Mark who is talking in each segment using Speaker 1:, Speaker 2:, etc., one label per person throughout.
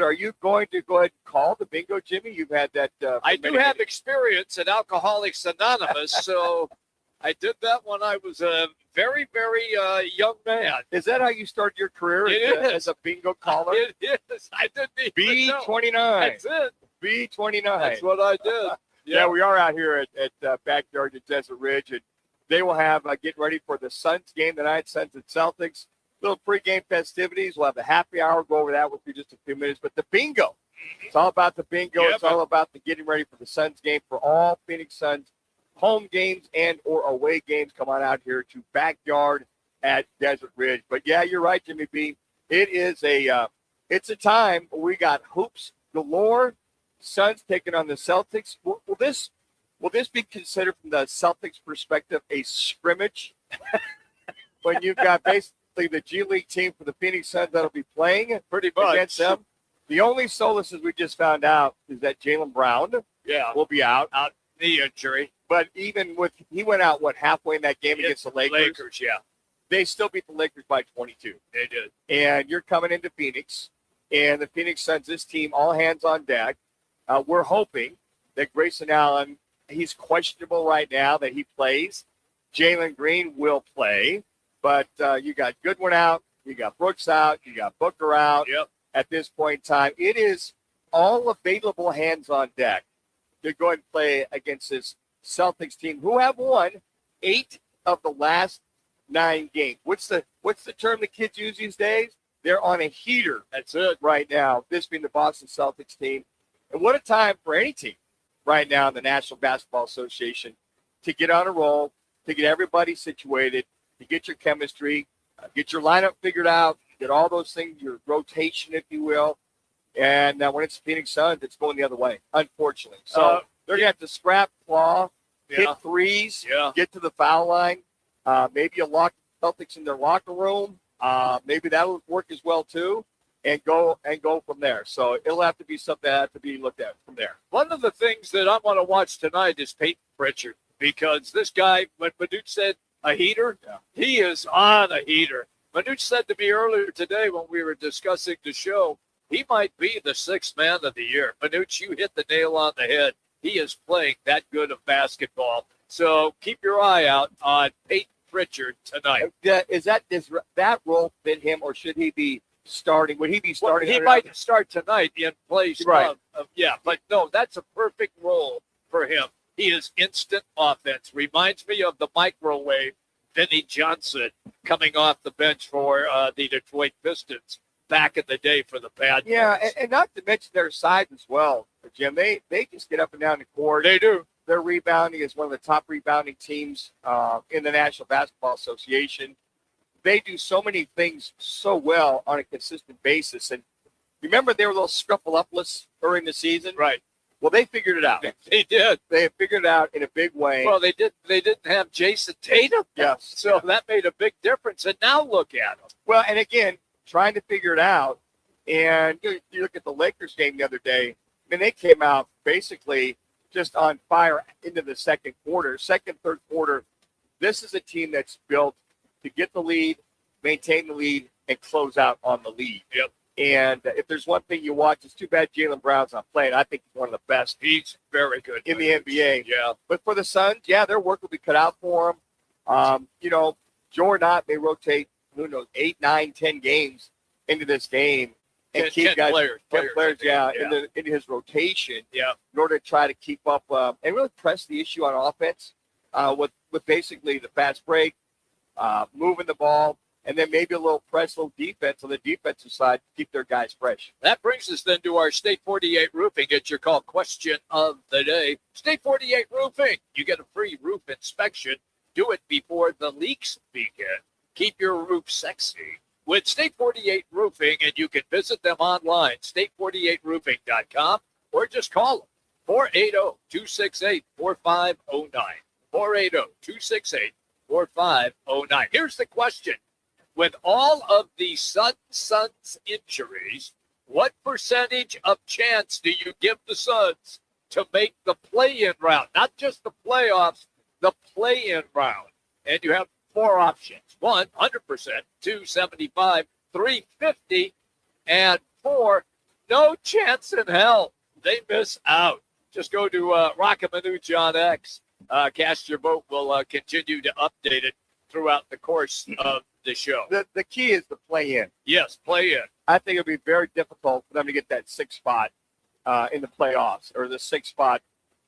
Speaker 1: Are you going to go ahead and call the bingo, Jimmy? You've had that.
Speaker 2: I do have experience at Alcoholics Anonymous, so I did that when I was a very, very young man.
Speaker 1: Is that how you started your career as a bingo caller?
Speaker 2: It is. I didn't even
Speaker 1: B29.
Speaker 2: know. That's it.
Speaker 1: B29.
Speaker 2: That's what I did.
Speaker 1: Yeah, we are out here at Backyard at Desert Ridge, and they will have getting ready for the Suns game tonight, Suns and Celtics. Little pregame festivities. We'll have a happy hour. Go over that with you in just a few minutes. But the bingo, it's all about the bingo.
Speaker 2: Yeah,
Speaker 1: it's all about the getting ready for the Suns game. For all Phoenix Suns home games and or away games, come on out here to Backyard at Desert Ridge. But yeah, you're right, Jimmy B. It is it's a time where we got hoops galore. Suns taking on the Celtics. Will this be considered from the Celtics perspective a scrimmage? When you've got basically the G League team for the Phoenix Suns that'll be playing
Speaker 2: pretty much
Speaker 1: against them. The only solaces we just found out is that Jaylen Brown will be out
Speaker 2: knee injury.
Speaker 1: But even with he went out halfway in that game against the Lakers.
Speaker 2: Yeah,
Speaker 1: they still beat the Lakers by 22.
Speaker 2: They did.
Speaker 1: And you're coming into Phoenix, and the Phoenix Suns, this team, all hands on deck. We're hoping that Grayson Allen, he's questionable right now that he plays. Jalen Green will play, but you got Goodwin out, you got Brooks out, you got Booker out.
Speaker 2: Yep.
Speaker 1: At this point in time, it is all available hands on deck to go ahead and play against this Celtics team, who have won 8 of the last 9 games. What's the term the kids use these days? They're on a heater.
Speaker 2: That's it
Speaker 1: right now. This being the Boston Celtics team, and what a time for any team right now in the National Basketball Association to get on a roll, to get everybody situated, to get your chemistry, get your lineup figured out, get all those things, your rotation, if you will. And when it's Phoenix Suns, it's going the other way, unfortunately. So they're going to have to scrap, claw, hit threes, get to the foul line. Maybe you lock the Celtics in their locker room. Maybe that would work as well, too, and go from there. So it'll have to be something that has to be looked at from there.
Speaker 2: One of the things that I want to watch tonight is Peyton Pritchard, because this guy, when Manuch said a heater, he is on a heater. Manuch said to me earlier today when we were discussing the show, he might be the 6th man of the year. Manuch, you hit the nail on the head. He is playing that good of basketball. So keep your eye out on Peyton Pritchard tonight.
Speaker 1: Does that role fit him, or should he be starting? Would he be starting?
Speaker 2: Well, he might start tonight in place
Speaker 1: right.
Speaker 2: But no, that's a perfect role for him. He is instant offense. Reminds me of the microwave Vinnie Johnson coming off the bench for the Detroit Pistons back in the day for the Bad Boys.
Speaker 1: Yeah, and not to mention their size as well, Jim. They just get up and down the court.
Speaker 2: They do.
Speaker 1: Their rebounding is one of the top rebounding teams in the National Basketball Association. They do so many things so well on a consistent basis. And remember, they were a little scruffle-upless during the season?
Speaker 2: Right.
Speaker 1: Well, they figured it out.
Speaker 2: They did.
Speaker 1: They figured it out in a big way.
Speaker 2: Well, they didn't have Jason Tatum.
Speaker 1: Yes.
Speaker 2: So that made a big difference. And now look at them.
Speaker 1: Well, and again, trying to figure it out. And you look at the Lakers game the other day. I mean, they came out basically just on fire into the second, third quarter. This is a team that's built to get the lead, maintain the lead, and close out on the lead.
Speaker 2: Yep.
Speaker 1: And if there's one thing you watch, it's too bad Jaylen Brown's not playing. I think he's one of the best.
Speaker 2: He's very good
Speaker 1: in the NBA.
Speaker 2: Yeah.
Speaker 1: But for the Suns, their work will be cut out for them. Joe or not, they rotate, 8, 9, 10 games into this game and keep 10 players, into his rotation in order to try to keep up and really press the issue on offense with basically the fast break, moving the ball, and then maybe a little press, little defense on the defensive side to keep their guys fresh.
Speaker 2: That brings us then to our State 48 Roofing. It's your call question of the day. State 48 Roofing. You get a free roof inspection. Do it before the leaks begin. Keep your roof sexy with State 48 Roofing, and you can visit them online, state48roofing.com, or just call them, 480-268-4509, 480-268-4509. Here's the question. With all of the Suns injuries, what percentage of chance do you give the Suns to make the play-in round? Not just the playoffs, the play-in round. And you have 4 options. 1, 100%, 2, 75, 3, 50, and 4, No chance in hell. They miss out. Just go to Roc and Manuch on X. Cast your vote. We'll continue to update it throughout the course of the show.
Speaker 1: The key is to play in.
Speaker 2: Yes, play in.
Speaker 1: I think it'll be very difficult for them to get that sixth spot in the playoffs, or the sixth spot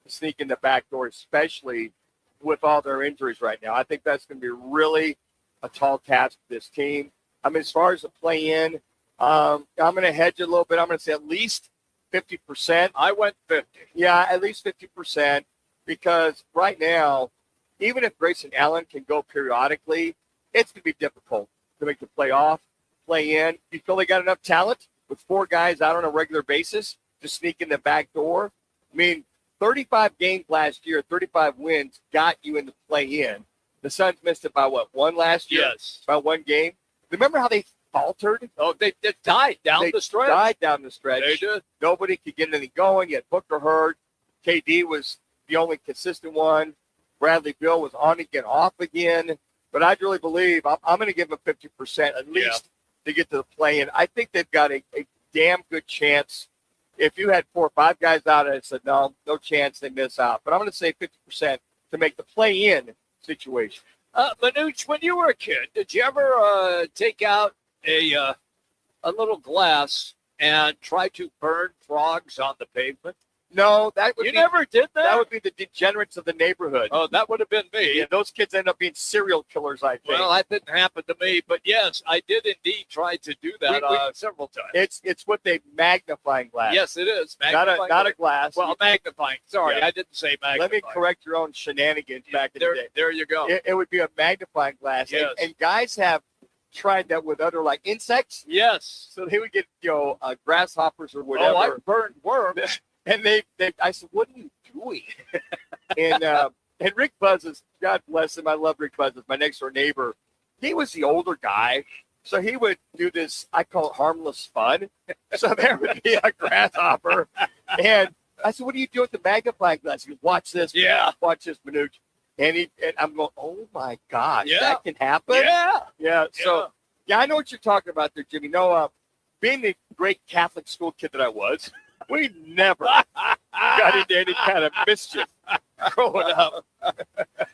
Speaker 1: to sneak in the back door, especially with all their injuries right now. I think that's going to be really a tall task for this team. I mean, as far as the play in, I'm going to hedge it a little bit. I'm going to say at least 50%.
Speaker 2: I went 50.
Speaker 1: Yeah, at least 50%, because right now, even if Grayson Allen can go periodically, it's going to be difficult to make the playoff, play in. You feel they got enough talent with four guys out on a regular basis to sneak in the back door? I mean, 35 games last year, 35 wins got you in the play-in. The Suns missed it by, what, one last year?
Speaker 2: Yes.
Speaker 1: By one game? Remember how they faltered?
Speaker 2: Oh, they died down the stretch.
Speaker 1: Died down the stretch.
Speaker 2: They did.
Speaker 1: Nobody could get anything going. You had Booker hurt. KD was the only consistent one. Bradley Beal was on again, off again. But I really believe I'm going to give them 50% at least to get to the play-in. I think they've got a damn good chance. If you had 4 or 5 guys out, I said, no chance they miss out. But I'm going to say 50% to make the play-in situation.
Speaker 2: Manuch, when you were a kid, did you ever take out a little glass and try to burn frogs on the pavement?
Speaker 1: No, that would
Speaker 2: you never did that?
Speaker 1: That would be the degenerates of the neighborhood.
Speaker 2: Oh, that would have been me.
Speaker 1: Yeah, those kids end up being serial killers, I think.
Speaker 2: Well, that didn't happen to me, but yes, I did indeed try to do that several times.
Speaker 1: It's with a magnifying glass.
Speaker 2: Yes, it is.
Speaker 1: Not a glass.
Speaker 2: Well, magnifying. Sorry, I didn't say magnifying.
Speaker 1: Let me correct your own shenanigans back in the day.
Speaker 2: There you go.
Speaker 1: It would be a magnifying glass.
Speaker 2: Yes.
Speaker 1: And guys have tried that with other, like, insects.
Speaker 2: Yes.
Speaker 1: So they would get, grasshoppers or whatever.
Speaker 2: Oh, I burned worms.
Speaker 1: And I said, what are you doing? and Rick Buzzes, God bless him, I love Rick Buzzes, my next door neighbor. He was the older guy, so he would do this, I call it harmless fun. So there would be a grasshopper. And I said, what are you doing with the magnifying glass? He goes, watch this.
Speaker 2: Yeah.
Speaker 1: Watch this, Manuch. And I'm going, oh, my gosh, that can happen?
Speaker 2: Yeah.
Speaker 1: So, I know what you're talking about there, Jimmy. No, being the great Catholic school kid that I was, we never got into any kind of mischief growing up.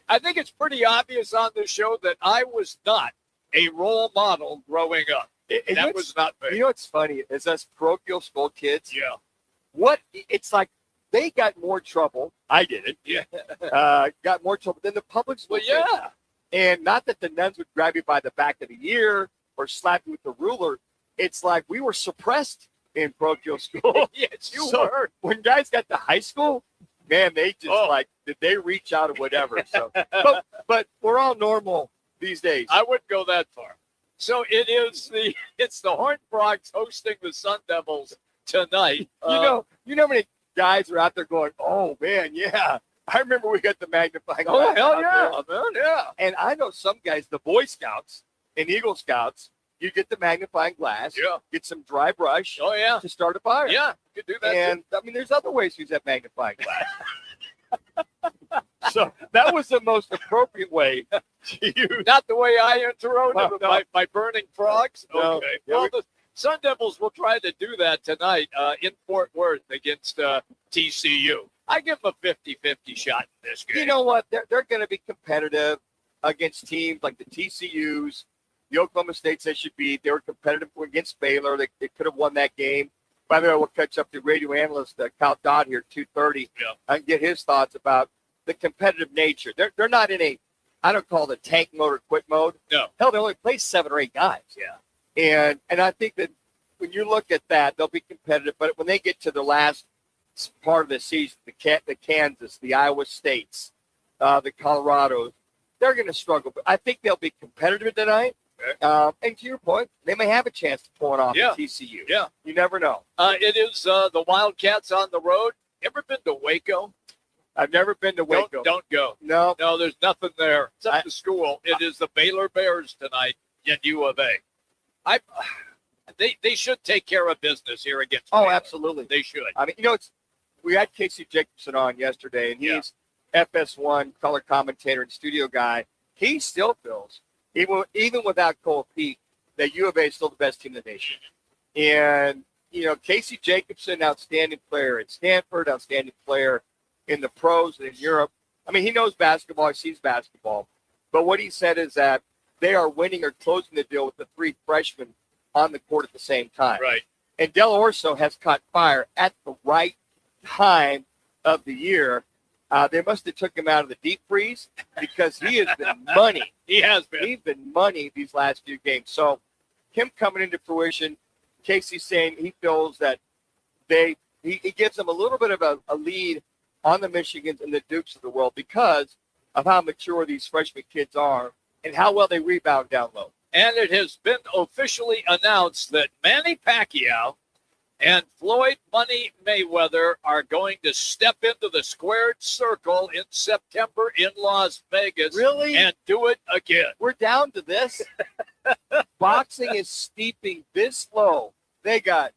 Speaker 2: I think it's pretty obvious on this show that I was not a role model growing up. That was not me.
Speaker 1: You know what's funny is us parochial school kids.
Speaker 2: Yeah.
Speaker 1: It's like they got more trouble. I didn't.
Speaker 2: Yeah.
Speaker 1: Got more trouble than the public school
Speaker 2: kids. Yeah.
Speaker 1: And not that the nuns would grab you by the back of the ear or slap you with the ruler. It's like we were suppressed in parochial school.
Speaker 2: Yes, you were.
Speaker 1: When guys got to high school, man, they just did they reach out or whatever. So, but we're all normal these days.
Speaker 2: I wouldn't go that far. So it's the Horned Frogs hosting the Sun Devils tonight.
Speaker 1: You know how many guys are out there going, oh man, yeah. I remember we got the magnifying glass.
Speaker 2: Oh hell yeah, man, yeah.
Speaker 1: And I know some guys, the Boy Scouts and Eagle Scouts. You get the magnifying glass, get some dry brush to start a fire.
Speaker 2: Yeah, you could do that.
Speaker 1: And, I mean, there's other ways to use that magnifying glass. So that was the most appropriate way to use.
Speaker 2: Not the way I interrupted by burning frogs?
Speaker 1: No.
Speaker 2: Okay. Well, the Sun Devils will try to do that tonight in Fort Worth against TCU. I give them a 50-50 shot in this game.
Speaker 1: You know what? They're going to be competitive against teams like the TCUs, the Oklahoma States they should beat. They were competitive against Baylor. They could have won that game. By the way, we'll catch up to radio analyst Cal Dodd here at 2:30 and get his thoughts about the competitive nature. They're not in I don't call it a tank mode or quit mode.
Speaker 2: No.
Speaker 1: Hell, they only play 7 or 8 guys.
Speaker 2: Yeah.
Speaker 1: And I think that when you look at that, they'll be competitive. But when they get to the last part of the season, the Kansas, the Iowa States, the Colorados, they're going to struggle. But I think they'll be competitive tonight. And to your point, they may have a chance to pull it off at TCU.
Speaker 2: Yeah.
Speaker 1: You never know.
Speaker 2: It is the Wildcats on the road. Ever been to Waco?
Speaker 1: I've never been to Waco.
Speaker 2: Don't go.
Speaker 1: No,
Speaker 2: there's nothing there except the school. It is the Baylor Bears tonight in U of A. They should take care of business here against Baylor.
Speaker 1: Absolutely.
Speaker 2: They should.
Speaker 1: I mean, we had Casey Jacobson on yesterday, and he's FS1 color commentator and studio guy. He still feels, even without Cole Peak, that U of A is still the best team in the nation. And Casey Jacobson, outstanding player at Stanford, outstanding player in the pros and in Europe. I mean, he knows basketball. He sees basketball. But what he said is that they are winning or closing the deal with the 3 freshmen on the court at the same time.
Speaker 2: Right.
Speaker 1: And Del Orso has caught fire at the right time of the year. They must have took him out of the deep freeze because he has been money.
Speaker 2: He has been.
Speaker 1: He's been money these last few games. So him coming into fruition, Casey's saying he feels that he gives them a little bit of a lead on the Michigans and the Dukes of the world because of how mature these freshman kids are and how well they rebound down low.
Speaker 2: And it has been officially announced that Manny Pacquiao and Floyd Money Mayweather are going to step into the squared circle in September in Las Vegas.
Speaker 1: Really?
Speaker 2: And do it again.
Speaker 1: We're down to this. Boxing is steeping this low. They got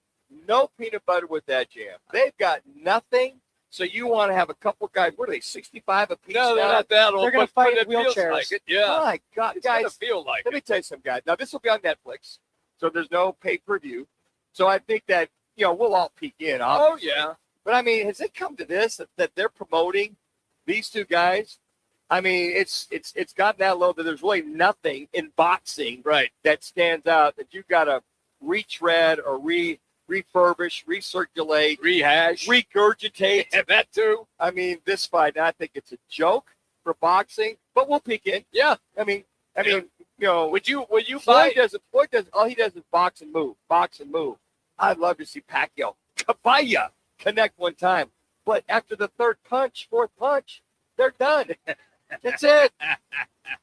Speaker 1: no peanut butter with that jam. They've got nothing. So you want to have a couple guys, what are they, 65 apiece?
Speaker 2: No, they're not that old.
Speaker 3: They're going to fight in
Speaker 2: it feels
Speaker 3: wheelchairs.
Speaker 2: like it. Yeah.
Speaker 1: My God,
Speaker 2: It's
Speaker 1: guys.
Speaker 2: going to feel like
Speaker 1: Let
Speaker 2: it.
Speaker 1: me tell you something, guys. Now, this will be on Netflix, so there's no pay-per-view. So I think that, we'll all peek in.
Speaker 2: Oh, yeah.
Speaker 1: But, I mean, has it come to this, that they're promoting these two guys? I mean, it's gotten that low that there's really nothing in boxing
Speaker 2: Right.
Speaker 1: that stands out that you've got to retread or refurbish, recirculate,
Speaker 2: Rehash.
Speaker 1: regurgitate.
Speaker 2: And that too.
Speaker 1: I mean, this fight, I think it's a joke for boxing, but we'll peek in.
Speaker 2: Yeah.
Speaker 1: I mean,
Speaker 2: Would you
Speaker 1: Floyd
Speaker 2: buy
Speaker 1: does all he does is box and move. I'd love to see Pacquiao Cabaya connect one time. But after the fourth punch, they're done. That's it. All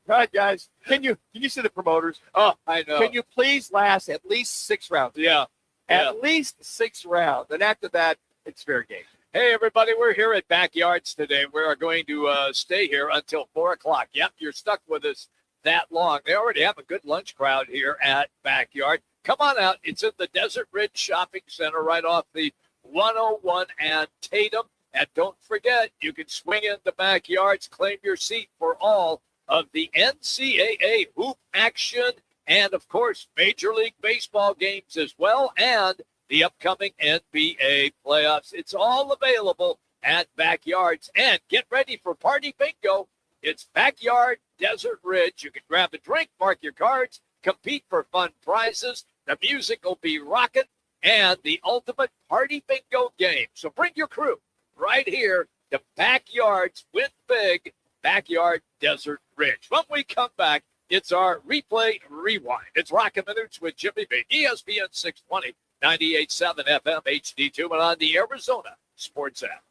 Speaker 1: right, guys. Can you see the promoters?
Speaker 2: Oh, I know.
Speaker 1: Can you please last at least 6 rounds?
Speaker 2: Yeah. Yeah.
Speaker 1: At least 6 rounds. And after that, it's fair game.
Speaker 2: Hey, everybody, we're here at Backyards today. We are going to stay here until 4 o'clock. Yep, you're stuck with us that long. They already have a good lunch crowd here at Backyard. Come on out. It's in the Desert Ridge Shopping Center right off the 101 and Tatum. And don't forget, you can swing in the Backyards, claim your seat for all of the NCAA hoop action and, of course, Major League Baseball games as well, and the upcoming NBA playoffs. It's all available at Backyards. And get ready for Party Bingo. It's Backyard Desert Ridge. You can grab a drink, mark your cards, compete for fun prizes. The music will be rocking, and the ultimate Party Bingo game. So bring your crew right here to Backyards. Win big, Backyard Desert Ridge. When we come back, it's our replay rewind. It's Roc and Manuch with Jimmy B. ESPN 620, 98.7 FM, HD-2, and on the Arizona Sports app.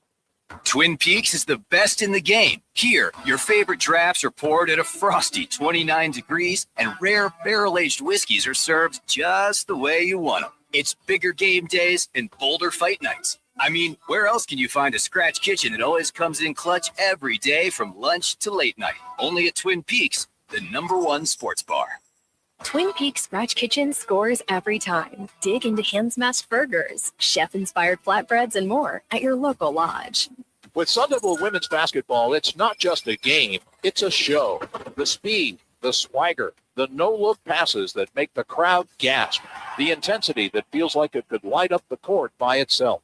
Speaker 4: Twin Peaks is the best in the game. Here, your favorite drafts are poured at a frosty 29 degrees, and rare barrel-aged whiskeys are served just the way you want them. It's bigger game days and bolder fight nights. I mean, where else can you find a scratch kitchen that always comes in clutch every day from lunch to late night? Only at Twin Peaks, the #1 sports bar.
Speaker 5: Twin Peaks Scratch Kitchen scores every time. Dig into hand-smashed burgers, chef-inspired flatbreads, and more at your local lodge.
Speaker 6: With Sun Devil women's basketball, it's not just a game, it's a show. The speed, the swagger, the no-look passes that make the crowd gasp, the intensity that feels like it could light up the court by itself.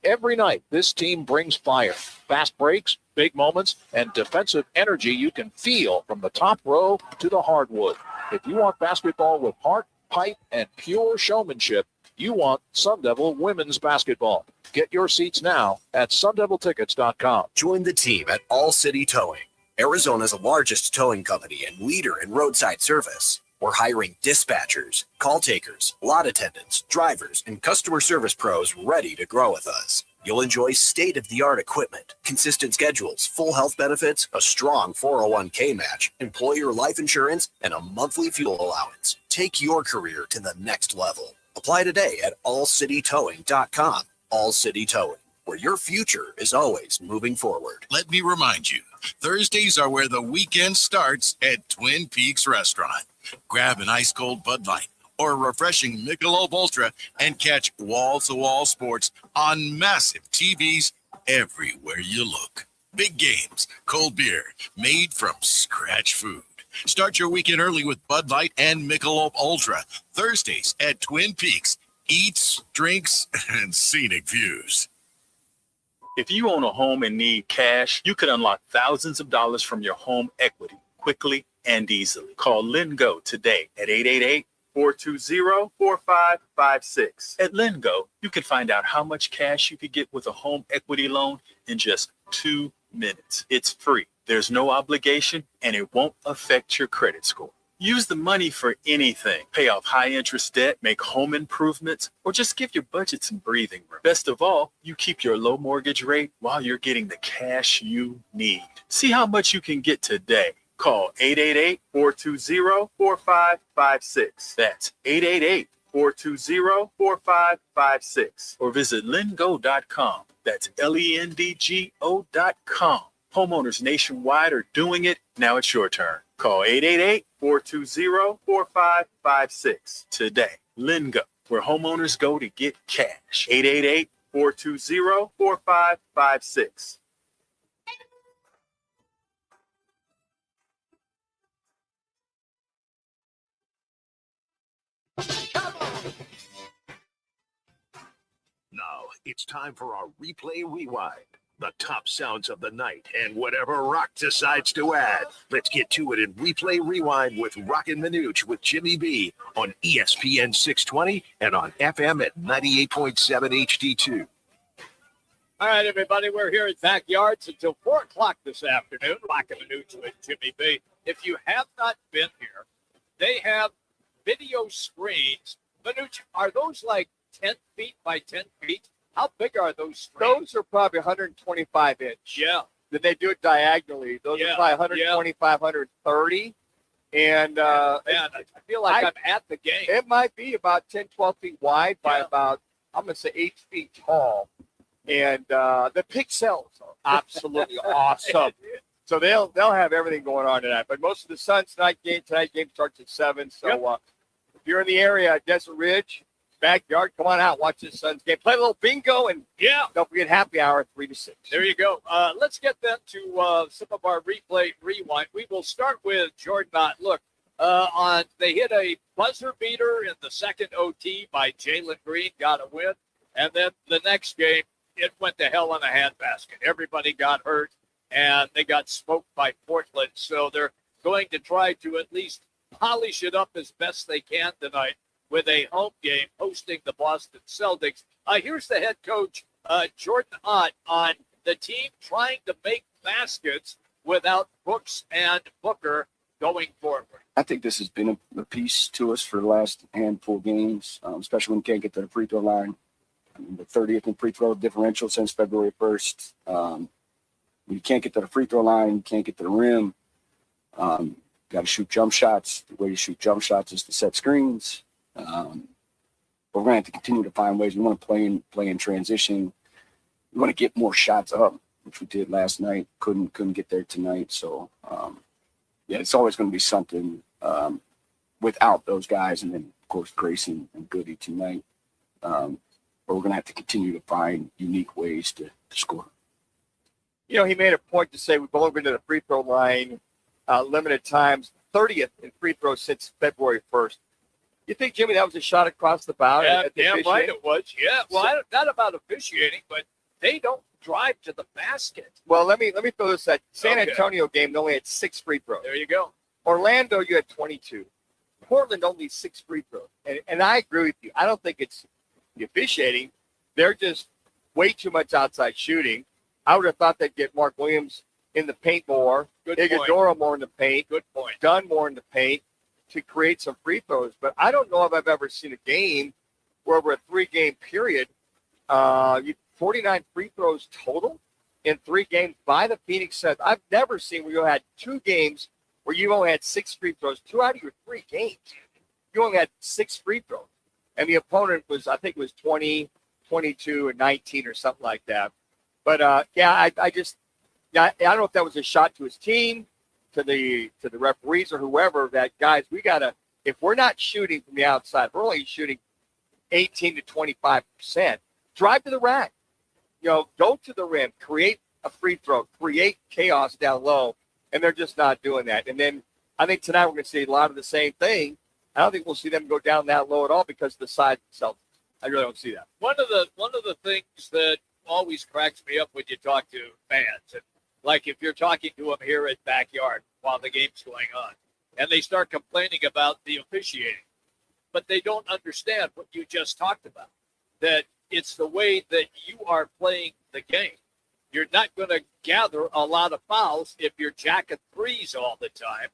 Speaker 6: Every night, this team brings fire, fast breaks, big moments, and defensive energy you can feel from the top row to the hardwood. If you want basketball with heart, pipe, and pure showmanship, you want Sun Devil women's basketball. Get your seats now at sundeviltickets.com.
Speaker 7: Join the team at All City Towing, Arizona's largest towing company and leader in roadside service. We're hiring dispatchers, call takers, lot attendants, drivers, and customer service pros ready to grow with us. You'll enjoy state-of-the-art equipment, consistent schedules, full health benefits, a strong 401k match, employer life insurance, and a monthly fuel allowance. Take your career to the next level. Apply today at allcitytowing.com. All City Towing, where your future is always moving forward.
Speaker 8: Let me remind you, Thursdays are where the weekend starts at Twin Peaks Restaurant. Grab an ice-cold Bud Light or a refreshing Michelob Ultra and catch wall-to-wall sports on massive TVs everywhere you look. Big games, cold beer, made from scratch food. Start your weekend early with Bud Light and Michelob Ultra. Thursdays at Twin Peaks. eats, drinks, and scenic views.
Speaker 3: If you own a home and need cash, you could unlock thousands of dollars from your home equity quickly and easily. Call LendGo today at 888-420-4556. At LendGo, you can find out how much cash you could get with a home equity loan in just 2 minutes. It's free. There's no obligation, and it won't affect your credit score. Use the money for anything. Pay off high-interest debt, make home improvements, or just give your budget some breathing room. Best of all, you keep your low mortgage rate while you're getting the cash you need. See how much you can get today. Call 888-420-4556. That's 888-420-4556. Or visit lendgo.com. That's LENDGO.com. Homeowners nationwide are doing it. Now it's your turn. Call 888-420-4556 today. LendGo, where homeowners go to get cash. 888-420-4556.
Speaker 9: Now it's time for our replay rewind. The top sounds of the night and whatever Roc decides to add. Let's get to it in Replay Rewind with Roc and Manuch with Jimmy B on ESPN 620 and on FM at 98.7 HD-2.
Speaker 2: All right, everybody, we're here at Backyards until 4 o'clock this afternoon. Roc and Manuch with Jimmy B. If you have not been here, they have video screens. Manuch, are those like 10 feet by 10 feet? How big are those screens?
Speaker 1: Those are probably 125 inch.
Speaker 2: Yeah.
Speaker 1: Then they do it diagonally. Those are probably 125, 130. And
Speaker 2: Man, I feel like I'm at the game.
Speaker 1: it might be about 10, 12 feet wide by about, I'm going to say 8 feet tall. And the pixels are absolutely awesome. So they'll have everything going on tonight. But most of the Suns tonight game starts at 7. So if you're in the area at Desert Ridge, backyard, come on out, watch this Suns game. Play a little bingo, and don't forget happy hour 3 to 6.
Speaker 2: There you go. Let's get then to some of our replay rewind. We will start with Jordan Ott. Look, they hit a buzzer beater in the second OT by Jalen Green, got a win. And then the next game, it went to hell in a handbasket. Everybody got hurt, and they got smoked by Portland. So they're going to try to at least polish it up as best they can tonight with a home game hosting the Boston Celtics. Here's the head coach, Jordan Ott, on the team trying to make baskets without Brooks and Booker going forward.
Speaker 10: I think this has been a piece to us for the last handful of games, especially when you can't get to the free throw line. I mean, the 30th in free throw differential since February 1st. When you can't get to the free throw line, you can't get to the rim. Got to shoot jump shots. The way you shoot jump shots is to set screens. But we're going to have to continue to find ways. We want to play in transition. We want to get more shots up, which we did last night. Couldn't get there tonight. So, it's always going to be something without those guys. And then, of course, Grayson and Goody tonight. But we're going to have to continue to find unique ways to score.
Speaker 1: You know, he made a point to say we've only been to the free throw line limited times, 30th in free throws since February 1st. You think, Jimmy, that was a shot across the bow?
Speaker 2: Yeah, damn right it was. Yeah, well, not about officiating, but they don't drive to the basket.
Speaker 1: Well, let me throw this at San Antonio game. They only had 6 free throws.
Speaker 2: There you go.
Speaker 1: Orlando, you had 22. Portland only 6 free throws. And I agree with you. I don't think it's the officiating. They're just way too much outside shooting. I would have thought they'd get Mark Williams in the paint more. Iguodala more in the paint.
Speaker 2: Good point.
Speaker 1: Dunn more in the paint to create some free throws. But I don't know if I've ever seen a game where over a 3-game period, 49 free throws total in 3 games by the Phoenix Suns. I've never seen where you had 2 games where you only had 6 free throws. 2 out of your 3 games, you only had 6 free throws. And the opponent was, I think it was 20, 22, and 19 or something like that. But, I don't know if that was a shot to his team, to the referees or whoever, that, guys, we got to, if we're not shooting from the outside, we're only shooting 18 to 25%, drive to the rack. Go to the rim, create a free throw, create chaos down low, and they're just not doing that. And then I think tonight we're going to see a lot of the same thing. I don't think we'll see them go down that low at all because of the size itself. I really don't see that.
Speaker 2: One of the things that always cracks me up when you talk to fans, and like if you're talking to them here at backyard while the game's going on, and they start complaining about the officiating, but they don't understand what you just talked about, that it's the way that you are playing the game. You're not going to gather a lot of fouls if you're jacking threes all the time.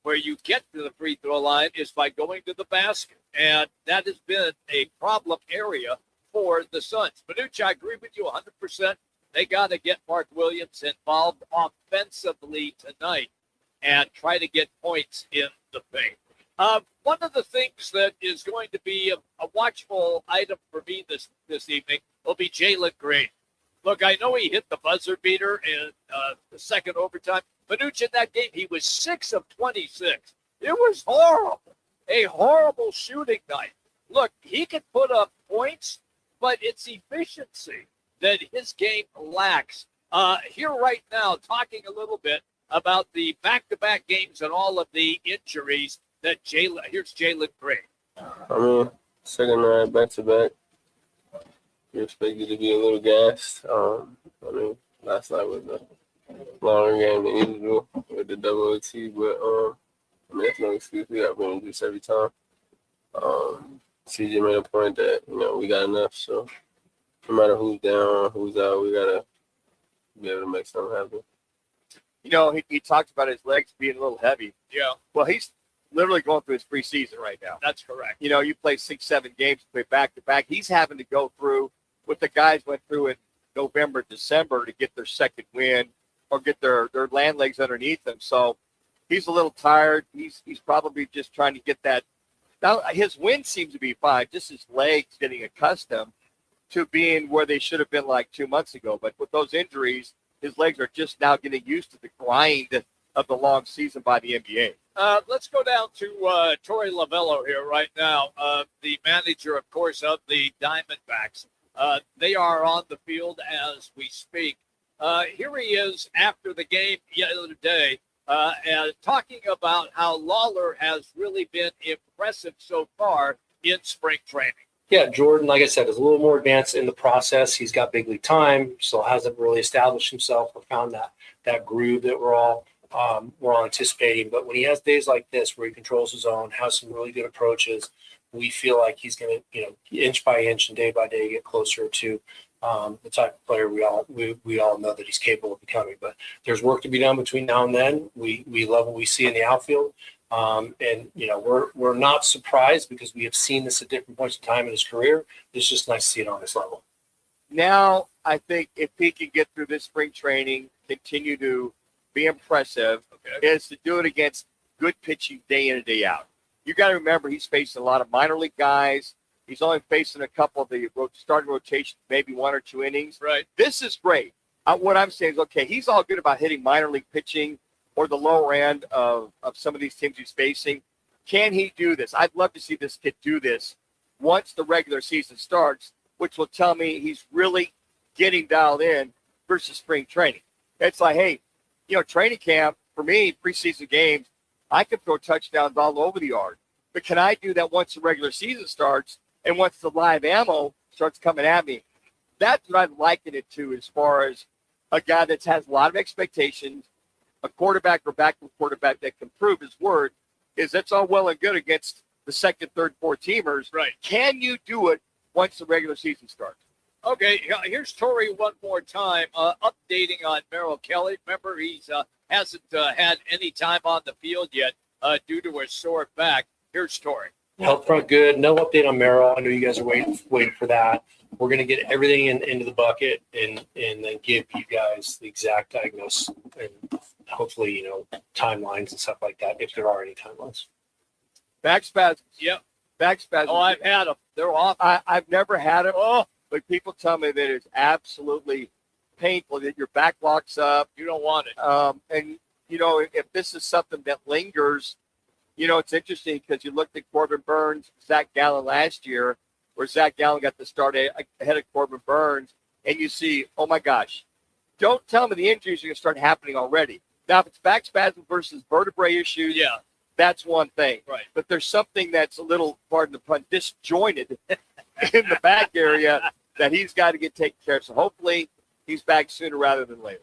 Speaker 2: Where you get to the free throw line is by going to the basket. And that has been a problem area for the Suns. Manuch, I agree with you 100%. They got to get Mark Williams involved offensively tonight and try to get points in the paint. One of the things that is going to be a watchful item for me this evening will be Jalen Green. Look, I know he hit the buzzer beater in the second overtime. Manuch in that game, he was 6 of 26. It was horrible. A horrible shooting night. Look, he can put up points, but it's efficiency that his game lacks. Here right now, talking a little bit about the back-to-back games and all of the injuries that here's Jalen Green.
Speaker 11: I mean, second night back-to-back. You're expected to be a little gassed. I mean, last night was a longer game than usual with the double OT, but I mean, that's no excuse. We got to juice every time. CJ made a point that, we got enough, so no matter who's down, who's out, we got to be able to make something happen.
Speaker 1: He talked about his legs being a little heavy.
Speaker 2: Yeah.
Speaker 1: Well, he's literally going through his preseason right now.
Speaker 2: That's correct.
Speaker 1: You play 6-7 games, play back-to-back. He's having to go through what the guys went through in November, December to get their second win or get their land legs underneath them. So he's a little tired. He's probably just trying to get that. Now, his win seems to be fine, just his legs getting accustomed to being where they should have been like 2 months ago. But with those injuries, his legs are just now getting used to the grind of the long season by the NBA.
Speaker 2: Let's go down to Torey Lavello here right now, the manager, of course, of the Diamondbacks. They are on the field as we speak. Here he is after the game the other day, and talking about how Lawler has really been impressive so far in spring training.
Speaker 12: Yeah, Jordan, like I said, is a little more advanced in the process. He's got big league time, so hasn't really established himself or found that groove that we're all anticipating. But when he has days like this where he controls his own, has some really good approaches, we feel like he's going to, inch by inch and day by day get closer to the type of player we all know that he's capable of becoming. But there's work to be done between now and then. We love what we see in the outfield. And we're not surprised because we have seen this at different points in time in his career. It's just nice to see it on this level.
Speaker 1: Now, I think if he can get through this spring training, continue to be impressive, is to do it against good pitching day in and day out. You got to remember he's facing a lot of minor league guys. He's only facing a couple of the starting rotations, maybe 1 or 2 innings.
Speaker 2: Right.
Speaker 1: This is great. What I'm saying is, okay, he's all good about hitting minor league pitching or the lower end of some of these teams he's facing. Can he do this? I'd love to see this kid do this once the regular season starts, which will tell me he's really getting dialed in versus spring training. It's like, hey, training camp, for me, preseason games, I can throw touchdowns all over the yard. But can I do that once the regular season starts and once the live ammo starts coming at me? That's what I'd liken it to as far as a guy that has a lot of expectations, a quarterback or backup quarterback that can prove his word. That's all well and good against the second, third, fourth teamers.
Speaker 2: Right.
Speaker 1: Can you do it once the regular season starts?
Speaker 2: Okay, here's Torey one more time, updating on Merrill Kelly. Remember, he's hasn't had any time on the field yet due to a sore back. Here's Torey.
Speaker 12: Health front good. No update on Merrill. I know you guys are waiting for that. We're going to get everything into the bucket and then give you guys the exact diagnosis and hopefully, timelines and stuff like that, if there are any timelines.
Speaker 1: Back spasms.
Speaker 2: Yep.
Speaker 1: Back spasms.
Speaker 2: Oh, I've had them. They're off.
Speaker 1: I've never had them. Oh, but people tell me that it's absolutely painful, that your back locks up.
Speaker 2: You don't want it.
Speaker 1: And, if this is something that lingers, it's interesting because you looked at Corbin Burns, Zach Gallen last year, where Zach Gallen got the start ahead of Corbin Burns, and you see, oh, my gosh, don't tell me the injuries are going to start happening already. Now, if it's back spasm versus vertebrae issues, that's one thing.
Speaker 2: Right.
Speaker 1: But there's something that's a little, pardon the pun, disjointed in the back area that he's got to get taken care of. So hopefully he's back sooner rather than later.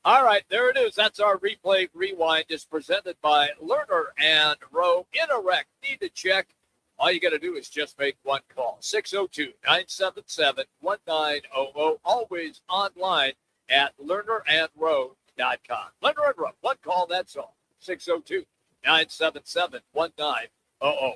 Speaker 2: All right, there it is. That's our replay rewind. It's presented by Lerner and Rowe. In a wreck, need to check. All you got to do is just make one call. 602-977-1900. Always online at lernerandrowe.com. Lerner and Rowe. One call, that's all. 602-977-1900.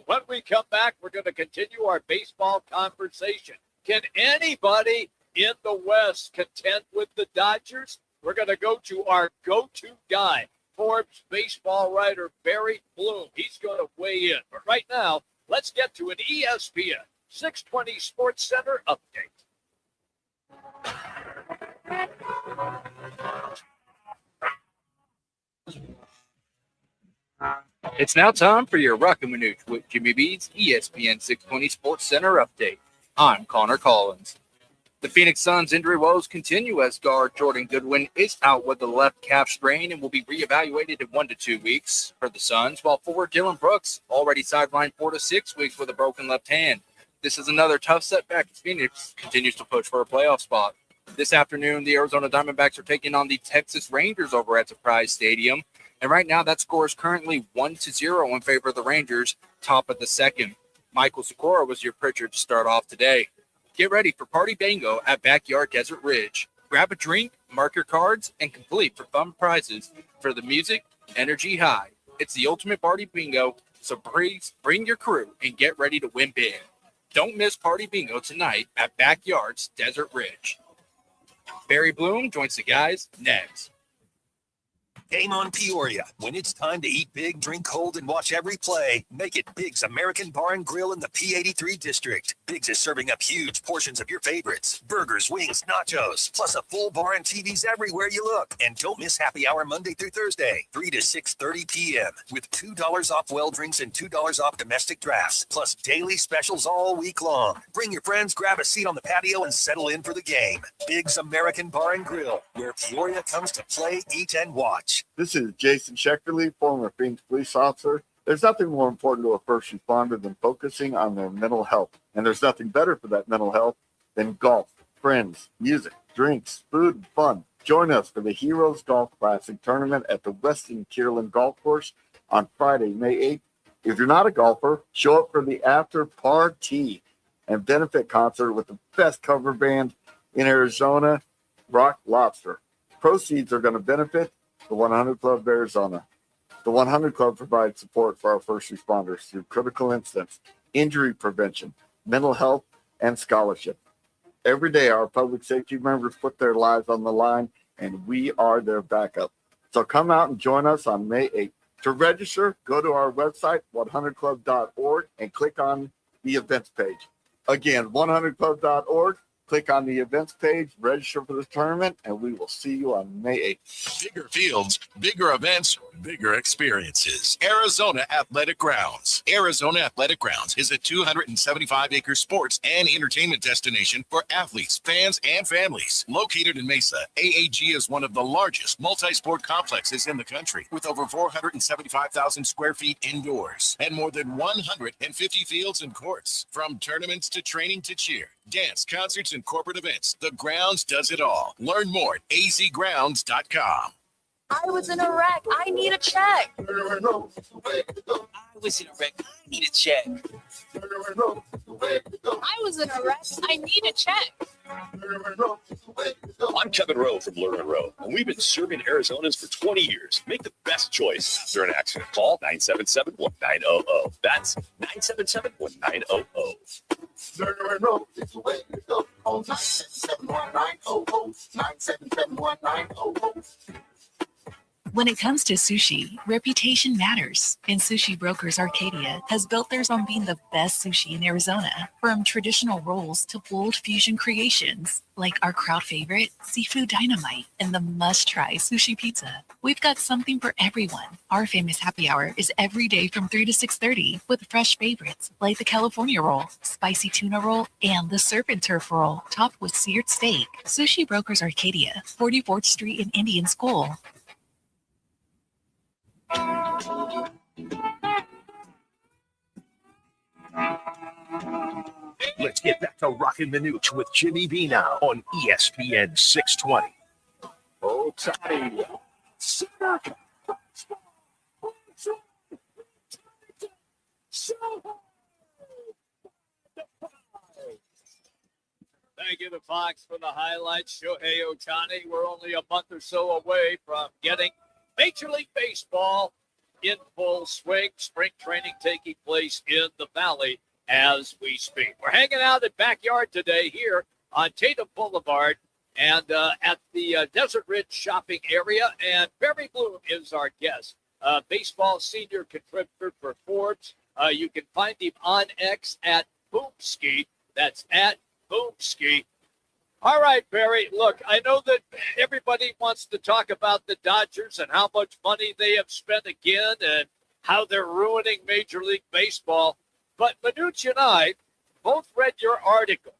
Speaker 2: When we come back, we're going to continue our baseball conversation. Can anybody in the West contend with the Dodgers? We're going to go to our go-to guy, Forbes baseball writer Barry Bloom. He's going to weigh in. But right now, let's get to an ESPN 620 Sports Center update.
Speaker 13: It's now time for your Roc and Manuch with Jimmy B's ESPN 620 Sports Center update. I'm Connor Collins. The Phoenix Suns injury woes continue as guard Jordan Goodwin is out with the left calf strain and will be reevaluated in 1 to 2 weeks for the Suns, while forward Dylan Brooks already sidelined 4 to 6 weeks with a broken left hand. This is another tough setback as Phoenix continues to push for a playoff spot. This afternoon, the Arizona Diamondbacks are taking on the Texas Rangers over at Surprise Stadium, and right now that score is currently 1-0 in favor of the Rangers, top of the second. Michael Sikora was your pitcher to start off today. Get ready for Party Bingo at Backyard Desert Ridge. Grab a drink, mark your cards, and complete for fun prizes for the music, energy high. It's the ultimate Party Bingo, so please bring your crew and get ready to win big. Don't miss Party Bingo tonight at Backyard's Desert Ridge. Barry Bloom joins the guys next.
Speaker 9: Game on Peoria. When it's time to eat big, drink cold, and watch every play, make it Big's American Bar and Grill in the P83 district. Big's is serving up huge portions of your favorites. Burgers, wings, nachos, plus a full bar and TVs everywhere you look. And don't miss happy hour Monday through Thursday, 3 to 6:30 p.m. with $2 off well drinks and $2 off domestic drafts, plus daily specials all week long. Bring your friends, grab a seat on the patio, and settle in for the game. Big's American Bar and Grill, where Peoria comes to play, eat, and watch.
Speaker 14: This is Jason Schecterly, former Phoenix police officer. There's nothing more important to a first responder than focusing on their mental health. And there's nothing better for that mental health than golf, friends, music, drinks, food, and fun. Join us for the Heroes Golf Classic tournament at the Weston Kierland Golf Course on Friday, May 8th. If you're not a golfer, show up for the after party and benefit concert with the best cover band in Arizona, Rock Lobster. Proceeds are going to benefit the 100 Club of Arizona. The 100 Club provides support for our first responders through critical incidents, injury prevention, mental health, and scholarship. Every day, our public safety members put their lives on the line, and we are their backup. So come out and join us on May 8th. To register, go to our website, 100club.org, and click on the events page. Again, 100club.org. Click on the events page, register for the tournament, and we will see you on May 8th.
Speaker 8: Bigger fields, bigger events, bigger experiences. Arizona Athletic Grounds. Arizona Athletic Grounds is a 275-acre sports and entertainment destination for athletes, fans, and families. Located in Mesa, AAG is one of the largest multi-sport complexes in the country, with over 475,000 square feet indoors and more than 150 fields and courts. From tournaments to training to cheer, dance, concerts, and corporate events, the Grounds does it all. Learn more at azgrounds.com.
Speaker 15: I was in a wreck. I need a check.
Speaker 16: I was in a wreck. I need a check.
Speaker 15: I was in a wreck. I need a check.
Speaker 17: I'm Kevin Rowe from Lerner and Rowe, and we've been serving Arizonans for 20 years. Make the best choice after an accident. Call 977-1900. That's 977-1900.
Speaker 16: Lerner and Rowe is the way to go. Call 977-1900. 977-1900.
Speaker 18: When it comes to sushi, reputation matters, and Sushi Brokers Arcadia has built theirs on being the best sushi in Arizona. From traditional rolls to bold fusion creations, like our crowd favorite, Seafood Dynamite, and the must-try sushi pizza. We've got something for everyone. Our famous happy hour is every day from 3 to 6:30 with fresh favorites like the California roll, spicy tuna roll, and the surf and turf roll, topped with seared steak. Sushi Brokers Arcadia, 44th Street in Indian School.
Speaker 9: Let's get back to Roc and Manuch with Jimmy B now on ESPN 620.
Speaker 1: Oh, Tony.
Speaker 2: Thank you to Fox for the highlights. Shohei Ohtani, we're only a month or so away from getting Major League Baseball in full swing. Spring training taking place in the Valley as we speak. We're hanging out at Backyard today here on Tatum Boulevard and at the Desert Ridge shopping area. And Barry Bloom is our guest, baseball senior contributor for Forbes. You can find him on X at Boomski. That's at Boomski. All right, Barry, look, I know that everybody wants to talk about the Dodgers and how much money they have spent again and how they're ruining Major League Baseball. But Manuch and I both read your article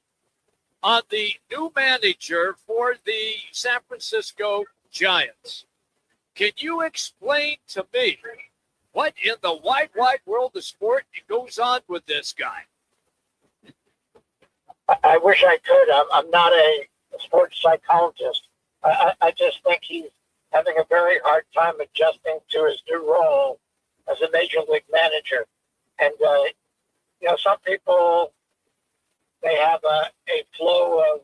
Speaker 2: on the new manager for the San Francisco Giants. Can you explain to me what in the wide world of sport goes on with this guy?
Speaker 19: I wish I could. I'm not a sports psychologist. I just think he's having a very hard time adjusting to his new role as a major league manager. And, some people, they have a flow of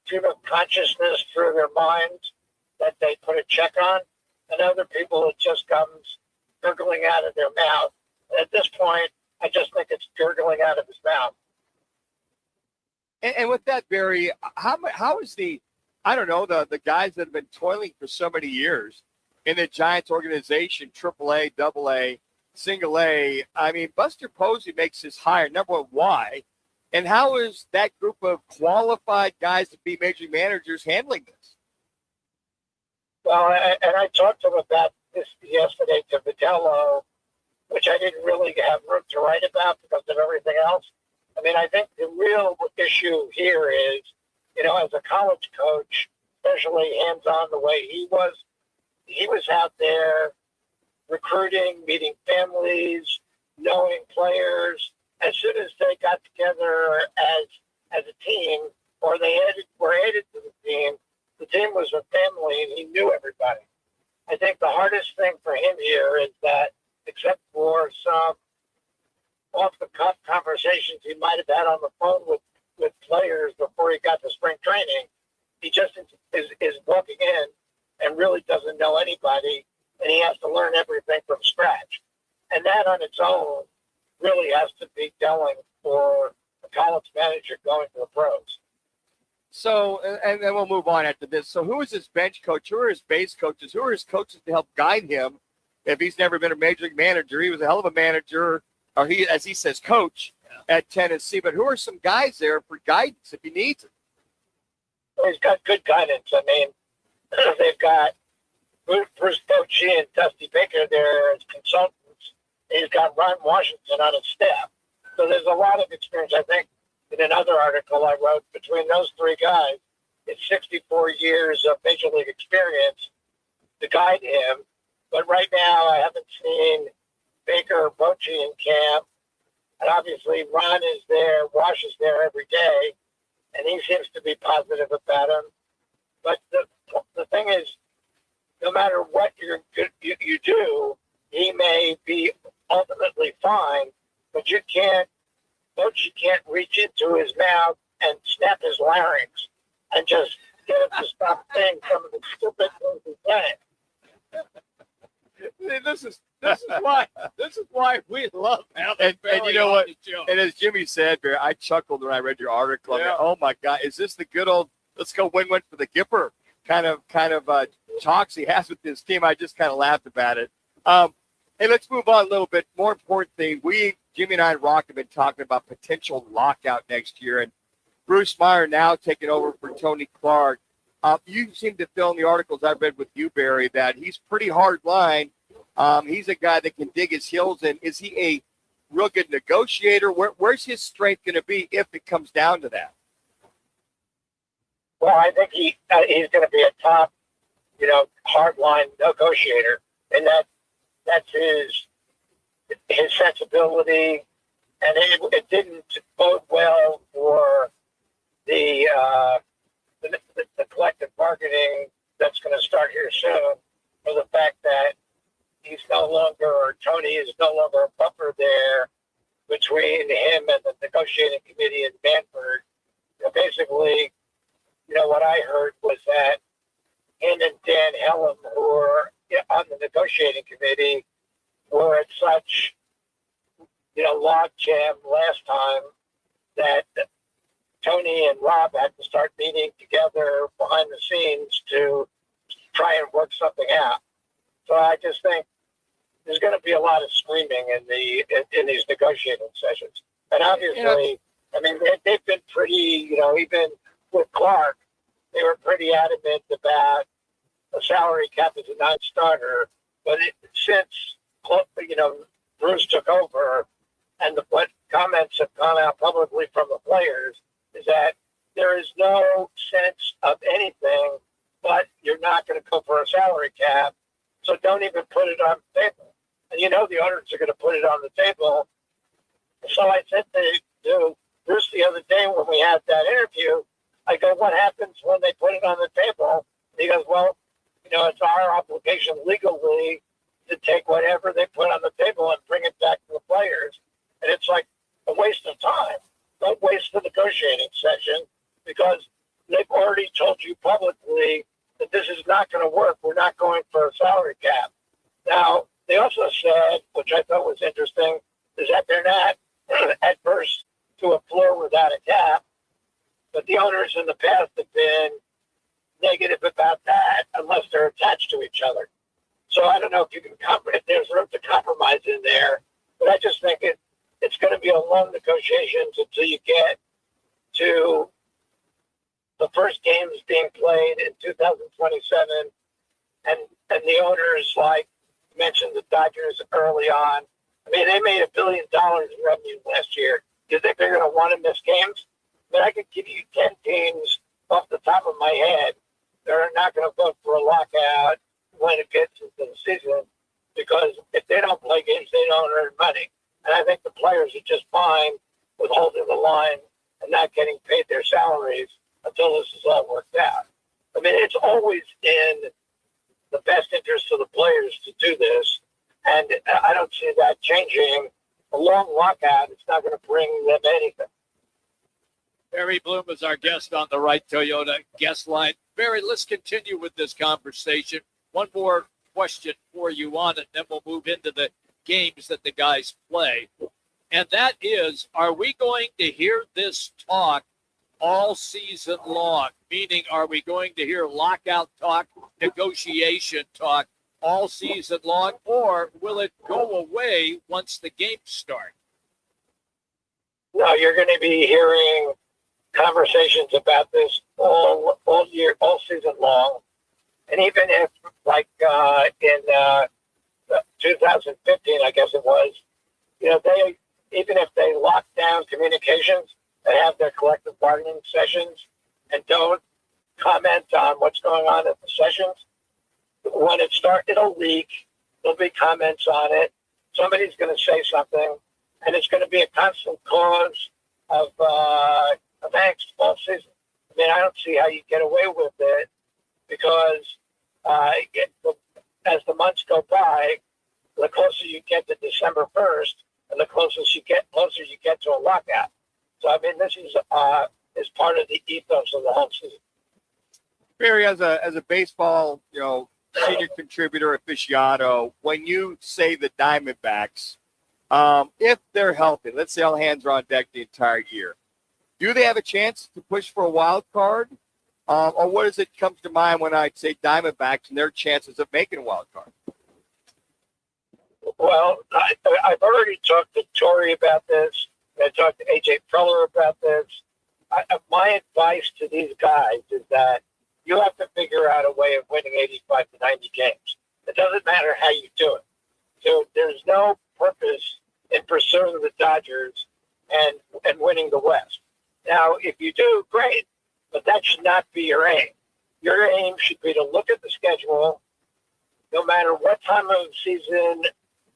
Speaker 19: stream of consciousness through their minds that they put a check on. And other people, it just comes gurgling out of their mouth. And at this point, I just think it's gurgling out of his mouth.
Speaker 1: And with that, Barry, how is the guys that have been toiling for so many years in the Giants organization, AAA, AA, single A, I mean, Buster Posey makes this hire. Number one, why? And how is that group of qualified guys to be major managers handling this?
Speaker 19: Well, and I talked to him about this yesterday to Vitello, which I didn't really have room to write about because of everything else. I mean, I think the real issue here is, as a college coach, especially hands-on the way he was out there recruiting, meeting families, knowing players. As soon as they got together as a team, or were added to the team was a family, and he knew everybody. I think the hardest thing for him here is that, except for some off-the-cuff conversations he might have had on the phone with players before he got to spring training, he just is walking in and really doesn't know anybody, and he has to learn everything from scratch. And that on its own really has to be telling for a college manager going to the pros.
Speaker 1: So, and then we'll move on after this. So who is his bench coach? Who are his base coaches? Who are his coaches to help guide him if he's never been a major league manager? He was a hell of a manager, or he, as he says, coach at Tennessee. But who are some guys there for guidance if he needs it?
Speaker 19: Well, he's got good guidance. I mean, they've got Bruce Bochy and Dusty Baker there as consultants. He's got Ron Washington on his staff. So there's a lot of experience. I think in another article I wrote, between those three guys, it's 64 years of major league experience to guide him. But right now, I haven't seen Baker or Bochy in camp. And obviously, Ron is there, Wash is there every day, and he seems to be positive about him. But the thing is, no matter what you do, he may be ultimately fine, but Bochy can't reach into his mouth and snap his larynx and just get him to stop saying some of the stupid things he's saying.
Speaker 1: This is why we love having
Speaker 2: Barry
Speaker 1: and you know
Speaker 2: on
Speaker 1: what?
Speaker 2: the show.
Speaker 1: And as Jimmy said, Barry, I chuckled when I read your article.
Speaker 2: Yeah.
Speaker 1: I mean, oh my God, is this the good old let's go win-win for the Gipper kind of talks he has with his team? I just kind of laughed about it. Hey, let's move on a little bit. More important thing, Jimmy and I and Roc have been talking about potential lockout next year, and Bruce Meyer now taking over for Tony Clark. You seem to fill in the articles I've read with you, Barry, that he's pretty hard line. He's a guy that can dig his heels in. Is he a real good negotiator? Where's his strength going to be if it comes down to that?
Speaker 19: Well, I think he's going to be a top, hardline negotiator, and that's his sensibility, and it didn't bode well for the collective bargaining that's going to start here soon, for the fact that Tony is no longer a buffer there between him and the negotiating committee in Banford. Basically, what I heard was that him and Dan Helm, who were on the negotiating committee, were at such, log jam last time that Tony and Rob had to start meeting together behind the scenes to try and work something out. So I just think there's going to be a lot of screaming in these negotiating sessions. And obviously, they've been pretty, even with Clark, they were pretty adamant about a salary cap as a non-starter. But since, Bruce took over, and what comments have gone out publicly from the players is that there is no sense of anything, but you're not going to go for a salary cap. So don't even put it on the table. And the owners are going to put it on the table. So I said to Bruce the other day when we had that interview, I go, what happens when they put it on the table? And he goes, well, it's our obligation legally to take whatever they put on the table and bring it back to the players. And it's like a waste of time. Don't waste the negotiating session, because they've already told you publicly that this is not going to work. We're not going for a salary cap. Now, they also said, which I thought was interesting, is that they're not adverse to a floor without a cap, but the owners in the past have been negative about that unless they're attached to each other. So I don't know if you can if there's room to compromise in there, but I just think it's going to be a long negotiations until you get to the first games being played in 2027, and the owners, like mentioned the Dodgers early on. They made $1 billion in revenue last year. Do you think they're going to want to miss games? I could give you 10 teams off the top of my head that are not going to vote for a lockout when it gets into the season, because if they don't play games, they don't earn money. And I think the players are just fine with holding the line and not getting paid their salaries until this is all worked out. It's always in the best interest of the players to do this, and I don't see that changing. A long lockout, it's not going to bring them anything.
Speaker 2: Barry Bloom is our guest on the Right Toyota guest line. Barry, let's continue with this conversation. One more question for you on it, then we'll move into the games that the guys play. And that is, are we going to hear this talk all season long? Meaning, are we going to hear lockout talk, negotiation talk all season long, or will it go away once the games start?
Speaker 19: No, you're going to be hearing conversations about this all year, all season long. And even if, like in 2015, I guess it was, even if they lock down communications and have their collective bargaining sessions and don't comment on what's going on at the sessions, when it starts, it'll leak. There'll be comments on it. Somebody's going to say something, and it's going to be a constant cause of angst all season. I don't see how you get away with it, because as the months go by, the closer you get to December 1st, and the closer you get to a lockout. So this is part of the ethos of the whole season.
Speaker 1: Barry, as a baseball, senior contributor aficionado, when you say the Diamondbacks, if they're healthy, let's say all hands are on deck the entire year, do they have a chance to push for a wild card? Or what does it come to mind when I say Diamondbacks and their chances of making a wild card?
Speaker 19: Well, I've already talked to Torrey about this. I talked to AJ Preller about this. My advice to these guys is that you have to figure out a way of winning 85 to 90 games. It doesn't matter how you do it. So there's no purpose in pursuing the Dodgers and winning the West. Now, if you do, great, but that should not be your aim. Your aim should be to look at the schedule, no matter what time of season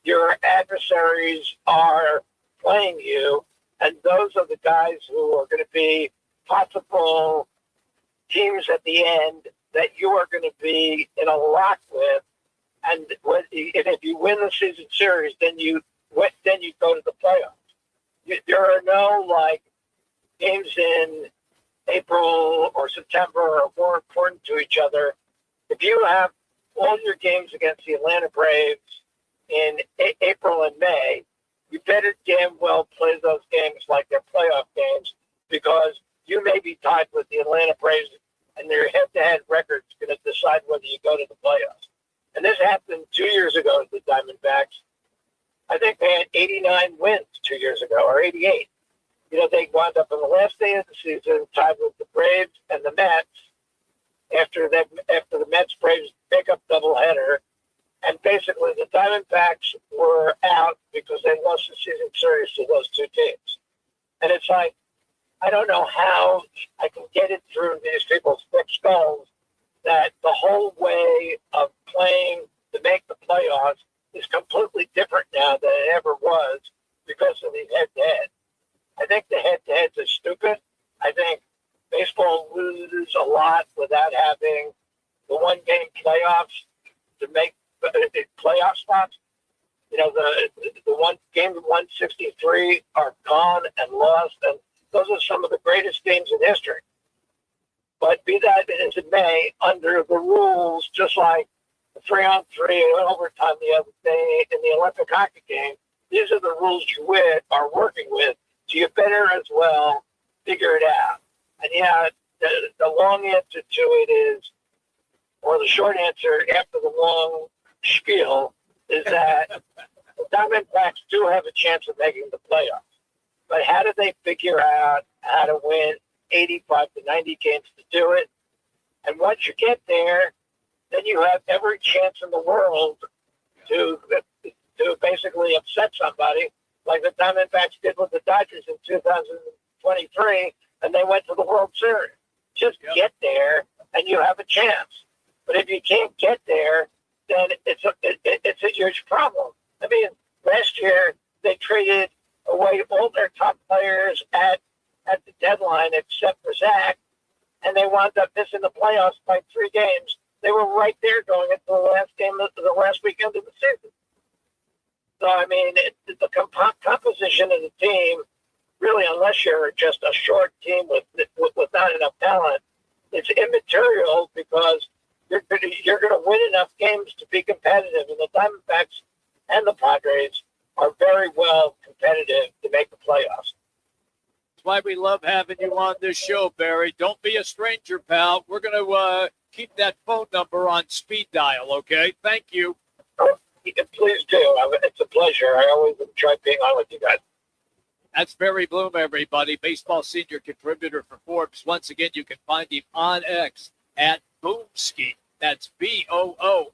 Speaker 19: your adversaries are playing you, and those are the guys who are going to be possible teams at the end that you are going to be in a lock with. And if you win the season series, then you go to the playoffs. There are no like games in April or September are more important to each other. If you have all your games against the Atlanta Braves in April and May, you better damn well play those games like they're playoff games, because you may be tied with the Atlanta Braves, and their head-to-head record is going to decide whether you go to the playoffs. And this happened 2 years ago to the Diamondbacks. I think they had 89 wins 2 years ago, or 88. They wound up on the last day of the season tied with the Braves and the Mets after the Mets-Braves pickup doubleheader. And basically the Diamondbacks were out because they lost the season series to those two teams. And it's like, I don't know how I can get it through these people's thick skulls that the whole way of playing to make the playoffs is completely different now than it ever was because of these head-to-heads. I think the head-to-heads are stupid. I think baseball loses a lot without having the one-game playoffs to make playoff spots. The one game 163 are gone and lost, and those are some of the greatest games in history. But be that as it may, under the rules, just like the 3-on-3 and overtime the other day in the Olympic hockey game, these are the rules you are working with. So you better as well figure it out. And the long answer to it is, or the short answer after the long spiel, is that the Diamondbacks do have a chance of making the playoffs. But how do they figure out how to win 85 to 90 games to do it? And once you get there, then you have every chance in the world to basically upset somebody, like the Diamondbacks did with the Dodgers in 2023, and they went to the World Series. Just get there, and you have a chance. But if you can't get there, then it's a huge problem. I mean, last year they traded away all their top players at the deadline except for Zach, and they wound up missing the playoffs by 3 games. They were right there going into the last game of the last weekend of the season. So, I mean, the composition of the team, really, unless you're just a short team with not enough talent, it's immaterial because you're going to win enough games to be competitive. And the Diamondbacks and the Padres are very well competitive to make the playoffs.
Speaker 2: That's why we love having you on this show, Barry. Don't be a stranger, pal. We're going to keep that phone number on speed dial, okay? Thank you.
Speaker 19: Please do. It's a pleasure. I always enjoy being on with you guys.
Speaker 2: That's Barry Bloom, everybody, baseball senior contributor for Forbes. Once again, you can find him on X at Boomski. That's Boomski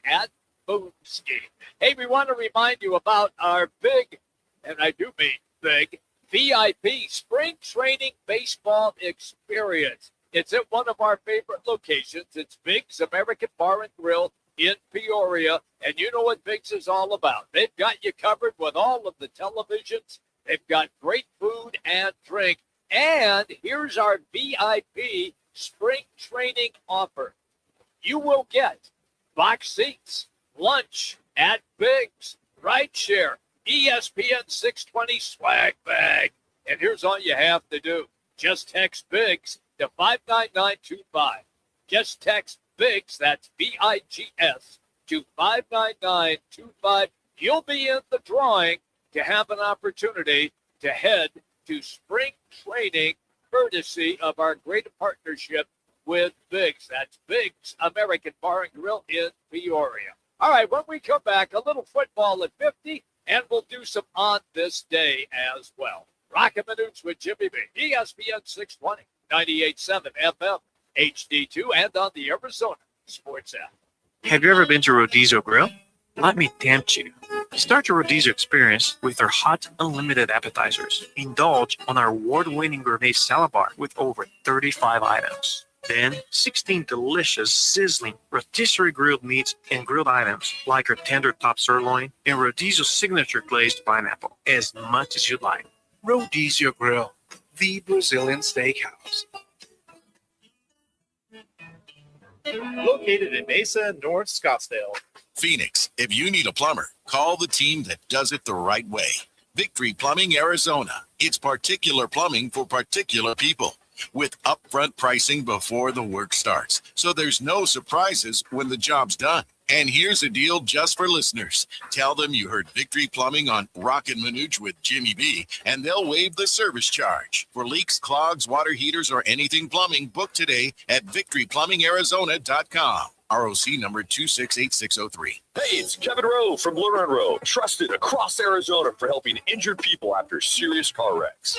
Speaker 2: at Boomski. Hey, we want to remind you about our big, and I do mean big, VIP spring training baseball experience. It's at one of our favorite locations. It's Big's American Bar and Grill in Peoria, and you know what Biggs is all about. They've got you covered with all of the televisions. They've got great food and drink. And here's our VIP spring training offer. You will get box seats, lunch at Biggs, ride share, ESPN 620 swag bag. And here's all you have to do. Just text Biggs to 59925. Just text Biggs, that's BIGS, to 59925. You'll be in the drawing to have an opportunity to head to spring training courtesy of our great partnership with Biggs. That's Biggs American Bar and Grill in Peoria. All right, when we come back, a little football at 50, and we'll do some on this day as well. Roc and Manuch with Jimmy B. ESPN 620, 98.7 FM. HD-2 and on the Arizona Sports app.
Speaker 20: Have you ever been to Rodizio Grill? Let me tempt you. Start your Rodizio experience with our hot, unlimited appetizers. Indulge on our award-winning gourmet salad bar with over 35 items. Then 16 delicious, sizzling rotisserie grilled meats and grilled items like our tender top sirloin and Rodizio's signature glazed pineapple, as much as you like. Rodizio Grill, the Brazilian steakhouse.
Speaker 21: Located in Mesa, North Scottsdale.
Speaker 8: Phoenix, if you need a plumber, call the team that does it the right way. Victory Plumbing Arizona. It's particular plumbing for particular people, with upfront pricing before the work starts, so there's no surprises when the job's done. And here's a deal just for listeners. Tell them you heard Victory Plumbing on Roc and Manuch with Jimmy B, and they'll waive the service charge. For leaks, clogs, water heaters, or anything plumbing, book today at victoryplumbingarizona.com. ROC number 268603.
Speaker 17: Hey, it's Kevin Rowe from Lerner and Rowe, trusted across Arizona for helping injured people after serious car wrecks.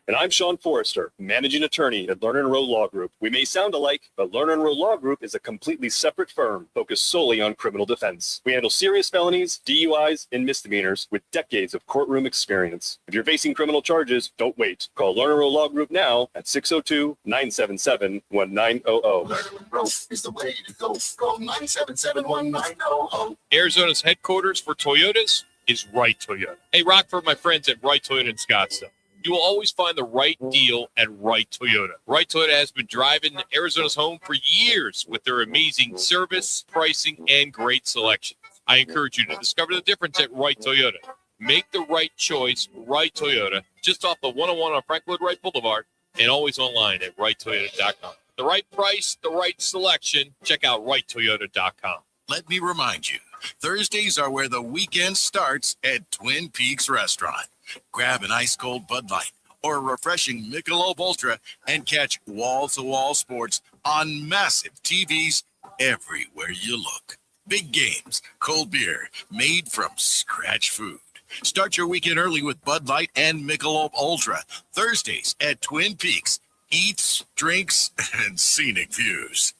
Speaker 17: And I'm Sean Forrester, managing attorney at Lerner & Rowe Law Group. We may sound alike, but Lerner & Rowe Law Group is a completely separate firm focused solely on criminal defense. We handle serious felonies, DUIs, and misdemeanors with decades of courtroom experience. If you're facing criminal charges, don't wait. Call Lerner & Rowe Law Group now at 602-977-1900.
Speaker 16: Row is the way to go. Call 977-1900.
Speaker 22: Arizona's headquarters for Toyotas is Wright Toyota. Hey, Rock, for my friends at Wright Toyota in Scottsdale. You will always find the right deal at Wright Toyota. Wright Toyota has been driving Arizona's home for years with their amazing service, pricing, and great selection. I encourage you to discover the difference at Wright Toyota. Make the right choice, Wright Toyota, just off the 101 on Frank Lloyd Wright Boulevard, and always online at wrighttoyota.com. The right price, the right selection. Check out wrighttoyota.com.
Speaker 8: Let me remind you, Thursdays are where the weekend starts at Twin Peaks Restaurant. Grab an ice-cold Bud Light or a refreshing Michelob Ultra and catch wall-to-wall sports on massive TVs everywhere you look. Big games, cold beer, made from scratch food. Start your weekend early with Bud Light and Michelob Ultra. Thursdays at Twin Peaks. Eats, drinks, and scenic views.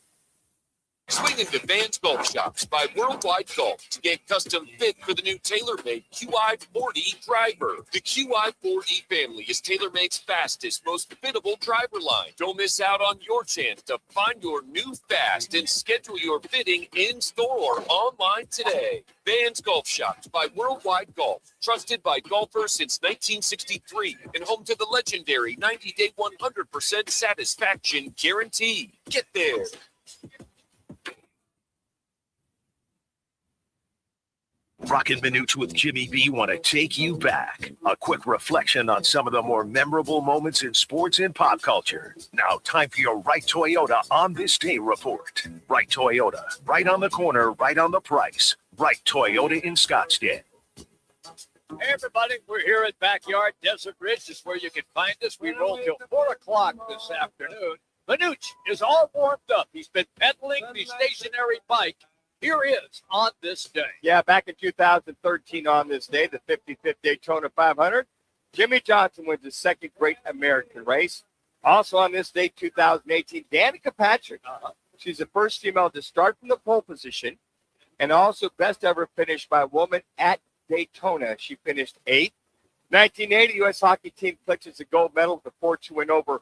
Speaker 22: Swing into Vans Golf Shops by Worldwide Golf to get custom fit for the new tailor-made QI40 driver. The QI40 family is TaylorMade's fastest, most fittable driver line. Don't miss out on your chance to find your new fast and schedule your fitting in-store or online today. Vans Golf Shops by Worldwide Golf, trusted by golfers since 1963 and home to the legendary 90-day 100% satisfaction guarantee. Get there.
Speaker 9: Roc and Manuch with Jimmy B want to take you back. A quick reflection on some of the more memorable moments in sports and pop culture. Now, time for your Wright Toyota On This Day report. Wright Toyota, right on the corner, right on the price. Wright Toyota in Scottsdale.
Speaker 2: Hey, everybody, we're here at Backyard Desert Ridge. This is where you can find us. We roll till 4 o'clock this afternoon. Manuch is all warmed up. He's been pedaling the stationary bike. Here is On This Day.
Speaker 1: Yeah, back in 2013 on this day, the 55th Daytona 500, Jimmy Johnson wins his second Great American Race. Also on this day, 2018, Danica Patrick. She's the first female to start from the pole position and also best ever finished by a woman at Daytona. She finished 8th. 1980, U.S. hockey team clinches the gold medal with a 4-2 win over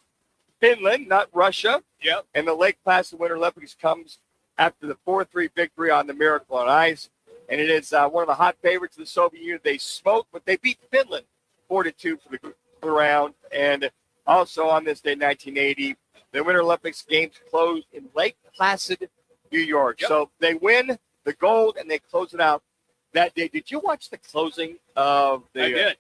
Speaker 1: Finland, not Russia.
Speaker 2: Yep.
Speaker 1: And the Lake Placid Winter Olympics comes after the 4-3 victory on the Miracle on Ice. And it is one of the hot favorites of the Soviet Union. They smoked, but they beat Finland 4-2 for the round. And also on this day, 1980, the Winter Olympics games closed in Lake Placid, New York.
Speaker 2: Yep.
Speaker 1: So they win the gold and they close it out that day. Did you watch the closing of the...
Speaker 2: I did.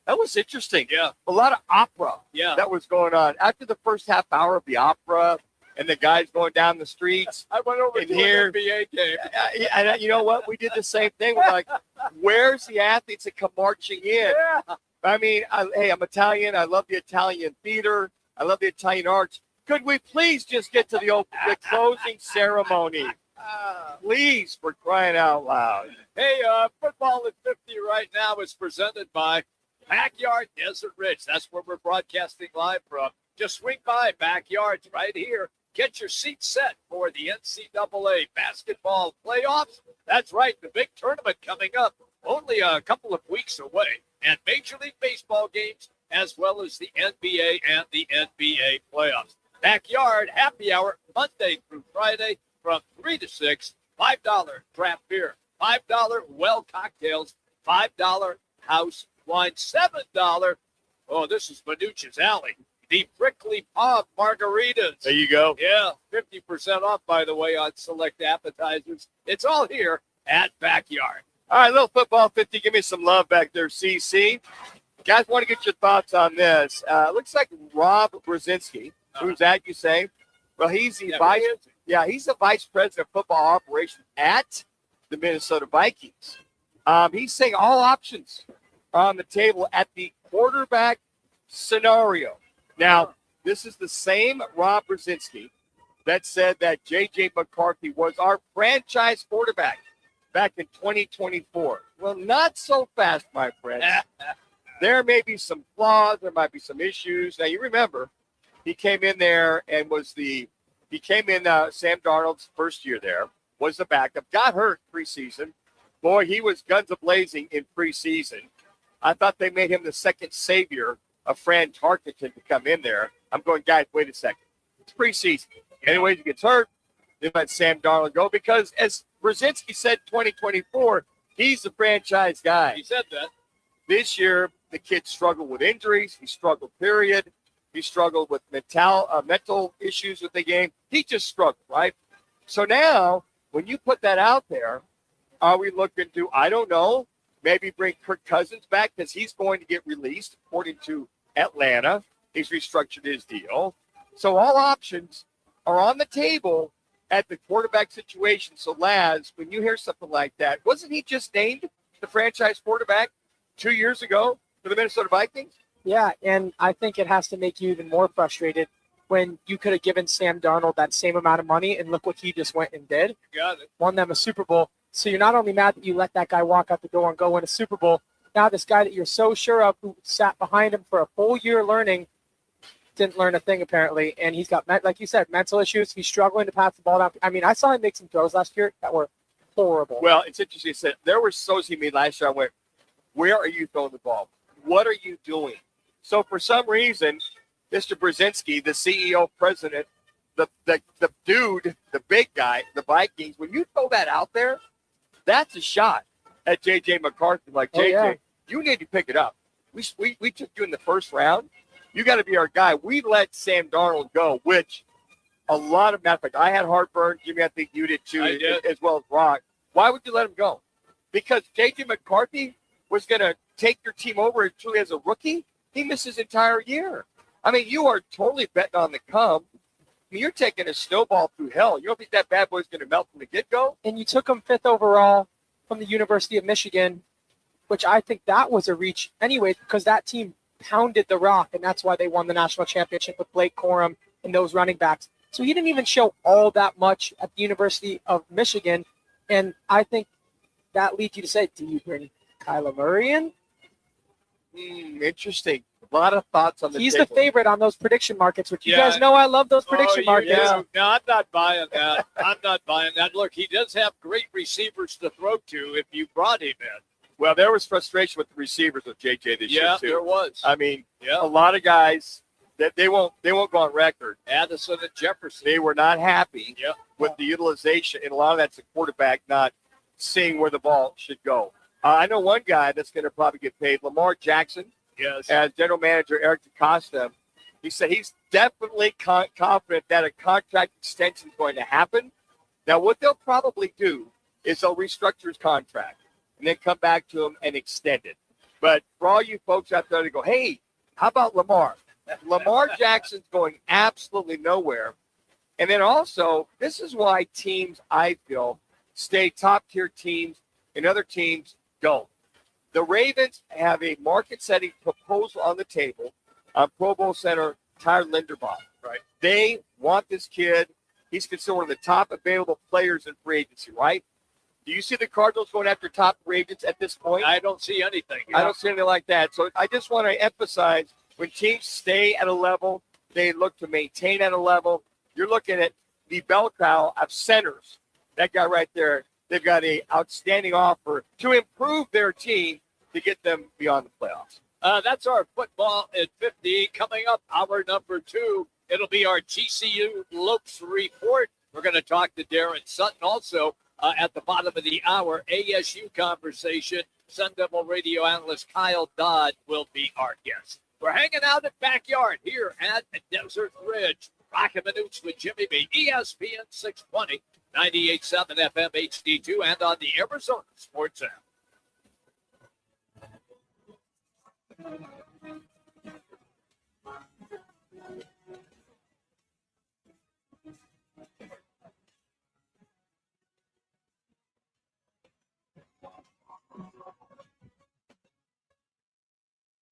Speaker 1: That was interesting.
Speaker 2: Yeah.
Speaker 1: A lot of opera that was going on. After the first half hour of the opera, and the guys going down the streets.
Speaker 2: I went over to
Speaker 1: here,
Speaker 2: an NBA game.
Speaker 1: And you know what? We did the same thing. We're like, where's the athletes that come marching in?
Speaker 2: Yeah.
Speaker 1: I mean, hey, I'm Italian. I love the Italian theater. I love the Italian arts. Could we please just get to the closing ceremony? Please, for crying out loud.
Speaker 2: Hey, Football at 50 right now is presented by Backyard Desert Ridge. That's where we're broadcasting live from. Just swing by Backyards right here. Get your seat set for the NCAA basketball playoffs. That's right, the big tournament coming up only a couple of weeks away. And Major League Baseball games as well as the NBA and the NBA playoffs. Backyard happy hour, Monday through Friday from 3 to 6. $5 draft beer, $5 well cocktails, $5 house wine, $7. Oh, this is Manuch's alley. The Prickly Paw Margaritas.
Speaker 1: There you go.
Speaker 2: Yeah, 50% off, by the way, on select appetizers. It's all here at Backyard.
Speaker 1: All right, little football 50. Give me some love back there, CC. Guys, want to get your thoughts on this. Looks like Rob Brzezinski. Who's that, you say? Well, he's the he's the vice president of football operations at the Minnesota Vikings. He's saying all options are on the table at the quarterback scenario. Now, this is the same Rob Brzezinski that said that J.J. McCarthy was our franchise quarterback back in 2024. Well, not so fast, my friends. There may be some flaws. There might be some issues. Now, you remember, he came in there and Sam Darnold's first year there, was the backup, got hurt preseason. Boy, he was guns a-blazing in preseason. I thought they made him the second savior of Fran Tarkenton to come in there. I'm going, guys, wait a second. It's preseason. Anyways, he gets hurt. They let Sam Darnold go because, as Brzezinski said 2024, he's the franchise guy.
Speaker 2: He said that.
Speaker 1: This year, the kid struggled with injuries. He struggled, period. He struggled with mental issues with the game. He just struggled, right? So now, when you put that out there, are we looking to, I don't know, maybe bring Kirk Cousins back because he's going to get released, according to Atlanta. He's restructured his deal. So all options are on the table at the quarterback situation. So, Laz, when you hear something like that, wasn't he just named the franchise quarterback 2 years ago for the Minnesota Vikings?
Speaker 4: Yeah, and I think it has to make you even more frustrated when you could have given Sam Darnold that same amount of money, and look what he just went and did.
Speaker 2: Got it.
Speaker 4: Won them a Super Bowl. So you're not only mad that you let that guy walk out the door and go win a Super Bowl, now this guy that you're so sure of who sat behind him for a full year learning didn't learn a thing apparently, and he's got, like you said, mental issues. He's struggling to pass the ball down. I mean, I saw him make some throws last year that were horrible.
Speaker 1: Well, it's interesting. Said there were throws he made last year. I went, where are you throwing the ball? What are you doing? So for some reason, Mr. Brzezinski, the CEO, president, the dude, the big guy, the Vikings, when you throw that out there, that's a shot at J.J. McCarthy. Like, J.J., you need to pick it up. We took you in the first round. You got to be our guy. We let Sam Darnold go, which a lot of matter. I had heartburn. Jimmy, I think you did too, as well as Roc. Why would you let him go? Because J.J. McCarthy was going to take your team over truly as a rookie. He missed his entire year. I mean, you are totally betting on the come. I mean, you're taking a snowball through hell. You don't think that bad boy's going to melt from the get-go?
Speaker 4: And you took him 5th overall from the University of Michigan, which I think that was a reach anyway because that team pounded the Rock, and that's why they won the national championship with Blake Corum and those running backs. So he didn't even show all that much at the University of Michigan, and I think that leads you to say, do you bring Kyler Murray in?
Speaker 1: Interesting. A lot of thoughts on the
Speaker 4: He's
Speaker 1: table.
Speaker 4: the favorite on those prediction markets, which you guys know I love those prediction markets.
Speaker 2: Yeah. No, I'm not buying that. I'm not buying that. Look, he does have great receivers to throw to if you brought him in.
Speaker 1: Well, there was frustration with the receivers with J.J. this year, too.
Speaker 2: Yeah, there was.
Speaker 1: I mean, a lot of guys, that they won't go on record.
Speaker 2: Addison and Jefferson.
Speaker 1: They were not happy with the utilization, and a lot of that's the quarterback not seeing where the ball should go. I know one guy that's going to probably get paid, Lamar Jackson.
Speaker 2: Yes.
Speaker 1: As general manager Eric DeCosta, he said he's definitely confident that a contract extension is going to happen. Now, what they'll probably do is they'll restructure his contract and then come back to him and extend it. But for all you folks out there to go, hey, how about Lamar? Lamar Jackson's going absolutely nowhere. And then also, this is why teams, I feel, stay top-tier teams and other teams don't. The Ravens have a market-setting proposal on the table on Pro Bowl center Tyler Linderbaum.
Speaker 2: Right.
Speaker 1: They want this kid. He's considered one of the top available players in free agency, right? Do you see the Cardinals going after top free agents at this point?
Speaker 2: I don't see anything.
Speaker 1: I don't see anything like that. So I just want to emphasize, when teams stay at a level, they look to maintain at a level. You're looking at the bell cow of centers. That guy right there, they've got an outstanding offer to improve their team to get them beyond the playoffs.
Speaker 2: That's our football at 50. Coming up, hour number 2. It'll be our GCU Lopes report. We're going to talk to Daron Sutton also at the bottom of the hour. ASU conversation. Sun Devil radio analyst Kyle Dodd will be our guest. We're hanging out at Backyard here at Desert Ridge. Roc and Manuch with Jimmy B. ESPN 620, 98.7 FM HD-2, and on the Arizona Sports app.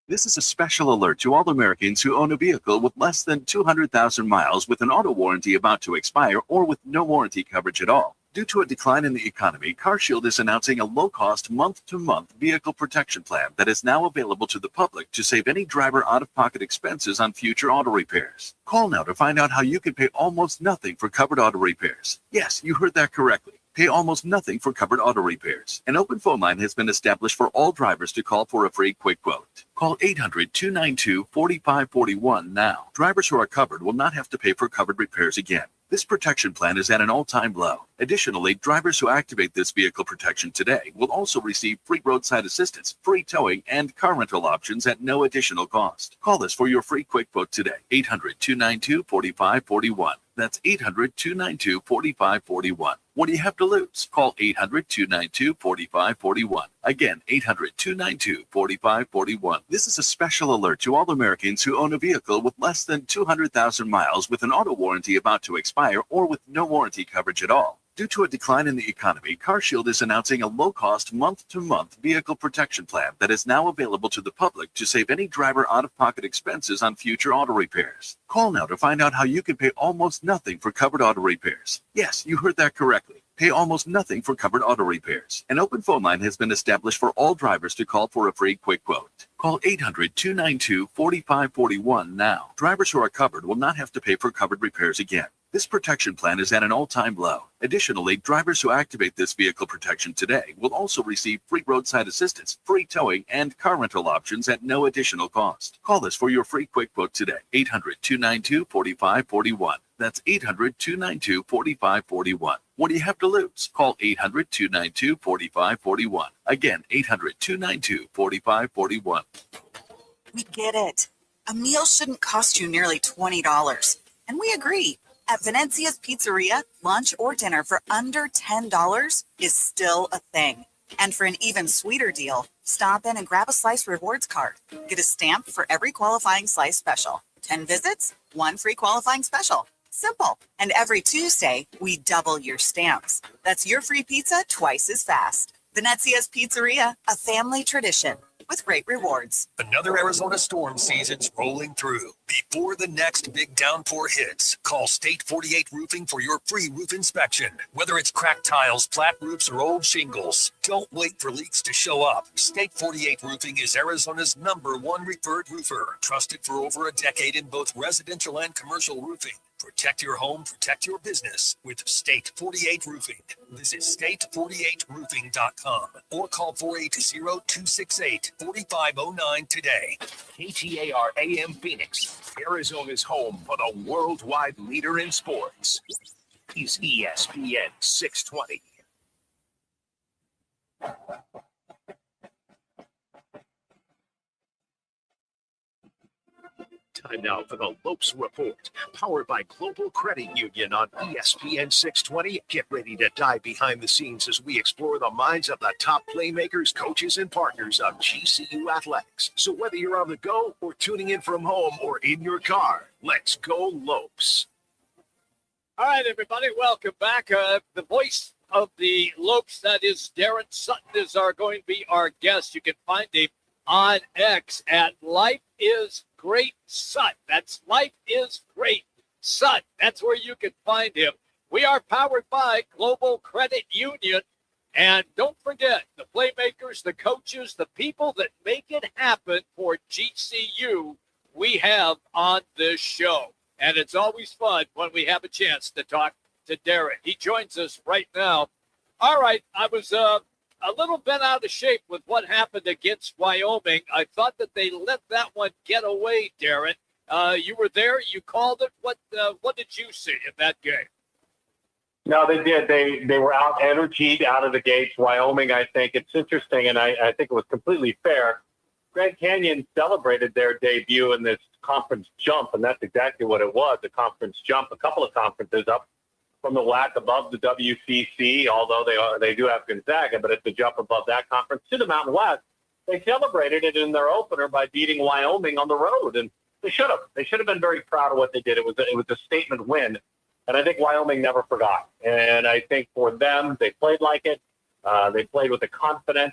Speaker 5: This is a special alert to all Americans who own a vehicle with less than 200,000 miles with an auto warranty about to expire or with no warranty coverage at all. Due to a decline in the economy, CarShield is announcing a low-cost month-to-month vehicle protection plan that is now available to the public to save any driver out-of-pocket expenses on future auto repairs. Call now to find out how you can pay almost nothing for covered auto repairs. Yes, you heard that correctly. Pay almost nothing for covered auto repairs. An open phone line has been established for all drivers to call for a free quick quote. Call 800-292-4541 now. Drivers who are covered will not have to pay for covered repairs again. This protection plan is at an all-time low. Additionally, drivers who activate this vehicle protection today will also receive free roadside assistance, free towing, and car rental options at no additional cost. Call us for your free quick quote today. 800-292-4541. That's 800-292-4541. What do you have to lose? Call 800-292-4541. Again, 800-292-4541. This is a special alert to all Americans who own a vehicle with less than 200,000 miles with an auto warranty about to expire or with no warranty coverage at all. Due to a decline in the economy, CarShield is announcing a low-cost month-to-month vehicle protection plan that is now available to the public to save any driver out-of-pocket expenses on future auto repairs. Call now to find out how you can pay almost nothing for covered auto repairs. Yes, you heard that correctly. Pay almost nothing for covered auto repairs. An open phone line has been established for all drivers to call for a free quick quote. Call 800-292-4541 now. Drivers who are covered will not have to pay for covered repairs again. This protection plan is at an all-time low. Additionally, drivers who activate this vehicle protection today will also receive free roadside assistance, free towing, and car rental options at no additional cost. Call us for your free quick quote today. 800-292-4541. That's 800-292-4541. What do you have to lose? Call 800-292-4541. Again, 800-292-4541.
Speaker 6: We get it. A meal shouldn't cost you nearly $20. And we agree. At Venezia's Pizzeria, lunch or dinner for under $10 is still a thing. And for an even sweeter deal, stop in and grab a Slice Rewards card. Get a stamp for every qualifying Slice special. 10 visits, 1 free qualifying special. Simple. And every Tuesday, we double your stamps. That's your free pizza twice as fast. Venezia's Pizzeria, a family tradition with great rewards.
Speaker 9: Another Arizona storm season's rolling through. Before the next big downpour hits, call State 48 Roofing for your free roof inspection. Whether it's cracked tiles, flat roofs, or old shingles, don't wait for leaks to show up. State 48 Roofing is Arizona's #1 referred roofer, trusted for over a decade in both residential and commercial roofing. Protect your home, protect your business with State 48 Roofing. Visit state48roofing.com or call 480-268-4509 today. KTAR AM Phoenix, Arizona's home for the worldwide leader in sports, is ESPN 620. Time now for the Lopes Report, powered by Global Credit Union on ESPN 620. Get ready to dive behind the scenes as we explore the minds of the top playmakers, coaches, and partners of GCU athletics. So whether you're on the go or tuning in from home or in your car, let's go Lopes.
Speaker 2: All right, everybody, welcome back. The voice of the Lopes, that is Daron Sutton, is going to be our guest. You can find him on X at Life is Great Sut. That's Life is Great Sut. That's where you can find him. We are powered by Global Credit Union. And don't forget, the playmakers, the coaches, the people that make it happen for GCU, we have on this show. And it's always fun when we have a chance to talk to Daron. He joins us right now. All right, I was a little bent out of shape with what happened against Wyoming. I thought that they let that one get away, Daron. You were there. You called it. What did you see in that game?
Speaker 3: No, they did. They were out energied out of the gates. Wyoming, I think it's interesting, and I think it was completely fair. Grand Canyon celebrated their debut in this conference jump, and that's exactly what it was, a conference jump, a couple of conferences up from the WAC above the WCC, although they do have Gonzaga, but it's a jump above that conference to the Mountain West. They celebrated it in their opener by beating Wyoming on the road, and they should have. They should have been very proud of what they did. It was a statement win, and I think Wyoming never forgot. And I think for them, they played like it. They played with the confidence.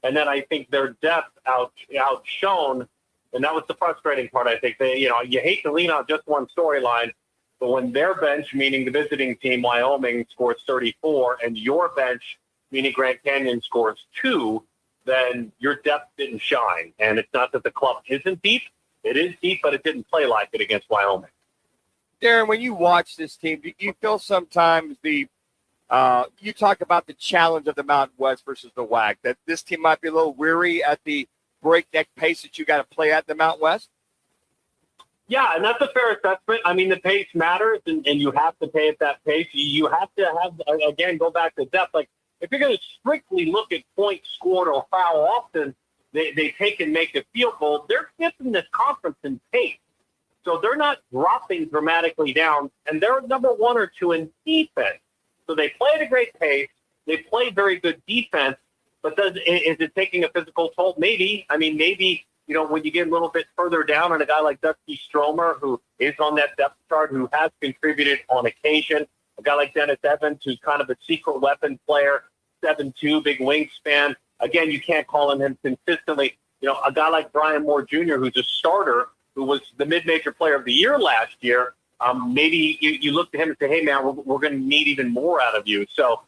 Speaker 3: And then I think their depth outshone, and that was the frustrating part. I think you hate to lean on just one storyline, but when their bench, meaning the visiting team, Wyoming, scores 34, and your bench, meaning Grand Canyon, scores 2, then your depth didn't shine. And it's not that the club isn't deep. It is deep, but it didn't play like it against Wyoming.
Speaker 1: Darren, when you watch this team, do you feel sometimes you talk about the challenge of the Mountain West versus the WAC, that this team might be a little weary at the breakneck pace that you got to play at the Mountain West?
Speaker 3: Yeah, and that's a fair assessment. I mean, the pace matters, and you have to play at that pace. You have to have, again, go back to depth. Like, if you're going to strictly look at points scored or how often they take and make a field goal, they're fifth in this conference in pace. So they're not dropping dramatically down, and they're number 1 or 2 in defense. So they play at a great pace. They play very good defense, but is it taking a physical toll? Maybe. I mean, maybe, when you get a little bit further down on a guy like Dusty Stromer, who is on that depth chart, who has contributed on occasion, a guy like Dennis Evans, who's kind of a secret weapon player, 7'2", big wingspan. Again, you can't call on him consistently. A guy like Brian Moore Jr., who's a starter, who was the mid-major player of the year last year, maybe you look to him and say, hey, man, we're going to need even more out of you. So,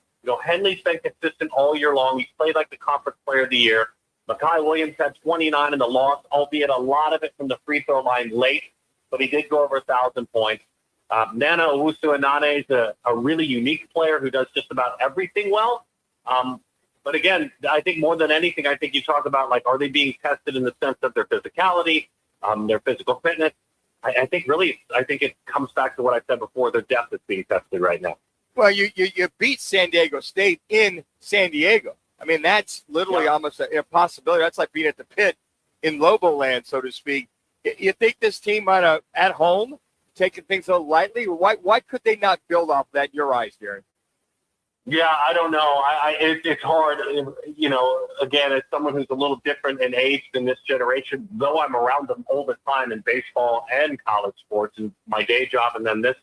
Speaker 3: Henley's been consistent all year long. He's played like the conference player of the year. Makai Williams had 29 in the loss, albeit a lot of it from the free throw line late, but he did go over 1,000 points. Nana Owusu-Anane is a really unique player who does just about everything well. But again, I think more than anything, I think you talk about, like, are they being tested in the sense of their physicality, their physical fitness? I think it comes back to what I said before. Their depth is being tested right now.
Speaker 1: Well, you beat San Diego State in San Diego. I mean, that's literally almost a possibility. That's like being at the pit in Lobo land, so to speak. You think this team might have, at home, taken things so lightly? Why could they not build off that in your eyes, Darren?
Speaker 3: Yeah, I don't know. It's hard. Again, as someone who's a little different in age than this generation, though I'm around them all the time in baseball and college sports and my day job, and then this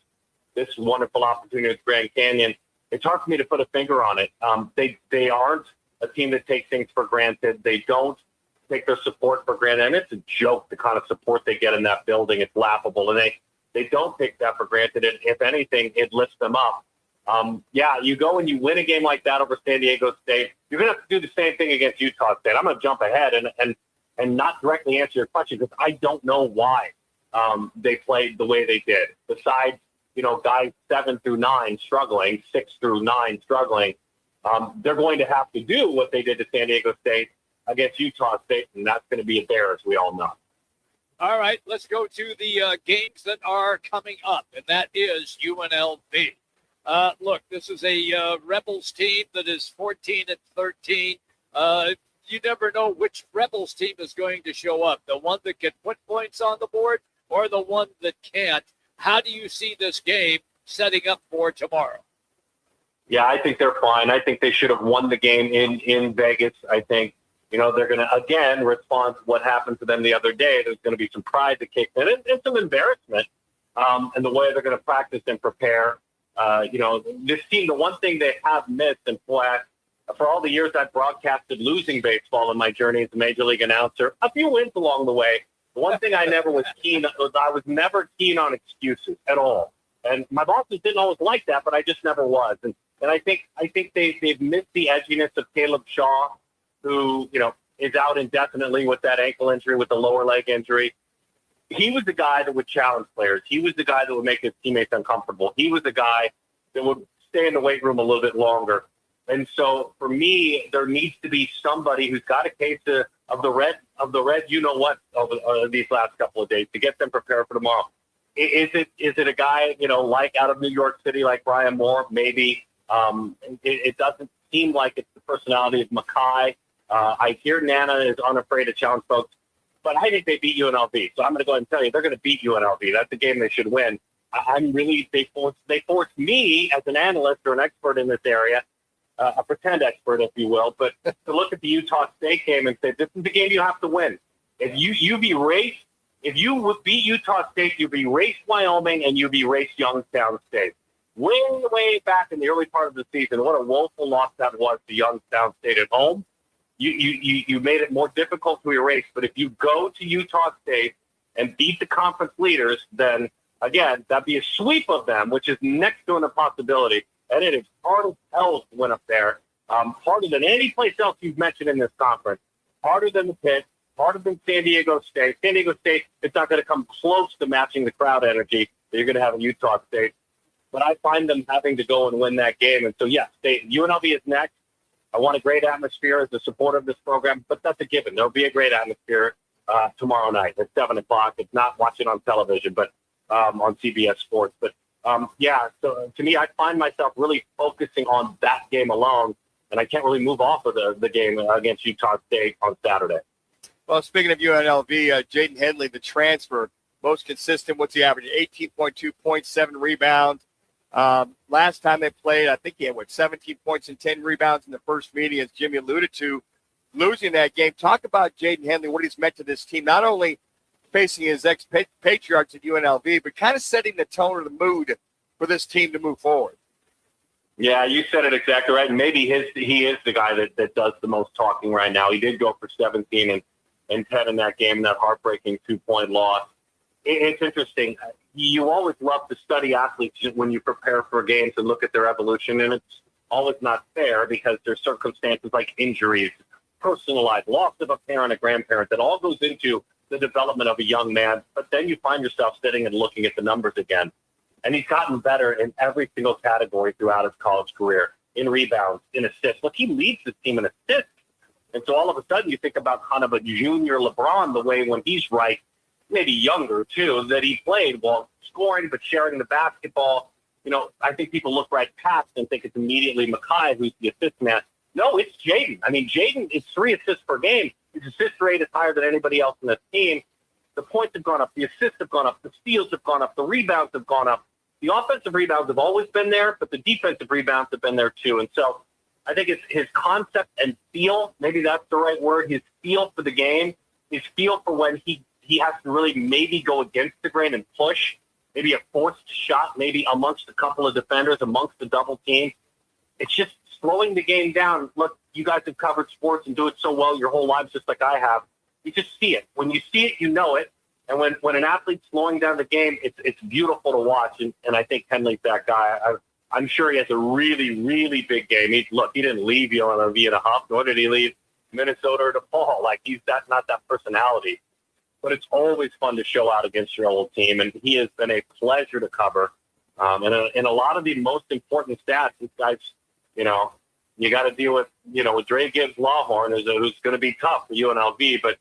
Speaker 3: wonderful opportunity with Grand Canyon, it's hard for me to put a finger on it. They aren't a team that takes things for granted. They don't take their support for granted, and it's a joke the kind of support they get in that building. It's laughable, and they don't take that for granted. And if anything, it lifts them up. You go and you win a game like that over San Diego State, you're going to have to do the same thing against Utah State. I'm going to jump ahead and not directly answer your question because I don't know why they played the way they did. Besides, guys 7 through 9 struggling, 6 through 9 struggling, they're going to have to do what they did to San Diego State against Utah State, and that's going to be a bear, as we all know.
Speaker 2: All right, let's go to the games that are coming up, and that is UNLV. Look, this is a Rebels team that is 14-13. You never know which Rebels team is going to show up, the one that can put points on the board or the one that can't. How do you see this game setting up for tomorrow?
Speaker 3: Yeah, I think they're fine. I think they should have won the game in Vegas. I think, they're going to, again, respond to what happened to them the other day. There's going to be some pride that kicks in and some embarrassment in the way they're going to practice and prepare. This team, the one thing they have missed, and for all the years I've broadcasted losing baseball in my journey as a major league announcer, a few wins along the way. The one thing I never was I was never keen on excuses at all. And my bosses didn't always like that, but I just never was. And I think they've missed the edginess of Caleb Shaw, who, is out indefinitely with that ankle injury, with the lower leg injury. He was the guy that would challenge players. He was the guy that would make his teammates uncomfortable. He was the guy that would stay in the weight room a little bit longer. And so for me, there needs to be somebody who's got a case of of the red, you know what, over these last couple of days to get them prepared for tomorrow. Is it a guy, like out of New York City, like Brian Moore? Maybe. It doesn't seem like it's the personality of Mackay. I hear Nana is unafraid to challenge folks, but I think they beat UNLV. So I'm going to go ahead and tell you they're going to beat UNLV. That's a game they should win. They forced me as an analyst or an expert in this area, a pretend expert, if you will, but to look at the Utah State game and say, this is the game you have to win. If you beat Utah State, you've erased Wyoming and you've erased Youngstown State. Way back in the early part of the season, what a woeful loss that was to Youngstown State at home. You made it more difficult to erase. But if you go to Utah State and beat the conference leaders, then again, that'd be a sweep of them, which is next to an impossibility. And it is hard as hell to win up there. Harder than any place else you've mentioned in this conference. Harder than the Pit. Harder than San Diego State. San Diego State, it's not going to come close to matching the crowd energy that you're going to have in Utah State. But I find them having to go and win that game. And so, yes, UNLV is next. I want a great atmosphere as a supporter of this program, but that's a given. There'll be a great atmosphere tomorrow night at 7 o'clock. It's not watching on television, but on CBS Sports. But, so to me, I find myself really focusing on that game alone, and I can't really move off of the game against Utah State on Saturday.
Speaker 1: Well, speaking of UNLV, Jaden Henley, the transfer, most consistent. What's the average? 18.2 points, 7 rebounds. Last time they played, I think he had, 17 points and 10 rebounds in the first meeting, as Jimmy alluded to, losing that game. Talk about Jaden Henley, what he's meant to this team, not only facing his ex-patriarchs at UNLV, but kind of setting the tone or the mood for this team to move forward.
Speaker 3: Yeah, you said it exactly right. And maybe he is the guy that does the most talking right now. He did go for 17 and 10 in that game, that heartbreaking 2-point loss. It's interesting. You always love to study athletes when you prepare for games and look at their evolution, and it's always not fair because there's circumstances like injuries, personal life, loss of a parent, a grandparent, that all goes into the development of a young man. But then you find yourself sitting and looking at the numbers again. And he's gotten better in every single category throughout his college career, in rebounds, in assists. Look, he leads his team in assists. And so all of a sudden you think about kind of a junior LeBron, the way when he's right, maybe younger too, that he played while scoring but sharing the basketball. I think people look right past and think it's immediately Mackay who's the assist man. No, it's Jaden. I mean, Jaden is 3 assists per game. His assist rate is higher than anybody else in the team. The points have gone up. The assists have gone up. The steals have gone up. The rebounds have gone up. The offensive rebounds have always been there, but the defensive rebounds have been there too. And so I think it's his concept and feel, maybe that's the right word, his feel for the game, his feel for when he has to really maybe go against the grain and push, maybe a forced shot, maybe amongst a couple of defenders, amongst the double team. It's just slowing the game down. Look, you guys have covered sports and do it so well your whole lives, just like I have. You just see it. When you see it, you know it. And when an athlete's slowing down the game, it's beautiful to watch. And I think Henley's that guy. I'm sure he has a really, really big game. He didn't leave UNLV in a huff, nor did he leave Minnesota to fall. Like, he's not that personality. But it's always fun to show out against your old team, and he has been a pleasure to cover. And in a lot of the most important stats, this guy's, you got to deal with, with Dre Gibbs Lawhorn, who's going to be tough for UNLV, but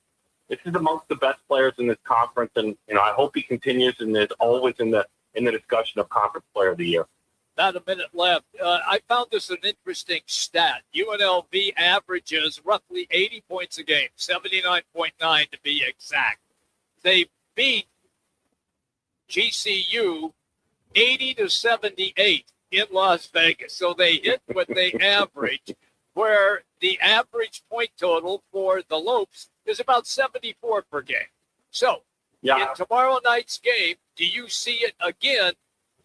Speaker 3: this is amongst the best players in this conference, and I hope he continues and is always in the discussion of Conference Player of the Year.
Speaker 2: Not a minute left. I found this an interesting stat. UNLV averages roughly 80 points a game, 79.9 to be exact. They beat GCU 80-78 in Las Vegas. So they hit what they average, where the average point total for the Lopes is about 74 per game. So in tomorrow night's game, do you see it again?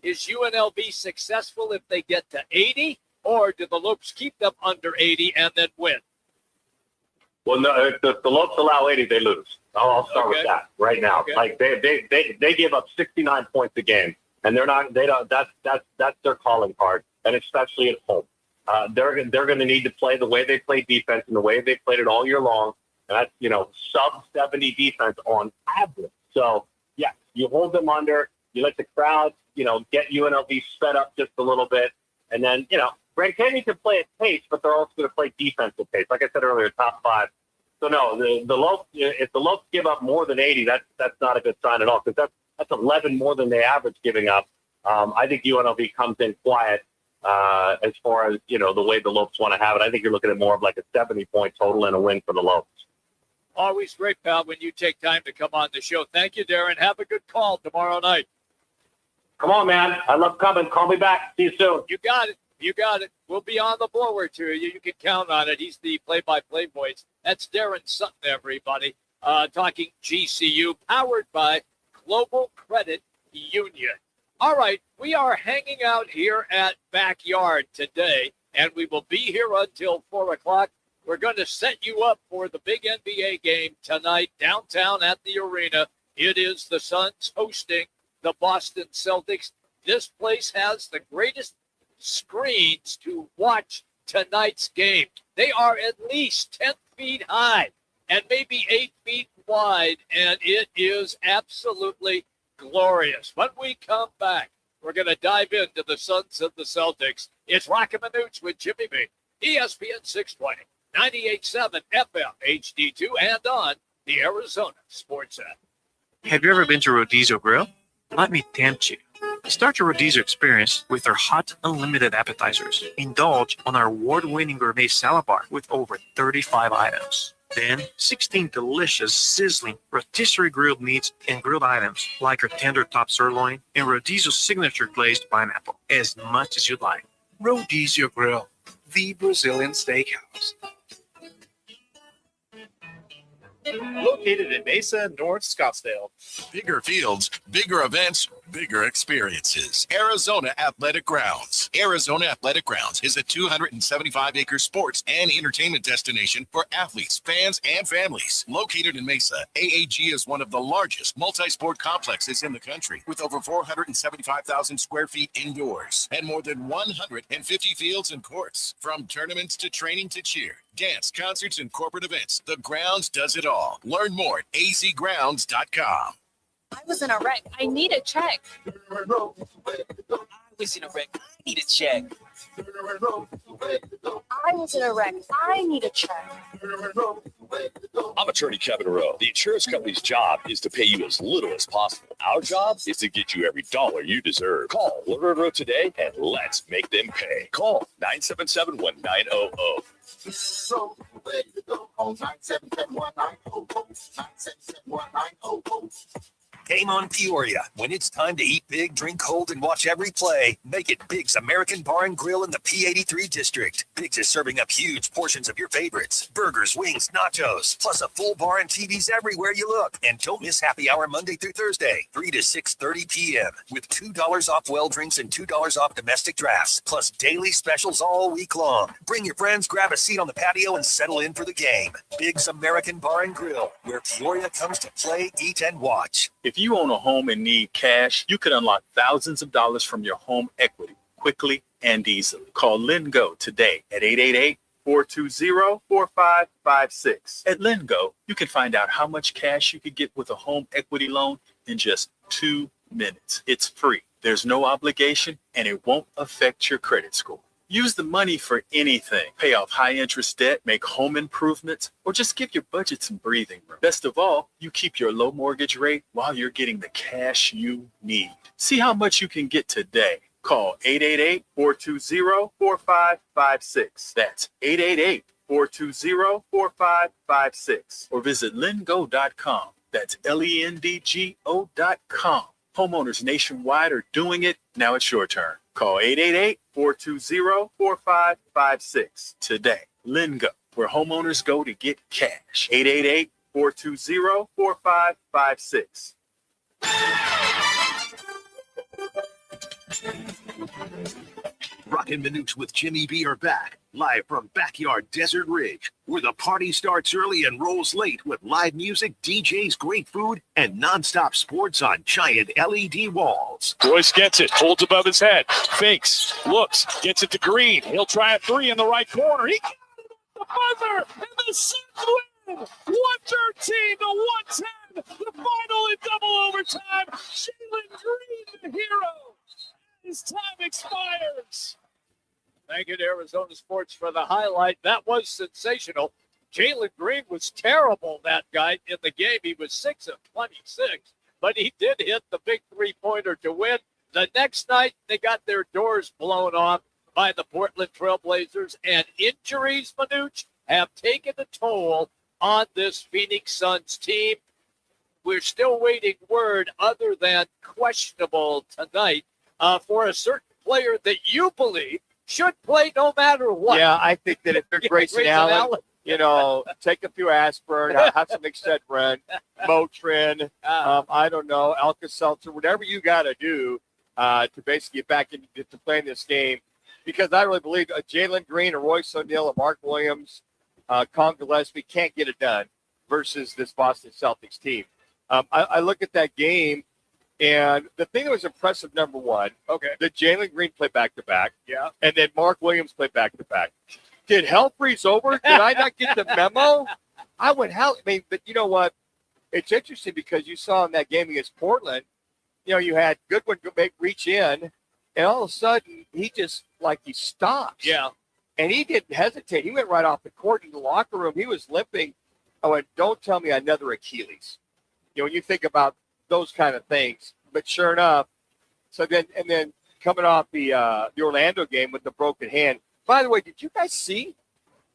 Speaker 2: Is UNLV successful if they get to 80, or do the Lopes keep them under 80 and then win?
Speaker 3: Well, no, if the Lopes allow 80, they lose. I'll start with that right now. Okay. Like they give up 69 points a game, and that's their calling card, and especially at home. They're going to need to play the way they play defense and the way they played it all year long. And that's, sub 70 defense on average. So, yeah, you hold them under, you let the crowd, get UNLV sped up just a little bit. And then, Grand Canyon can play at pace, but they're also going to play defense at pace. Like I said earlier, top 5 So no, the Lopes, if the Lopes give up more than 80, that's not a good sign at all, because that's 11 more than they average giving up. I think UNLV comes in quiet as far as, the way the Lopes want to have it. I think you're looking at more of like a 70-point total and a win for the Lopes.
Speaker 2: Always great, pal, when you take time to come on the show. Thank you, Daron. Have a good call tomorrow night.
Speaker 3: Come on, man. I love coming. Call me back. See you soon.
Speaker 2: You got it. You got it. We'll be on the blower to you. You can count on it. He's the play-by-play voice. That's Daron Sutton, everybody, talking GCU, powered by Global Credit Union. All right, we are hanging out here at Backyard today, and we will be here until 4 o'clock. We're going to set you up for the big NBA game tonight downtown at the arena. It is the Suns hosting the Boston Celtics. This place has the greatest screens to watch tonight's game. They are at least 10 feet high and maybe 8 feet wide, and it is absolutely glorious. When we come back, we're going to dive into the Suns and the Celtics. It's Roc and Manuch with Jimmy B, ESPN 620. 98.7 FM, HD2, and on the Arizona Sports app.
Speaker 20: Have you ever been to Rodizio Grill? Let me tempt you. Start your Rodizio experience with our hot, unlimited appetizers. Indulge on our award-winning gourmet salad bar with over 35 items. Then, 16 delicious, sizzling rotisserie grilled meats and grilled items like our tender top sirloin and Rodizio's signature glazed pineapple, as much as you'd like. Rodizio Grill, the Brazilian steakhouse.
Speaker 21: Located in Mesa, North Scottsdale.
Speaker 8: Bigger fields, bigger events, bigger experiences. Arizona Athletic Grounds. Arizona Athletic Grounds is a 275-acre sports and entertainment destination for athletes, fans, and families. Located in Mesa, AAG is one of the largest multi-sport complexes in the country, with over 475,000 square feet indoors and more than 150 fields and courts. From tournaments to training to cheer, dance, concerts, and corporate events, the grounds does it all. Learn more at azgrounds.com.
Speaker 15: I was in a wreck. I need a check.
Speaker 7: I was in a wreck. I need a check.
Speaker 15: I was in a wreck. I need a check.
Speaker 17: I'm attorney Kevin Rowe. The insurance company's job is to pay you as little as possible. Our job is to get you every dollar you deserve. Call Rowe today and let's make them pay. Call 977-1900.
Speaker 16: So ready to go on 977-1900.
Speaker 10: Game on Peoria. When it's time to eat big, drink cold, and watch every play, make it Big's American Bar and Grill in the P83 district. Big's is serving up huge portions of your favorites. Burgers, wings, nachos, plus a full bar and TVs everywhere you look. And don't miss happy hour Monday through Thursday, 3 to 6:30 p.m. with $2 off well drinks and $2 off domestic drafts, plus daily specials all week long. Bring your friends, grab a seat on the patio, and settle in for the game. Big's American Bar and Grill, where Peoria comes to play, eat, and watch.
Speaker 23: If you own a home and need cash, you could unlock thousands of dollars from your home equity quickly and easily. Call LendGo today at 888-420-4556. At LendGo, you can find out how much cash you could get with a home equity loan in just 2 minutes. It's free. There's no obligation, and it won't affect your credit score. Use the money for anything. Pay off high-interest debt, make home improvements, or just give your budget some breathing room. Best of all, you keep your low mortgage rate while you're getting the cash you need. See how much you can get today. Call 888-420-4556. That's 888-420-4556. Or visit lendgo.com. That's LENDGO.com. Homeowners nationwide are doing it. Now it's your turn. Call 888-420-4556 today. LendGo, where homeowners go to get cash. 888-420-4556.
Speaker 9: Roc and Manuch with Jimmy B are back, live from Backyard Desert Ridge, where the party starts early and rolls late with live music, DJs, great food, and nonstop sports on giant LED walls.
Speaker 17: Royce gets it, holds above his head, fakes, looks, gets it to Green. He'll try a three in the right corner. He got it at the buzzer, and the Suns win 113-110. The final in double overtime. Jalen Green, the hero. His time expires.
Speaker 2: Thank you to Arizona Sports for the highlight. That was sensational. Jalen Green was terrible that night in the game. He was 6 of 26, but he did hit the big three-pointer to win. The next night, they got their doors blown off by the Portland Trailblazers, and injuries, Manuch, have taken a toll on this Phoenix Suns team. We're still waiting word other than questionable tonight for a certain player that you believe should play no matter what.
Speaker 1: Yeah, I think that if you're Grayson Allen, take a few aspirin, have some Excedrin, Motrin, I don't know, Alka-Seltzer, whatever you got to do to basically get back into playing this game. Because I really believe Jalen Green, or Royce O'Neal, or Mark Williams, Con Gillespie can't get it done versus this Boston Celtics team. I look at that game, and the thing that was impressive, number one, that Jalen Green played back-to-back, and then Mark Williams played back-to-back. Did hell freeze over? Did I not get the memo? I went, hell, I mean, but you know what? It's interesting because you saw in that game against Portland, you had Goodwin reach in, and all of a sudden, he just, he stops.
Speaker 2: Yeah.
Speaker 1: And he didn't hesitate. He went right off the court in the locker room. He was limping. I went, don't tell me another Achilles. When you think about those kind of things. But sure enough, and then coming off the Orlando game with the broken hand. By the way, did you guys see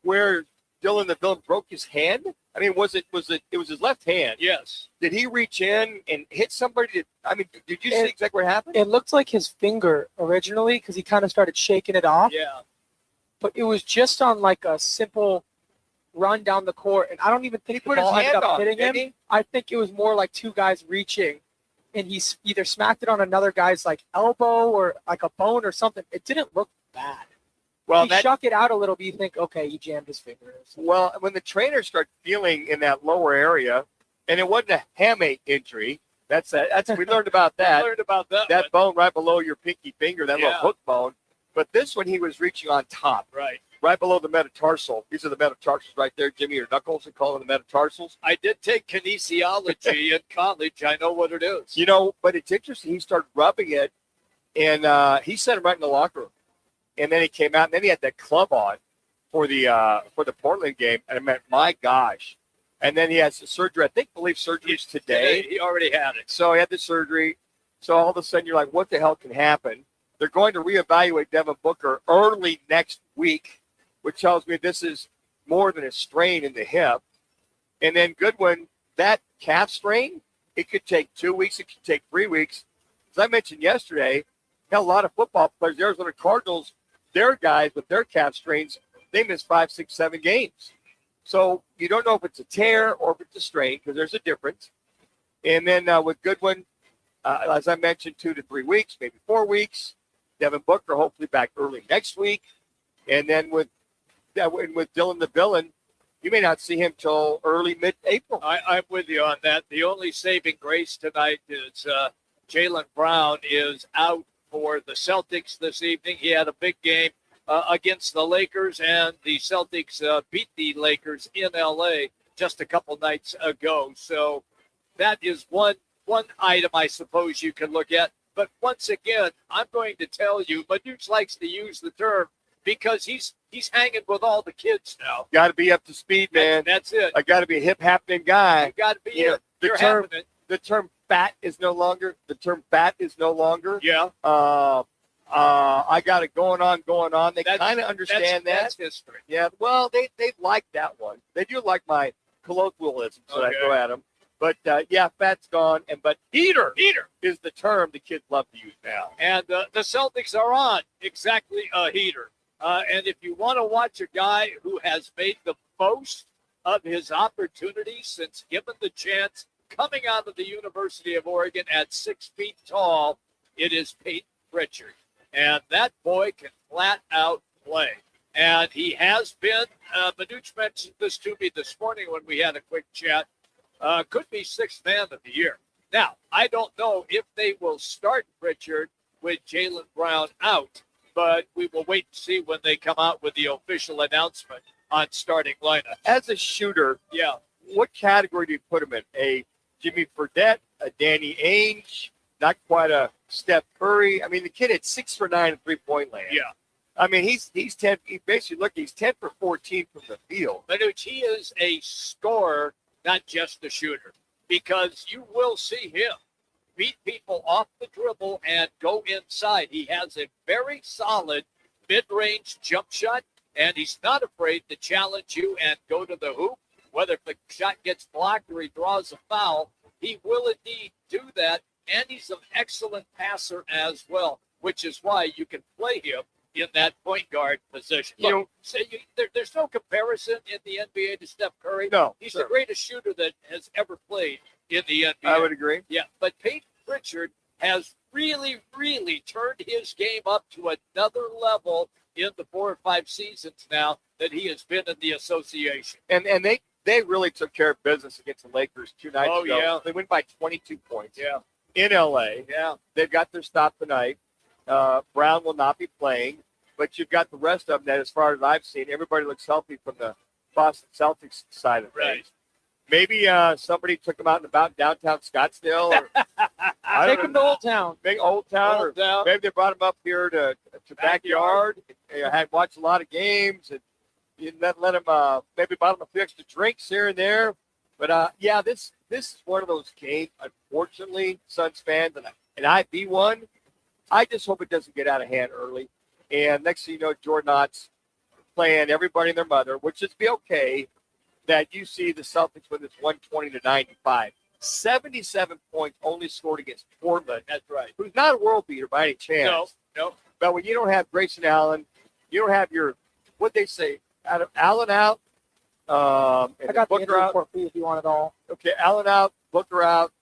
Speaker 1: where Dylan the Villain broke his hand? I mean, it was his left hand.
Speaker 2: Yes.
Speaker 1: Did he reach in and hit somebody? Did you see exactly what happened?
Speaker 4: It looked like his finger originally because he kind of started shaking it off.
Speaker 2: Yeah.
Speaker 4: But it was just on a simple run down the court, and I don't even think the ball ended up hitting him. I think it was more like two guys reaching, and he either smacked it on another guy's elbow or a bone or something. It didn't look bad.
Speaker 1: Well,
Speaker 4: he shook it out a little bit. You think, okay, he jammed his finger.
Speaker 1: Well, when the trainers start feeling in that lower area, and it wasn't a hamate injury. That's we learned about that.
Speaker 2: We learned about that.
Speaker 1: That bone right below your pinky finger, that little hook bone. But this one, he was reaching on top. Right below the metatarsal. These are the metatarsals right there, Jimmy, or knuckles, they call them the metatarsals.
Speaker 2: I did take kinesiology in college. I know what it is.
Speaker 1: But it's interesting. He started rubbing it, and he set him right in the locker room. And then he came out, and then he had that club on for the Portland game. And I meant, my gosh. And then he has the surgery. I believe surgery's today.
Speaker 2: He already had it.
Speaker 1: So he had the surgery. So all of a sudden, you're like, what the hell can happen? They're going to reevaluate Devin Booker early next week, which tells me this is more than a strain in the hip. And then Goodwin, that calf strain, it could take 2 weeks. It could take 3 weeks. As I mentioned yesterday, a lot of football players, the Arizona Cardinals, their guys with their calf strains, they miss 5, 6, 7 games. So you don't know if it's a tear or if it's a strain because there's a difference. And then with Goodwin, as I mentioned, 2 to 3 weeks, maybe 4 weeks. Devin Booker hopefully back early next week. And then with Dylan the Villain, you may not see him till early mid-April.
Speaker 2: I'm with you on that. The only saving grace tonight is Jaylen Brown is out for the Celtics this evening. He had a big game against the Lakers, and the Celtics beat the Lakers in L.A. just a couple nights ago. So that is one item I suppose you can look at. But once again, I'm going to tell you, Manuch likes to use the term because he's hanging with all the kids now.
Speaker 1: Got to be up to speed, man.
Speaker 2: That's it.
Speaker 1: I got to be a hip happening guy.
Speaker 2: You got to be
Speaker 1: the term fat is no longer.
Speaker 2: Yeah.
Speaker 1: I got it going on. They kind of understand that.
Speaker 2: That's history.
Speaker 1: Yeah. Well, they like that one. They do like my colloquialisms that I throw at them. But fat's gone. But heater is the term the kids love to use now.
Speaker 2: And the Celtics are on exactly a heater. And if you want to watch a guy who has made the most of his opportunities since given the chance, coming out of the University of Oregon at 6 feet tall, it is Peyton Pritchard. And that boy can flat out play. And he has been, Manuch mentioned this to me this morning when we had a quick chat, could be sixth man of the year. Now, I don't know if they will start Pritchard with Jaylen Brown out, but we will wait and see when they come out with the official announcement on starting lineup.
Speaker 1: As a shooter, what category do you put him in? A Jimmy Fredette, a Danny Ainge, not quite a Steph Curry. I mean, the kid had 6 for 9 at three-point land.
Speaker 2: Yeah.
Speaker 1: I mean, he's 10. He basically he's 10 for 14 from the field.
Speaker 2: Manuch, he is a scorer, not just a shooter, because you will see him beat people off the dribble and go inside. He has a very solid mid-range jump shot, and he's not afraid to challenge you and go to the hoop. Whether the shot gets blocked or he draws a foul, he will indeed do that, and he's an excellent passer as well, which is why you can play him in that point guard position. Look, there's no comparison in the NBA to Steph Curry.
Speaker 1: No,
Speaker 2: he's the greatest shooter that has ever played in the NBA.
Speaker 1: I would agree.
Speaker 2: Yeah, but Peyton Pritchard has really, really turned his game up to another level in the 4 or 5 seasons now that he has been in the association.
Speaker 1: And they really took care of business against the Lakers 2 nights ago.
Speaker 2: Yeah.
Speaker 1: They win by 22 points.
Speaker 2: Yeah.
Speaker 1: In LA.
Speaker 2: Yeah.
Speaker 1: They've got their stop tonight. Brown will not be playing, but you've got the rest of them that, as far as I've seen, everybody looks healthy from the Boston Celtics side of things.
Speaker 2: Right.
Speaker 1: Maybe somebody took them out and about downtown Scottsdale. Or,
Speaker 4: Take them to Old Town.
Speaker 1: Big Old Town.
Speaker 2: Old Town.
Speaker 1: Maybe they brought them up here to backyard. Had watched a lot of games and you let them maybe bought them a few extra drinks here and there. But this is one of those games. Unfortunately, Suns fans, and I be one. I just hope it doesn't get out of hand early. And next thing you know, Jordan Knott's playing everybody and their mother, which is be okay. That you see the Celtics win this 120-95. 77 points only scored against Portland.
Speaker 2: That's right.
Speaker 1: Who's not a world beater by any chance.
Speaker 2: No.
Speaker 1: But when you don't have Grayson Allen, you don't have your, what they say, Allen out.
Speaker 4: I got the
Speaker 1: Booker
Speaker 4: injury
Speaker 1: out.
Speaker 4: report for you if you want it all.
Speaker 1: Okay, Allen out, Booker out,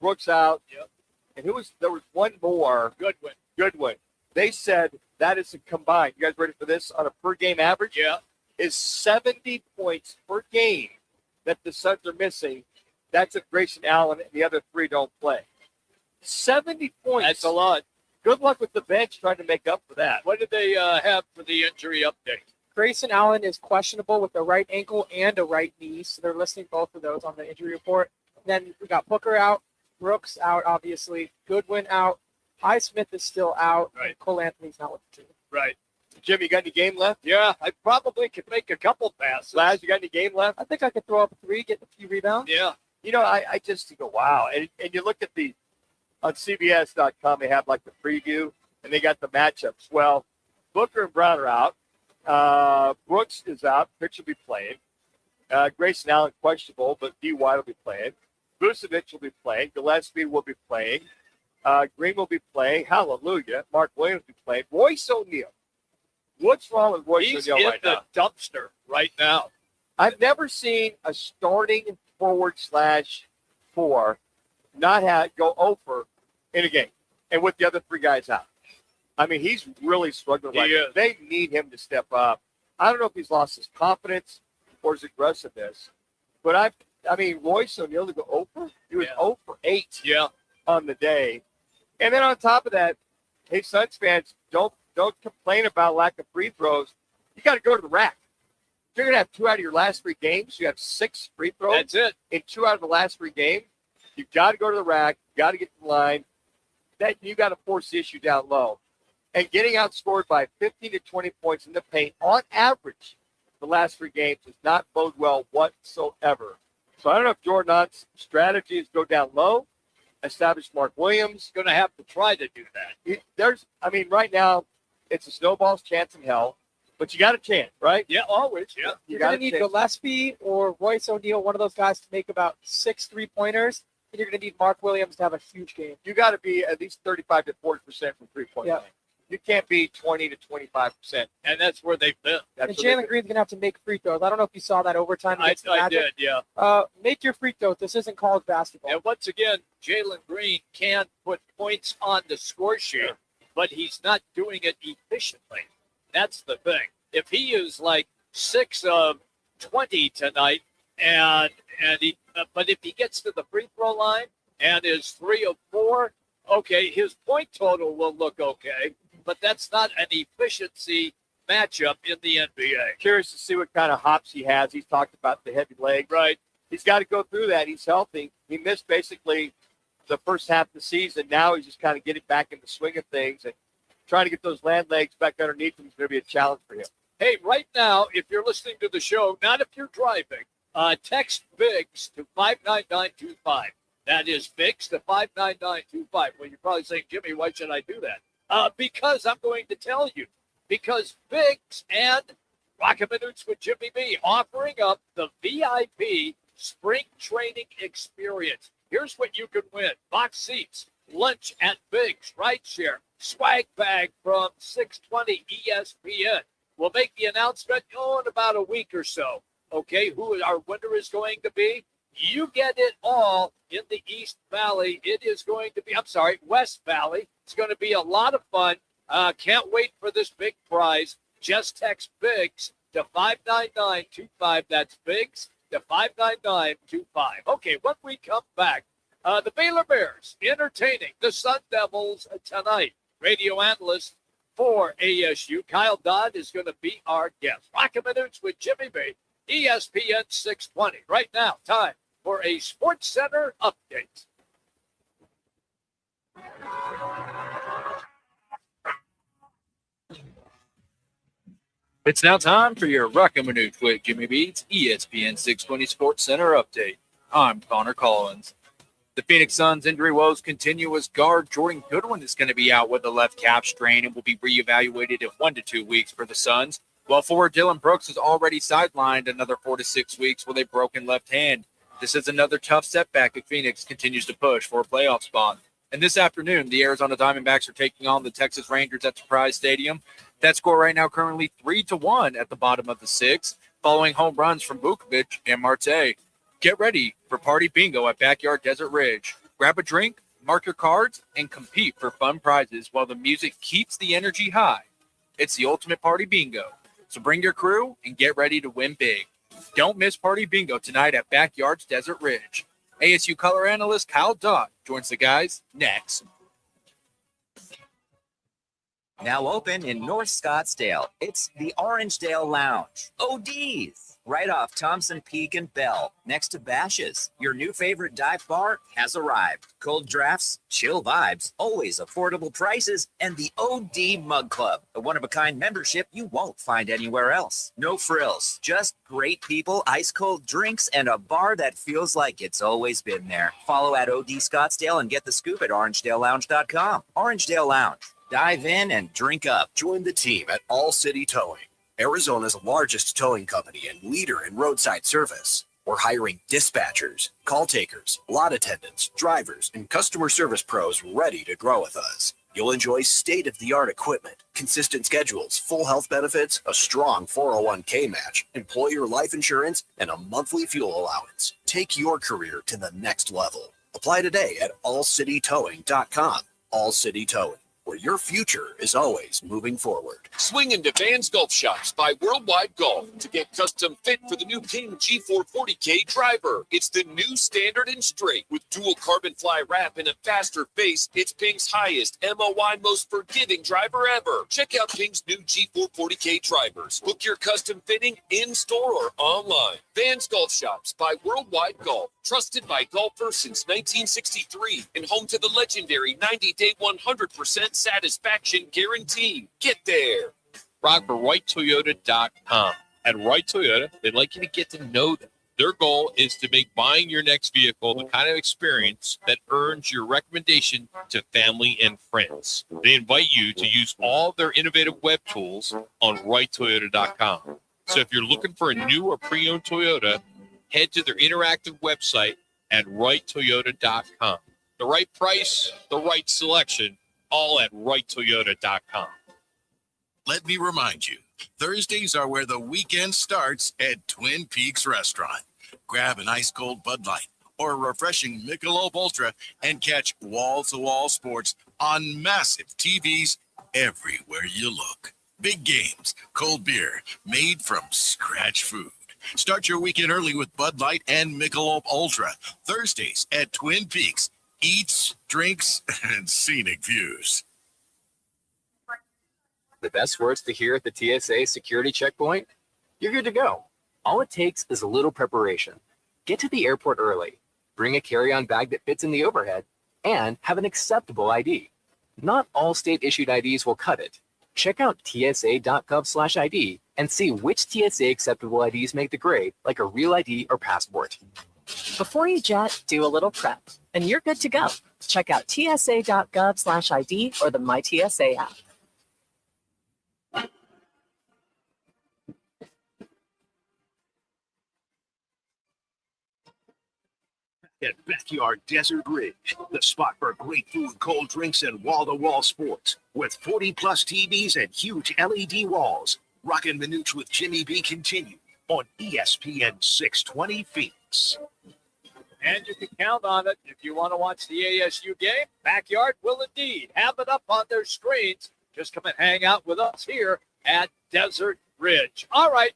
Speaker 1: Brooks out.
Speaker 2: Yep.
Speaker 1: And there was one more. Goodwin. They said that is a combined. You guys ready for this? On a per game average?
Speaker 2: Yeah.
Speaker 1: Is 70 points per game that the Suns are missing. That's if Grayson Allen and the other 3 don't play. 70 points.
Speaker 2: That's a lot.
Speaker 1: Good luck with the bench trying to make up for that.
Speaker 2: What did they have for the injury update?
Speaker 4: Grayson Allen is questionable with a right ankle and a right knee, so they're listing both of those on the injury report. Then we got Booker out, Brooks out, obviously, Goodwin out, Highsmith is still out, and Cole Anthony's not with the team.
Speaker 2: Right.
Speaker 1: Jim, you got any game left?
Speaker 2: Yeah, I probably could make a couple passes.
Speaker 1: Laz, you got any game left?
Speaker 4: I think I could throw up a 3, get a few rebounds.
Speaker 2: Yeah.
Speaker 1: You know, I just go, wow. And you look at on CBS.com, they have like the preview, and they got the matchups. Well, Booker and Brown are out. Brooks is out. Pitch will be playing. Grayson Allen questionable, but D. White will be playing. Vucevic will be playing. Gillespie will be playing. Green will be playing. Hallelujah. Mark Williams will be playing. Royce O'Neal. What's wrong with Royce
Speaker 2: He's
Speaker 1: O'Neal
Speaker 2: in
Speaker 1: right
Speaker 2: the
Speaker 1: now?
Speaker 2: dumpster right now.
Speaker 1: I've never seen a starting forward/4 not go over in a game and with the other 3 guys out. I mean, he's really struggling right now. They need him to step up. I don't know if he's lost his confidence or his aggressiveness, but Royce O'Neal to go over? He was 0 for 8 on the day. And then on top of that, hey, Suns fans, don't complain about lack of free throws. You got to go to the rack. You're going to have 2 out of your last 3 games. You have 6 free throws.
Speaker 2: That's it.
Speaker 1: In 2 out of the last 3 games. You've got to go to the rack. You've got to get to the line. That you got to force the issue down low. And getting outscored by 15 to 20 points in the paint on average the last 3 games does not bode well whatsoever. So I don't know if Jordan Knott's strategy is go down low, establish Mark Williams.
Speaker 2: Going to have to try to do that.
Speaker 1: Right now, it's a snowball's chance in hell, but you got a chance, right?
Speaker 2: Yeah, always. Yeah.
Speaker 4: You're going to need Gillespie or Royce O'Neal, one of those guys, to make about 6 3-pointers, and you're going to need Mark Williams to have a huge game.
Speaker 1: You got to be at least 35 to 40% from 3-point line. You can't be 20 to 25%.
Speaker 2: And that's where they've been.
Speaker 4: And Jalen Green's going to have to make free throws. I don't know if you saw that overtime against the Magic.
Speaker 2: I did, yeah.
Speaker 4: Make your free throws. This isn't college basketball.
Speaker 2: And once again, Jalen Green can put points on the score sheet, but he's not doing it efficiently. That's the thing. If he is like 6 of 20 tonight, but if he gets to the free throw line and is 3 of 4, okay, his point total will look okay, but that's not an efficiency matchup in the NBA.
Speaker 1: Curious to see what kind of hops he has. He's talked about the heavy legs.
Speaker 2: Right.
Speaker 1: He's got to go through that. He's healthy. He missed basically the first half of the season. Now he's just kind of getting back in the swing of things. And trying to get those land legs back underneath him is going to be a challenge for him.
Speaker 2: Hey, right now, if you're listening to the show, not if you're driving, text Biggs to 59925. That is Biggs to 59925. Well, you're probably saying, Jimmy, why should I do that? Because I'm going to tell you. Because Biggs and Roc and Manuch with Jimmy B offering up the VIP spring training experience. Here's what you can win. Box seats, lunch at Biggs, rideshare, swag bag from 620 ESPN. We'll make the announcement in about a week or so. Okay, who our winner is going to be? You get it all in the East Valley. It is going to be, West Valley. It's going to be a lot of fun. Can't wait for this big prize. Just text Biggs to 59925. That's Biggs to 59925. Okay, when we come back, the Baylor Bears entertaining the Sun Devils tonight. Radio analyst for ASU, Kyle Dodd, is going to be our guest. Roc and Manuch with Jimmy B, ESPN 620. Right now, time for a Sports Center update.
Speaker 11: It's now time for your Roc and Manuch with Jimmy B's ESPN 620 Sports Center update. I'm Connor Collins. The Phoenix Suns injury woes continue as guard Jordan Goodwin is going to be out with a left calf strain and will be reevaluated in 1 to 2 weeks for the Suns, while forward Dylan Brooks is already sidelined another 4 to 6 weeks with a broken left hand. This is another tough setback as Phoenix continues to push for a playoff spot. And this afternoon, the Arizona Diamondbacks are taking on the Texas Rangers at Surprise Stadium. That score right now currently 3-1 at the bottom of the sixth, following home runs from Vukovic and Marte. Get ready for Party Bingo at Backyard Desert Ridge. Grab a drink, mark your cards, and compete for fun prizes while the music keeps the energy high. It's the ultimate Party Bingo. So bring your crew and get ready to win big. Don't miss Party Bingo tonight at Backyard's Desert Ridge. ASU color analyst Kyle Dodd joins the guys next.
Speaker 12: Now open in North Scottsdale, it's the Orangedale Lounge. ODs, right off Thompson Peak and Bell, next to Bash's. Your new favorite dive bar has arrived. Cold drafts, chill vibes, always affordable prices, and the OD Mug Club, a one-of-a-kind membership you won't find anywhere else. No frills, just great people, ice-cold drinks, and a bar that feels like it's always been there. Follow at OD Scottsdale and get the scoop at orangedalelounge.com. Orangedale Lounge. Dive in and drink up.
Speaker 9: Join the team at All City Towing, Arizona's largest towing company and leader in roadside service. We're hiring dispatchers, call takers, lot attendants, drivers, and customer service pros ready to grow with us. You'll enjoy state-of-the-art equipment, consistent schedules, full health benefits, a strong 401k match, employer life insurance, and a monthly fuel allowance. Take your career to the next level. Apply today at allcitytowing.com. All City Towing, where your future is always moving forward.
Speaker 22: Swing into Vans Golf Shops by Worldwide Golf to get custom fit for the new Ping G440K driver. It's the new standard and straight with dual carbon fly wrap and a faster face. It's Ping's highest MOI, most forgiving driver ever. Check out Ping's new G440K drivers. Book your custom fitting in-store or online. Vans Golf Shops by Worldwide Golf. Trusted by golfers since 1963 and home to the legendary 90-day 100% satisfaction guarantee. Get there.
Speaker 13: Rock for RightToyota.com. At Right Toyota, they'd like you to get to know them. Their goal is to make buying your next vehicle the kind of experience that earns your recommendation to family and friends. They invite you to use all their innovative web tools on RightToyota.com. So if you're looking for a new or pre-owned Toyota, head to their interactive website at RightToyota.com. The right price, the right selection, all at RightToyota.com.
Speaker 8: Let me remind you, Thursdays are where the weekend starts at Twin Peaks Restaurant. Grab an ice-cold Bud Light or a refreshing Michelob Ultra and catch wall-to-wall sports on massive TVs everywhere you look. Big games, cold beer, made from scratch food. Start your weekend early with Bud Light and Michelob Ultra. Thursdays at Twin Peaks. Eats, drinks, and scenic views.
Speaker 24: The best words to hear at the TSA security checkpoint? You're good to go. All it takes is a little preparation. Get to the airport early, bring a carry-on bag that fits in the overhead, and have an acceptable ID. Not all state-issued IDs will cut it. Check out tsa.gov/ID and see which TSA acceptable IDs make the grade, like a real ID or passport.
Speaker 5: Before you jet, do a little prep, and you're good to go. Check out tsa.gov/ID or the MyTSA app.
Speaker 9: At Backyard Desert Ridge, the spot for great food, cold drinks, and wall-to-wall sports. With 40-plus TVs and huge LED walls, Roc and Manuch with Jimmy B continue on ESPN 620 Phoenix.
Speaker 2: And you can count on it if you want to watch the ASU game. Backyard will indeed have it up on their screens. Just come and hang out with us here at Desert Ridge. All right,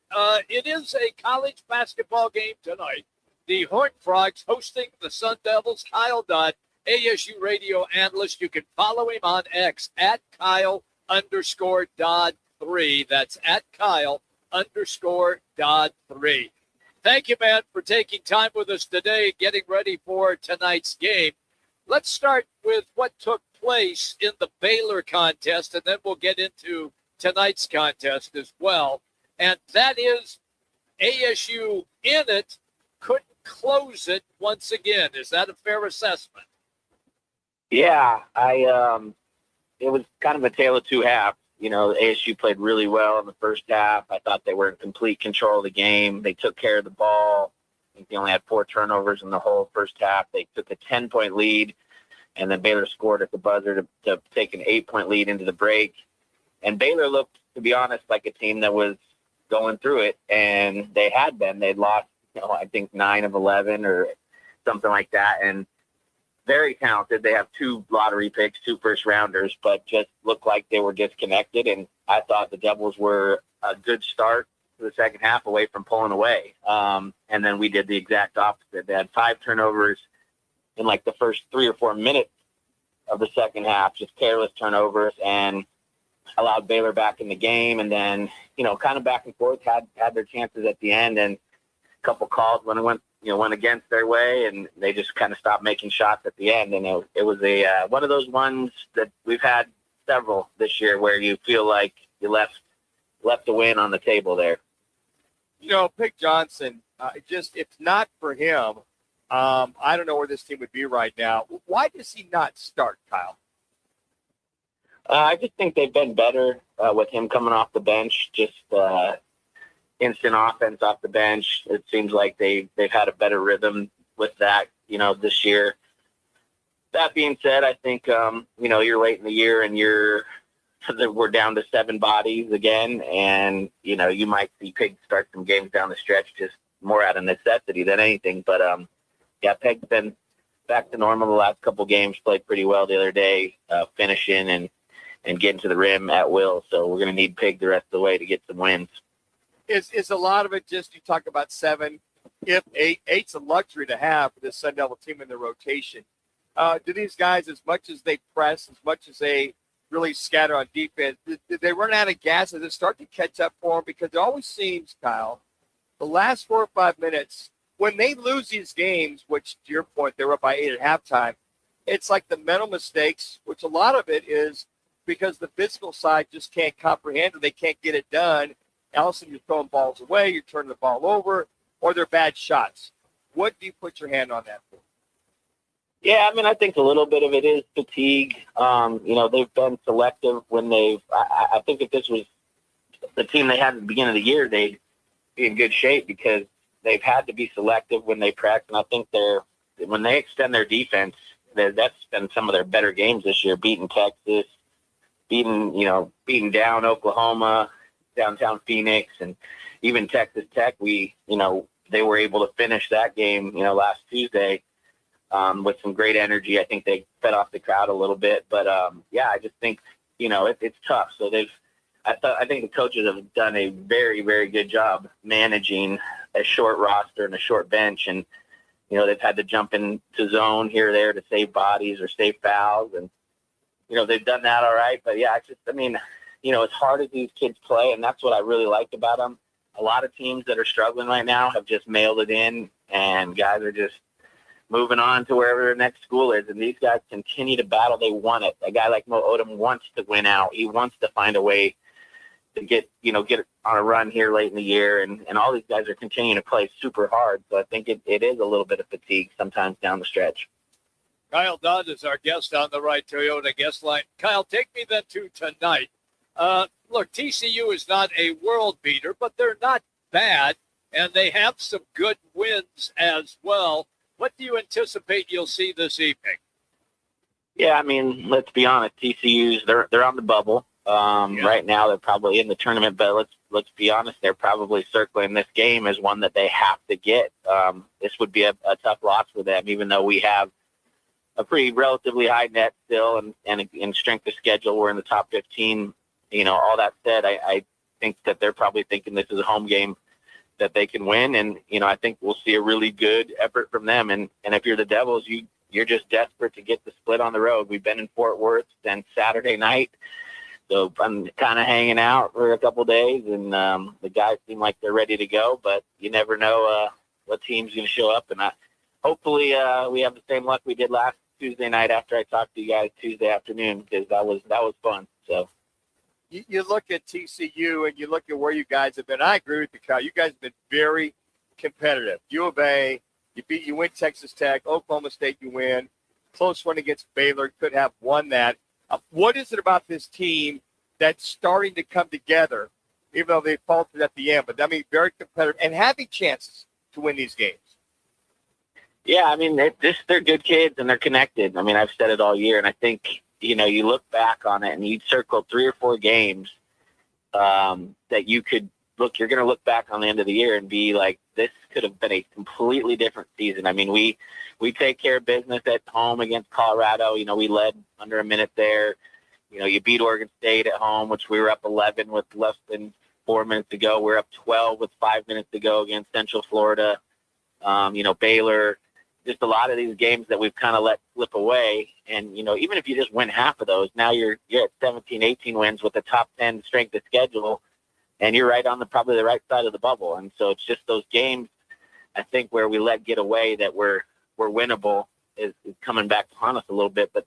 Speaker 2: it is a college basketball game tonight. The Horned Frogs hosting the Sun Devils. Kyle Dodd, ASU radio analyst. You can follow him on X at Kyle_Dodd3. That's at Kyle_Dodd3. Thank you, man, for taking time with us today, getting ready for tonight's game. Let's start with what took place in the Baylor contest, and then we'll get into tonight's contest as well. And that is ASU in it, couldn't close it once again. Is that a fair assessment?
Speaker 14: Yeah, it was kind of a tale of two halves. You know, ASU played really well in the first half. I thought they were in complete control of the game. They took care of the ball. I think they only had 4 turnovers in the whole first half. They took a 10-point lead, and then Baylor scored at the buzzer to take an 8-point lead into the break. And Baylor looked, to be honest, like a team that was going through it, and they had been. They'd lost, I think 9 of 11 or something like that, and very talented. They have 2 lottery picks, 2 first-rounders, but just looked like they were disconnected, and I thought the Devils were a good start to the second half away from pulling away. And then we did the exact opposite. They had 5 turnovers in like the first 3 or 4 minutes of the second half, just careless turnovers, and allowed Baylor back in the game, and then, kind of back and forth, had their chances at the end, and couple calls when it went against their way, and they just kind of stopped making shots at the end. And it was one of those ones that we've had several this year where you feel like you left a win on the table there.
Speaker 1: Pick Johnson, if not for him, I don't know where this team would be right now. Why does he not start, Kyle?
Speaker 14: I just think they've been better with him coming off the bench, just instant offense off the bench. It seems like they've had a better rhythm with that, this year. That being said, I think, you're late in the year and we're down to 7 bodies again. And, you might see Pig start some games down the stretch, just more out of necessity than anything. But, Peg's been back to normal the last couple games, played pretty well the other day, finishing and getting to the rim at will. So we're going to need Pig the rest of the way to get some wins.
Speaker 1: Is a lot of it just, you talk about 7, if 8, 8's a luxury to have for this Sun Devil team in the rotation. Do these guys, as much as they press, as much as they really scatter on defense, did they run out of gas? Does it start to catch up for them? Because it always seems, Kyle, the last 4 or 5 minutes, when they lose these games, which to your point, they were up by 8 at halftime, it's like the mental mistakes, which a lot of it is because the physical side just can't comprehend it. They can't get it done. All of a sudden, you're throwing balls away, you're turning the ball over, or they're bad shots. What do you put your hand on that for?
Speaker 14: Yeah, I think a little bit of it is fatigue. They've been selective when I think if this was the team they had at the beginning of the year, they'd be in good shape because they've had to be selective when they press. And I think when they extend their defense, that's been some of their better games this year, beating Texas, beating down Oklahoma, downtown Phoenix, and even Texas Tech. They were able to finish that game, last Tuesday with some great energy. I think they fed off the crowd a little bit, but I just think, it's tough. So I think the coaches have done a very, very good job managing a short roster and a short bench. And, they've had to jump into zone here or there to save bodies or save fouls. And, they've done that all right. But as hard as these kids play, and that's what I really liked about them, a lot of teams that are struggling right now have just mailed it in, and guys are just moving on to wherever their next school is. And these guys continue to battle. They want it. A guy like Mo Odom wants to win out. He wants to find a way to get on a run here late in the year. And all these guys are continuing to play super hard. So I think it is a little bit of fatigue sometimes down the stretch.
Speaker 2: Kyle Dodd is our guest on the Right Toyota guest line. Kyle, take me then to tonight. Look, TCU is not a world beater, but they're not bad, and they have some good wins as well. What do you anticipate you'll see this evening?
Speaker 14: Yeah, I mean, let's be honest. TCU's they're on the bubble right now. They're probably in the tournament, but let's be honest. They're probably circling this game as one that they have to get. This would be a tough loss for them, even though we have a pretty relatively high net still, and in strength of schedule, we're in the top 15. All that said, I think that they're probably thinking this is a home game that they can win. And, I think we'll see a really good effort from them. And if you're the Devils, you're just desperate to get the split on the road. We've been in Fort Worth since Saturday night. So I'm kind of hanging out for a couple of days, and the guys seem like they're ready to go, but you never know what team's going to show up. And hopefully we have the same luck we did last Tuesday night after I talked to you guys Tuesday afternoon, because that was fun. So
Speaker 1: you look at TCU and you look at where you guys have been. I agree with you, Kyle. You guys have been very competitive. U of A, you win Texas Tech. Oklahoma State, you win. Close one against Baylor. Could have won that. What is it about this team that's starting to come together, even though they faltered at the end? But, I mean, very competitive and having chances to win these games.
Speaker 14: Yeah, I mean, they're good kids and they're connected. I mean, I've said it all year, and I think, you look back on it and you'd circle 3 or 4 games that you could look, you're going to look back on the end of the year and be like, this could have been a completely different season. I mean, we take care of business at home against Colorado. We led under a minute there. You beat Oregon State at home, which we were up 11 with less than 4 minutes to go. We're up 12 with 5 minutes to go against Central Florida. Baylor. Just a lot of these games that we've kind of let slip away. And, even if you just win half of those, now you're at 17, 18 wins with the top 10 strength of schedule, and you're right on probably the right side of the bubble. And so it's just those games, I think, where we let get away that we're winnable is coming back upon us a little bit. But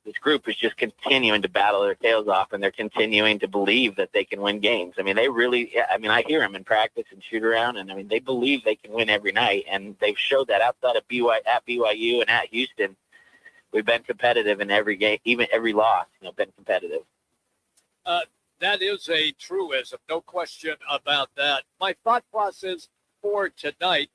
Speaker 14: this group is just continuing to battle their tails off, and they're continuing to believe that they can win games. I mean, I hear them in practice and shoot around, and they believe they can win every night, and they've showed that outside of BYU and at Houston. We've been competitive in every game, even every loss, been competitive.
Speaker 2: That is a truism, no question about that. My thought process for tonight,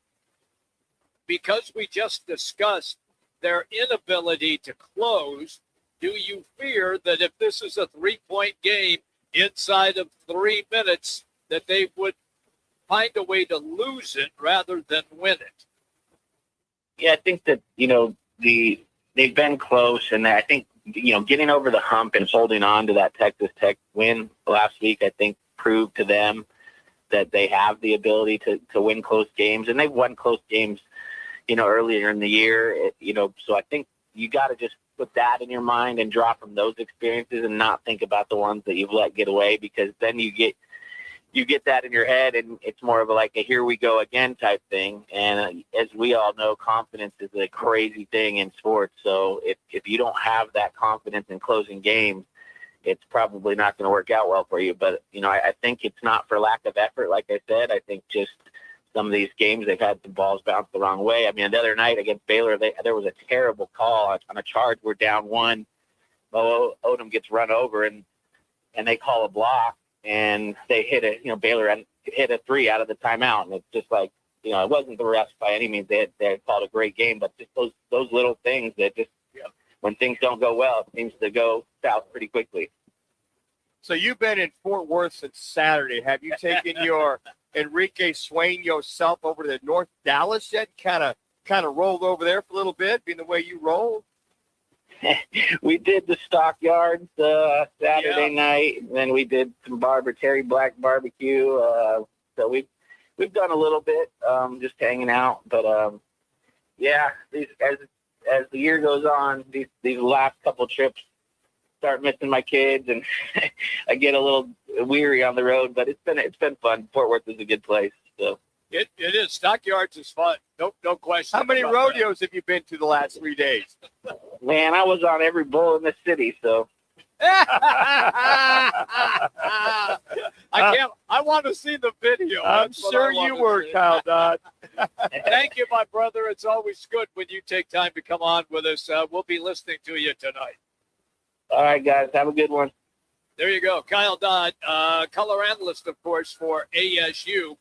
Speaker 2: because we just discussed their inability to close, do you fear that if this is a 3-point game inside of 3 minutes, that they would find a way to lose it rather than win it?
Speaker 14: Yeah, I think that, they've been close, and I think, getting over the hump and holding on to that Texas Tech win last week, I think proved to them that they have the ability to win close games, and they've won close games, earlier in the year, so I think you got to just put that in your mind and draw from those experiences and not think about the ones that you've let get away, because then you get that in your head and it's more of a here we go again type thing. And as we all know, confidence is a crazy thing in sports. So if you don't have that confidence in closing games, it's probably not going to work out well for you. But, I think it's not for lack of effort. Like I said, I think just some of these games, they've had the balls bounce the wrong way. I mean, the other night against Baylor, there was a terrible call on a charge. We're down 1. Odom gets run over, and they call a block, and they hit Baylor hit a 3 out of the timeout. And it's just like, it wasn't the refs by any means. They had called a great game, but just those little things that just, when things don't go well, it seems to go south pretty quickly.
Speaker 1: So you've been in Fort Worth since Saturday. Have you taken your Enrique Swain yourself over to North Dallas yet? Kind of rolled over there for a little bit, being the way you rolled?
Speaker 14: We did the Stockyards Saturday night, and then we did some Terry Black barbecue. So we've done a little bit, just hanging out. But as the year goes on, these last couple trips start missing my kids, and I get a little weary on the road. But it's been fun. Fort Worth is a good place. So.
Speaker 2: It is. Stockyards is fun. No question.
Speaker 1: How many
Speaker 2: about that.
Speaker 1: rodeos have you been to the last 3 days?
Speaker 14: Man, I was on every bull in the city, so.
Speaker 2: I want to see the video.
Speaker 1: I'm
Speaker 2: That's what
Speaker 1: sure
Speaker 2: I want
Speaker 1: you
Speaker 2: to
Speaker 1: were,
Speaker 2: see.
Speaker 1: Kyle Dodd.
Speaker 2: Thank you, my brother. It's always good when you take time to come on with us. We'll be listening to you tonight.
Speaker 14: All right, guys. Have a good one.
Speaker 2: There you go. Kyle Dodd, color analyst, of course, for ASU.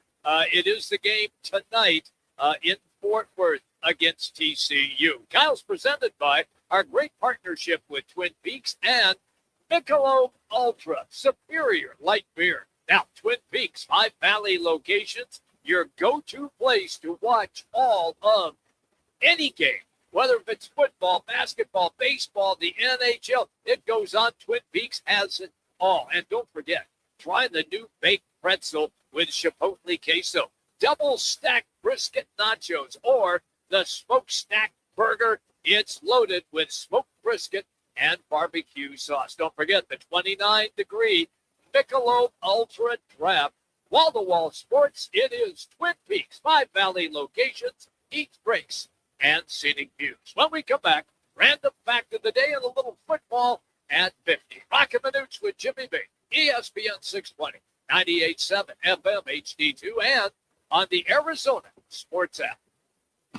Speaker 2: It is the game tonight in Fort Worth against TCU. Kyle's presented by our great partnership with Twin Peaks and Michelob Ultra, superior light beer. Now, Twin Peaks, 5 Valley locations, your go-to place to watch all of any game, whether if it's football, basketball, baseball, the NHL, it goes on. Twin Peaks has it all. And don't forget, try the new baked pretzel with chipotle queso, double stacked brisket nachos, or the smoked stack burger. It's loaded with smoked brisket and barbecue sauce. Don't forget the 29-degree Michelob Ultra Draft. Wall-to-wall sports, it is Twin Peaks, 5 Valley locations, eat breaks, and scenic views. When we come back, random fact of the day and a little football at 50. Roc and Manuch with Jimmy B, ESPN 620, 98.7 FM HD2, and on the Arizona Sports app.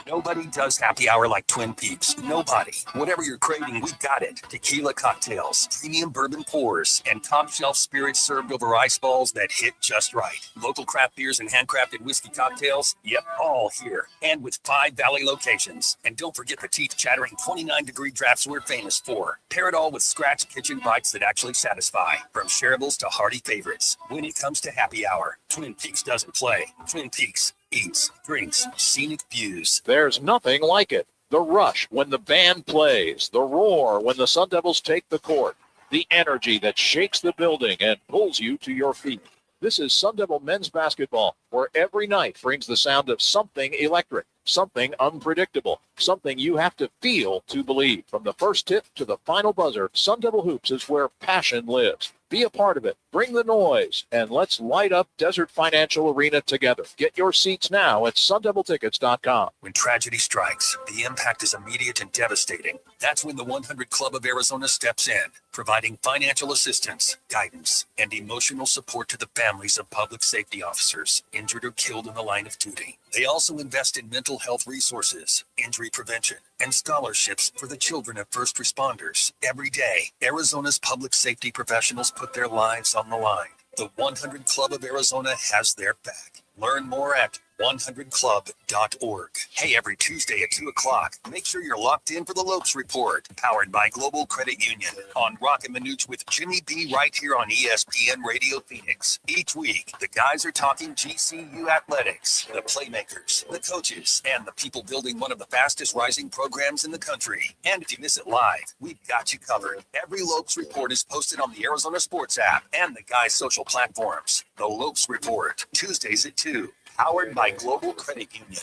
Speaker 10: Nobody does happy hour like Twin Peaks. Nobody. Whatever you're craving, we've got it. Tequila cocktails, premium bourbon pours, and top shelf spirits served over ice balls that hit just right. Local craft beers and handcrafted whiskey cocktails, yep, all here. And with 5 Valley locations. And don't forget the teeth-chattering 29-degree drafts we're famous for. Pair it all with scratch kitchen bites that actually satisfy. From shareables to hearty favorites. When it comes to happy hour, Twin Peaks doesn't play. Twin Peaks eats, drinks, scenic views.
Speaker 2: There's nothing like it. The rush when the band plays, the roar when the Sun Devils take the court, the energy that shakes the building and pulls you to your feet. This is Sun Devil men's basketball, where every night brings the sound of something electric, something unpredictable, something you have to feel to believe. From the first tip to the final buzzer, Sun Devil Hoops is where passion lives. Be a part of it. Bring the noise, and let's light up Desert Financial Arena together. Get your seats now at sundeviltickets.com.
Speaker 10: When tragedy strikes, the impact is immediate and devastating. That's when the 100 Club of Arizona steps in, providing financial assistance, guidance, and emotional support to the families of public safety officers injured or killed in the line of duty. They also invest in mental health resources, injury prevention, and scholarships for the children of first responders. Every day, Arizona's public safety professionals put their lives on the line. The 100 Club of Arizona has their back. Learn more at 100club.org. Hey, every Tuesday at 2 o'clock, make sure you're locked in for the Lopes Report, powered by Global Credit Union, on Roc and Manuch with Jimmy B right here on ESPN Radio Phoenix. Each week, the guys are talking GCU athletics, the playmakers, the coaches, and the people building one of the fastest rising programs in the country. And if you miss it live, we've got you covered. Every Lopes Report is posted on the Arizona Sports app and the guys' social platforms. The Lopes Report, Tuesdays at 2. Powered by Global Credit Union.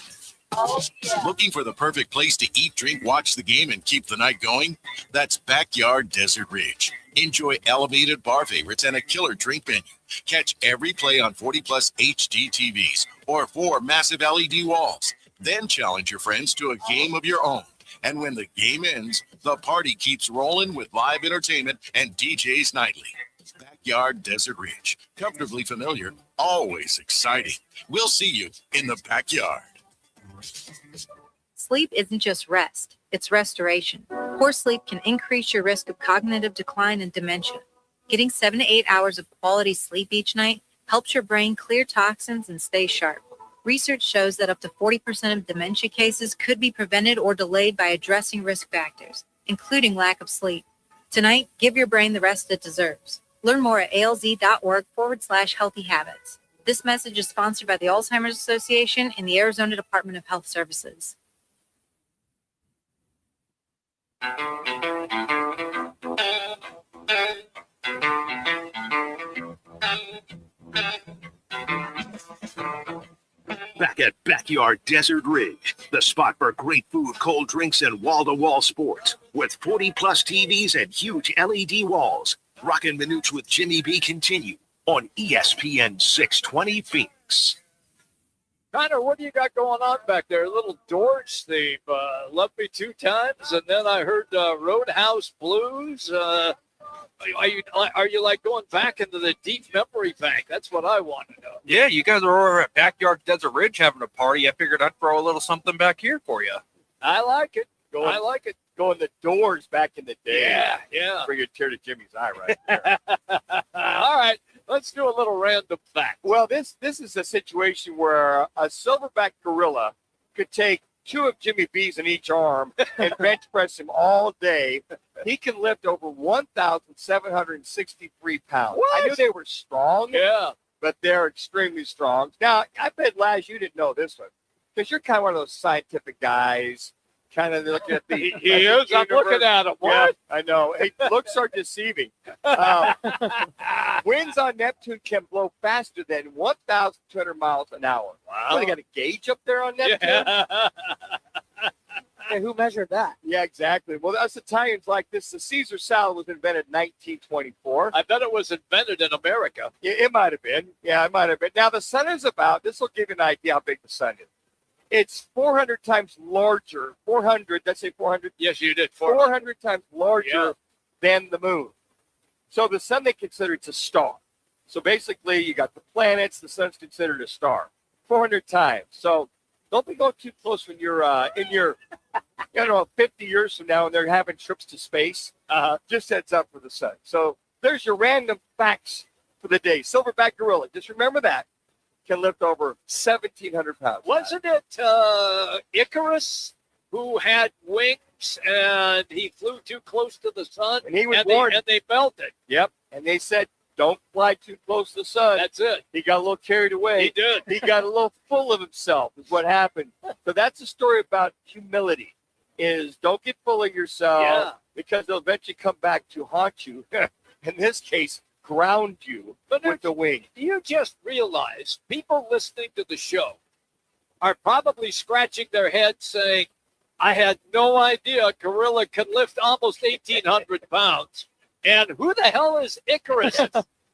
Speaker 8: Looking for the perfect place to eat, drink, watch the game, and keep the night going? That's Backyard Desert Ridge. Enjoy elevated bar favorites and a killer drink menu. Catch every play on 40-plus HD TVs or 4 massive LED walls. Then challenge your friends to a game of your own. And when the game ends, the party keeps rolling with live entertainment and DJs nightly. Backyard Desert Ridge. Comfortably familiar, always exciting. We'll see you in the backyard.
Speaker 3: Sleep isn't just rest, it's restoration. Poor sleep can increase your risk of cognitive decline and dementia. Getting 7 to 8 hours of quality sleep each night helps your brain clear toxins and stay sharp. Research shows that up to 40% of dementia cases could be prevented or delayed by addressing risk factors, including lack of sleep. Tonight, give your brain the rest it deserves. Learn more at alz.org/healthy habits. This message is sponsored by the Alzheimer's Association and the Arizona Department of Health Services.
Speaker 9: Back at Backyard Desert Ridge, the spot for great food, cold drinks, and wall-to-wall sports. With 40-plus TVs and huge LED walls, Roc and Manuch with Jimmy B continue on ESPN 620 Phoenix.
Speaker 2: Connor, what do you got going on back there? A little Doors theme. Love Me 2 Times, and then I heard Roadhouse Blues. Are you like going back into the deep memory bank? That's what I want to know.
Speaker 11: Yeah, you guys are over at Backyard Desert Ridge having a party. I figured I'd throw a little something back here for you.
Speaker 2: I like it. I like it.
Speaker 1: Going the Doors back in the day.
Speaker 2: Yeah.
Speaker 1: Bring a tear to Jimmy's eye right there.
Speaker 2: All right, let's do a little random fact.
Speaker 1: Well, this is a situation where a silverback gorilla could take 2 of Jimmy B's in each arm and bench press him all day. He can lift over 1,763 pounds.
Speaker 2: What?
Speaker 1: I knew they were strong.
Speaker 2: Yeah.
Speaker 1: But they're extremely strong. Now, I bet, Laz, you didn't know this one because you're kind of one of those scientific guys, kind of looking at the.
Speaker 2: He is. I'm looking at him. What?
Speaker 1: Yeah, I know. Hey, looks are deceiving. Winds on Neptune can blow faster than 1,200 miles an hour.
Speaker 2: Wow.
Speaker 1: Well, they got a gauge up there on Neptune.
Speaker 2: Yeah.
Speaker 4: Hey, who measured that?
Speaker 1: Yeah, exactly. Well, us Italians like this. The Caesar salad was invented in 1924.
Speaker 2: I bet it was invented in America.
Speaker 1: It might have been. Yeah, it might have been. Now, the sun is about, this will give you an idea how big the sun is. It's 400 times larger. 400, let's say 400.
Speaker 2: Yes, you did.
Speaker 1: 400 times larger than the moon. So the sun, they consider it's a star. So basically, you got the planets. The sun's considered a star. 400 times. So don't be going too close when you're in your, 50 years from now and they're having trips to space. Just heads up for the sun. So there's your random facts for the day. Silverback gorilla. Just remember that. Can lift over 1,700 pounds.
Speaker 2: Wasn't it Icarus who had wings and he flew too close to the sun?
Speaker 1: And he was warned.
Speaker 2: And they melted.
Speaker 1: Yep. And they said, don't fly too close to the sun.
Speaker 2: That's it.
Speaker 1: He got a little carried away.
Speaker 2: He did.
Speaker 1: He got a little full of himself is what happened. So that's a story about humility, is don't get full of yourself because they'll eventually come back to haunt you. In this case, ground you with the wing.
Speaker 2: You just realize people listening to the show are probably scratching their heads saying, I had no idea a gorilla can lift almost 1,800 pounds. And who the hell is Icarus?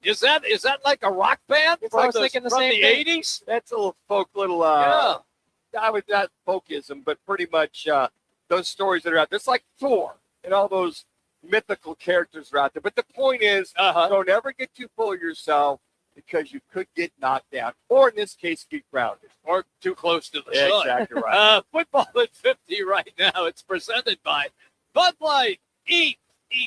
Speaker 2: Is that like a rock band?
Speaker 4: I was thinking the same thing.
Speaker 1: 80s? That's a little folk, I would not folkism, but pretty much those stories that are out there. It's like Thor and all those mythical characters are out there. But the point is, don't ever get too full of yourself because you could get knocked down, or in this case, get grounded.
Speaker 2: Or too close to the sun.
Speaker 1: Exactly right.
Speaker 2: Football at 50 right now. It's presented by Bud Light. Eat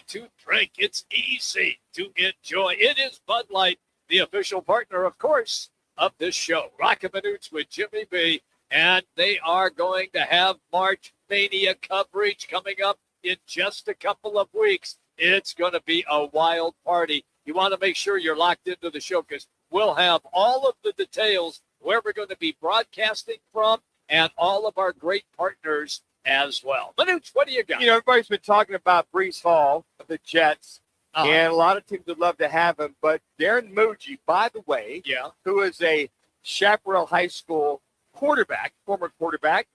Speaker 2: to drink. It's easy to enjoy. It is Bud Light, the official partner, of course, of this show. Roc and Manuch with Jimmy B. And they are going to have March Mania coverage coming up in just a couple of weeks. It's going to be a wild party. You want to make sure you're locked into the show because we'll have all of the details where we're going to be broadcasting from and all of our great partners as well. Manuch, what do you got?
Speaker 1: Everybody's been talking about Breece Hall of the Jets, and a lot of teams would love to have him. But Daron Muji, by the way, who is a Chaparral High School quarterback, former quarterback,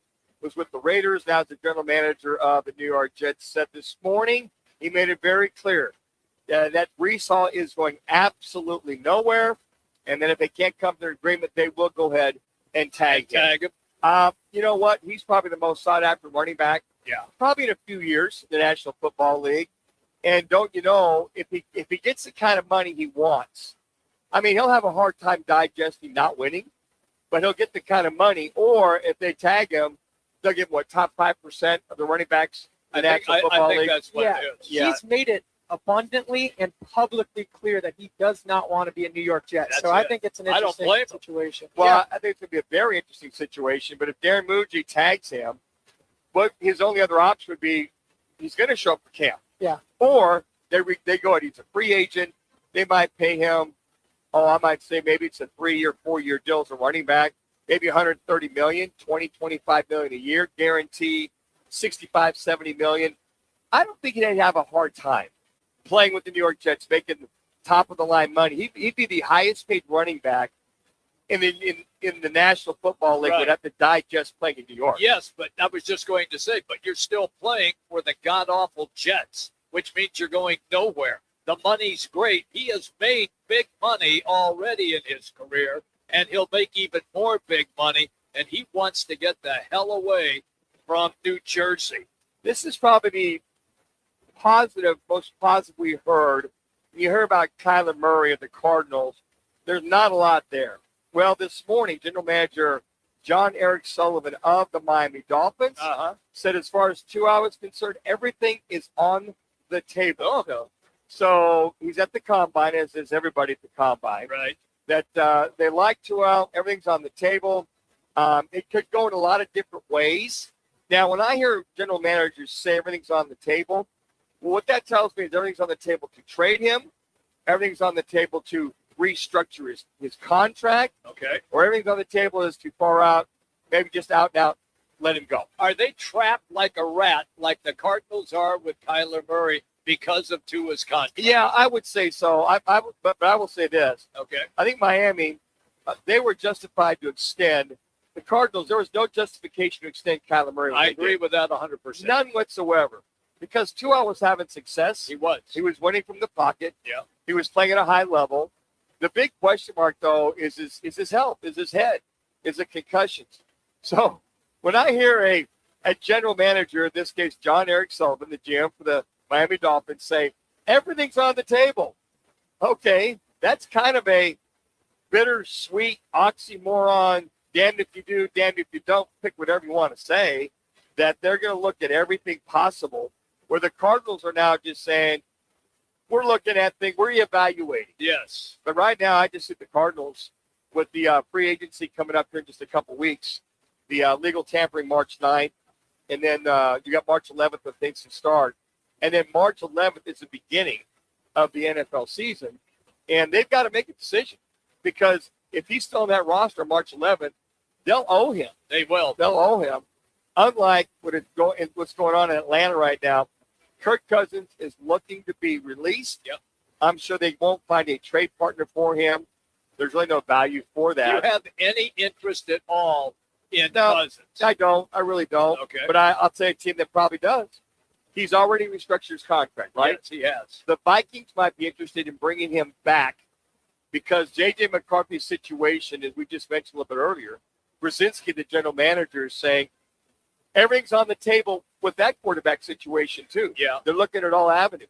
Speaker 1: was with the Raiders, now is the general manager of the New York Jets, said this morning, he made it very clear that Breece Hall is going absolutely nowhere, and then if they can't come to an agreement, they will go ahead and tag him. You know what? He's probably the most sought-after running back. Probably in a few years in the National Football League. And don't you know, if he gets the kind of money he wants, I mean, he'll have a hard time digesting not winning, but he'll get the kind of money. Or if they tag him, they'll get top 5% of the running backs in the National Football League.
Speaker 2: That's what it is.
Speaker 4: He's made it abundantly and publicly clear that he does not want to be a New York Jet. I think it's an interesting situation.
Speaker 1: Well, I think it's going to be a very interesting situation. But if Daron Muji tags him, what his only other option would be, he's going to show up for camp. Or they go ahead. He's a free agent. They might pay him. I might say maybe it's a 3-year, 4-year deal as a running back. Maybe $130 million, $25 million a year, guarantee $65, $70 million. I don't think he'd have a hard time playing with the New York Jets, making top of the line money. He'd be the highest paid running back in the National Football League. Would have to digest playing in New York.
Speaker 2: Yes, but I was just going to say, but you're still playing for the god-awful Jets, which means you're going nowhere. The money's great. He has made big money already in his career, and he'll make even more big money. and he wants to get the hell away from New Jersey.
Speaker 1: This is probably the most positive we heard. You hear about Kyler Murray of the Cardinals. There's not a lot there. Well, this morning, General Manager John Eric Sullivan of the Miami Dolphins said, as far as 2 hours concerned, everything is on the table. So he's at the combine, as is everybody at the combine.
Speaker 2: Right.
Speaker 1: That they like 2 hours, everything's on the table. It could go in a lot of different ways. Now, when I hear general managers say everything's on the table, well, what that tells me is everything's on the table to trade him, everything's on the table to restructure his contract, or everything's on the table is too far out, maybe just out and out, let him go.
Speaker 2: Are they trapped like a rat, like the Cardinals are with Kyler Murray because of Tua's contract?
Speaker 1: Yeah, I would say so. But I will say this.
Speaker 2: Okay.
Speaker 1: I think Miami, they were justified to extend. The Cardinals, there was no justification to extend Kyler Murray.
Speaker 2: I agree with that 100%.
Speaker 1: None whatsoever. Because Tua was having success.
Speaker 2: He was.
Speaker 1: He was winning from the pocket.
Speaker 2: Yeah.
Speaker 1: He was playing at a high level. The big question mark, though, is his health, is his head, is it concussions. So when I hear a general manager, in this case John Eric Sullivan, the GM for the Miami Dolphins, say everything's on the table, okay, that's kind of a bittersweet oxymoron, damned if you do, damned if you don't, pick whatever you want to say, that they're going to look at everything possible, where the Cardinals are now just saying, we're looking at things, we're evaluating.
Speaker 2: Yes.
Speaker 1: But right now, I just see the Cardinals with the free agency coming up here in just a couple weeks, the legal tampering March 9th, and then you got March 11th when things can start. And then March 11th is the beginning of the NFL season. And they've got to make a decision, because if he's still on that roster on March 11th, they'll owe him.
Speaker 2: They will.
Speaker 1: They'll owe him. Unlike what's going on in Atlanta right now, Kirk Cousins is looking to be released.
Speaker 2: Yep.
Speaker 1: I'm sure they won't find a trade partner for him. There's really no value for
Speaker 2: Do you
Speaker 1: that.
Speaker 2: have any interest at all in Cousins?
Speaker 1: I don't. I really don't.
Speaker 2: Okay.
Speaker 1: But I'll say a team that probably does. He's already restructured his contract, right?
Speaker 2: Yes, he has.
Speaker 1: The Vikings might be interested in bringing him back because J.J. McCarthy's situation, as we just mentioned a little bit earlier, Brzezinski, the general manager, is saying everything's on the table with that quarterback situation, too.
Speaker 2: Yeah.
Speaker 1: They're looking at all avenues.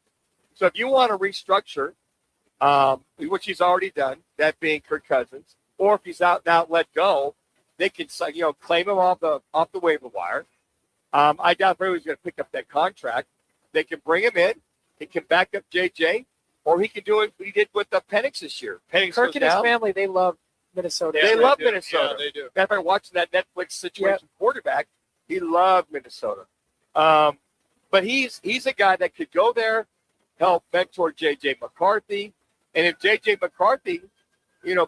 Speaker 1: So if you want to restructure, which he's already done, that being Kirk Cousins, or if he's out and out let go, they can claim him off the waiver wire. I doubt very he's going to pick up that contract. They can bring him in. He can back up JJ, or he can do it. He did with the Penix this year. Penix
Speaker 4: Kirk
Speaker 1: goes
Speaker 4: and his
Speaker 1: down.
Speaker 4: family, they love Minnesota.
Speaker 1: They love Minnesota.
Speaker 2: Yeah, they do.
Speaker 1: Matter of fact, watching that Netflix situation quarterback, he loved Minnesota. But he's a guy that could go there, help mentor J.J. McCarthy. And if J.J. McCarthy,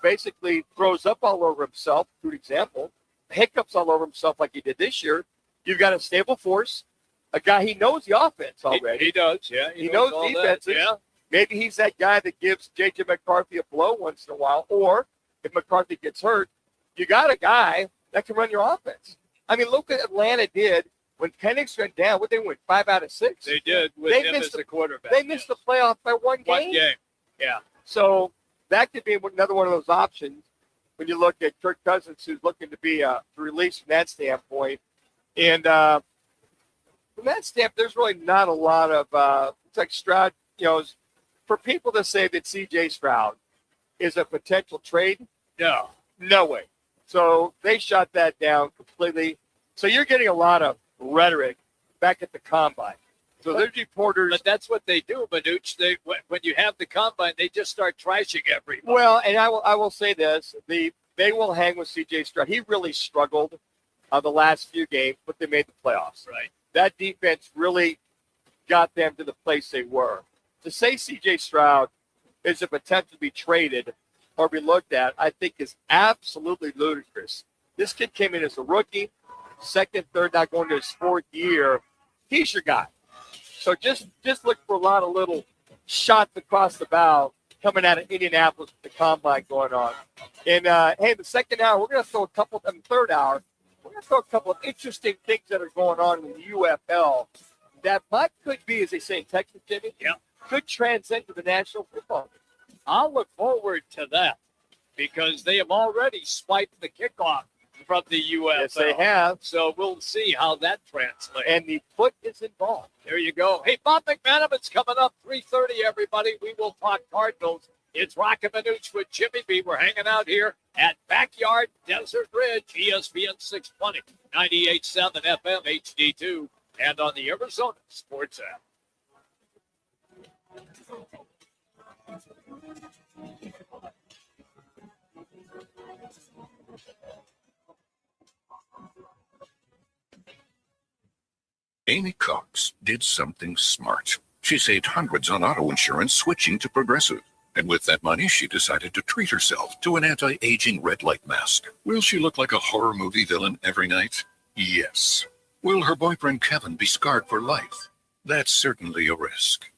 Speaker 1: basically throws up all over himself, good example, hiccups all over himself like he did this year, you've got a stable force, a guy, he knows the offense already.
Speaker 2: He does, yeah.
Speaker 1: He knows
Speaker 2: all
Speaker 1: defenses.
Speaker 2: that, yeah.
Speaker 1: Maybe he's that guy that gives J.J. McCarthy a blow once in a while. Or if McCarthy gets hurt, you got a guy that can run your offense. I mean, look what Atlanta did when Penix went down. What they went 5 out of 6.
Speaker 2: They did with him as the quarterback.
Speaker 1: They missed the playoff by one game.
Speaker 2: One game, yeah.
Speaker 1: So that could be another one of those options when you look at Kirk Cousins, who's looking to be released from that standpoint. And from that standpoint, there's really not a lot of it's like Stroud. For people to say that C.J. Stroud is a potential trade, no way. So they shut that down completely. So you're getting a lot of rhetoric back at the combine. So there's reporters.
Speaker 2: But that's what they do, Manuch. When you have the combine, they just start trashing everybody.
Speaker 1: Well, and I will say this: they will hang with C.J. Stroud. He really struggled the last few games, but they made the playoffs.
Speaker 2: Right.
Speaker 1: That defense really got them to the place they were. To say C.J. Stroud is a potential to be traded or be looked at, I think is absolutely ludicrous. This kid came in as a rookie, second, third, not going to his fourth year. He's your guy. So just look for a lot of little shots across the bow coming out of Indianapolis with the combine going on. And, hey, the second hour, we're going to throw third hour, we're going to throw a couple of interesting things that are going on in the UFL that could be, as they say in Texas, Jimmy, could transcend to the National Football League.
Speaker 2: I'll look forward to that because they have already swiped the kickoff from the UFL.
Speaker 1: Yes, they have.
Speaker 2: So we'll see how that translates.
Speaker 1: And the foot is involved.
Speaker 2: There you go. Hey, Bob McManaman's coming up 3:30, everybody. We will talk Cardinals. It's Roc and Manuch with Jimmy B. We're hanging out here at Backyard Desert Ridge, ESPN 620, 98.7 FM, HD2, and on the Arizona Sports app.
Speaker 8: Amy Cox did something smart. She saved hundreds on auto insurance switching to Progressive. And with that money, she decided to treat herself to an anti-aging red light mask. Will she look like a horror movie villain every night? Yes. Will her boyfriend Kevin be scarred for life? That's certainly a risk.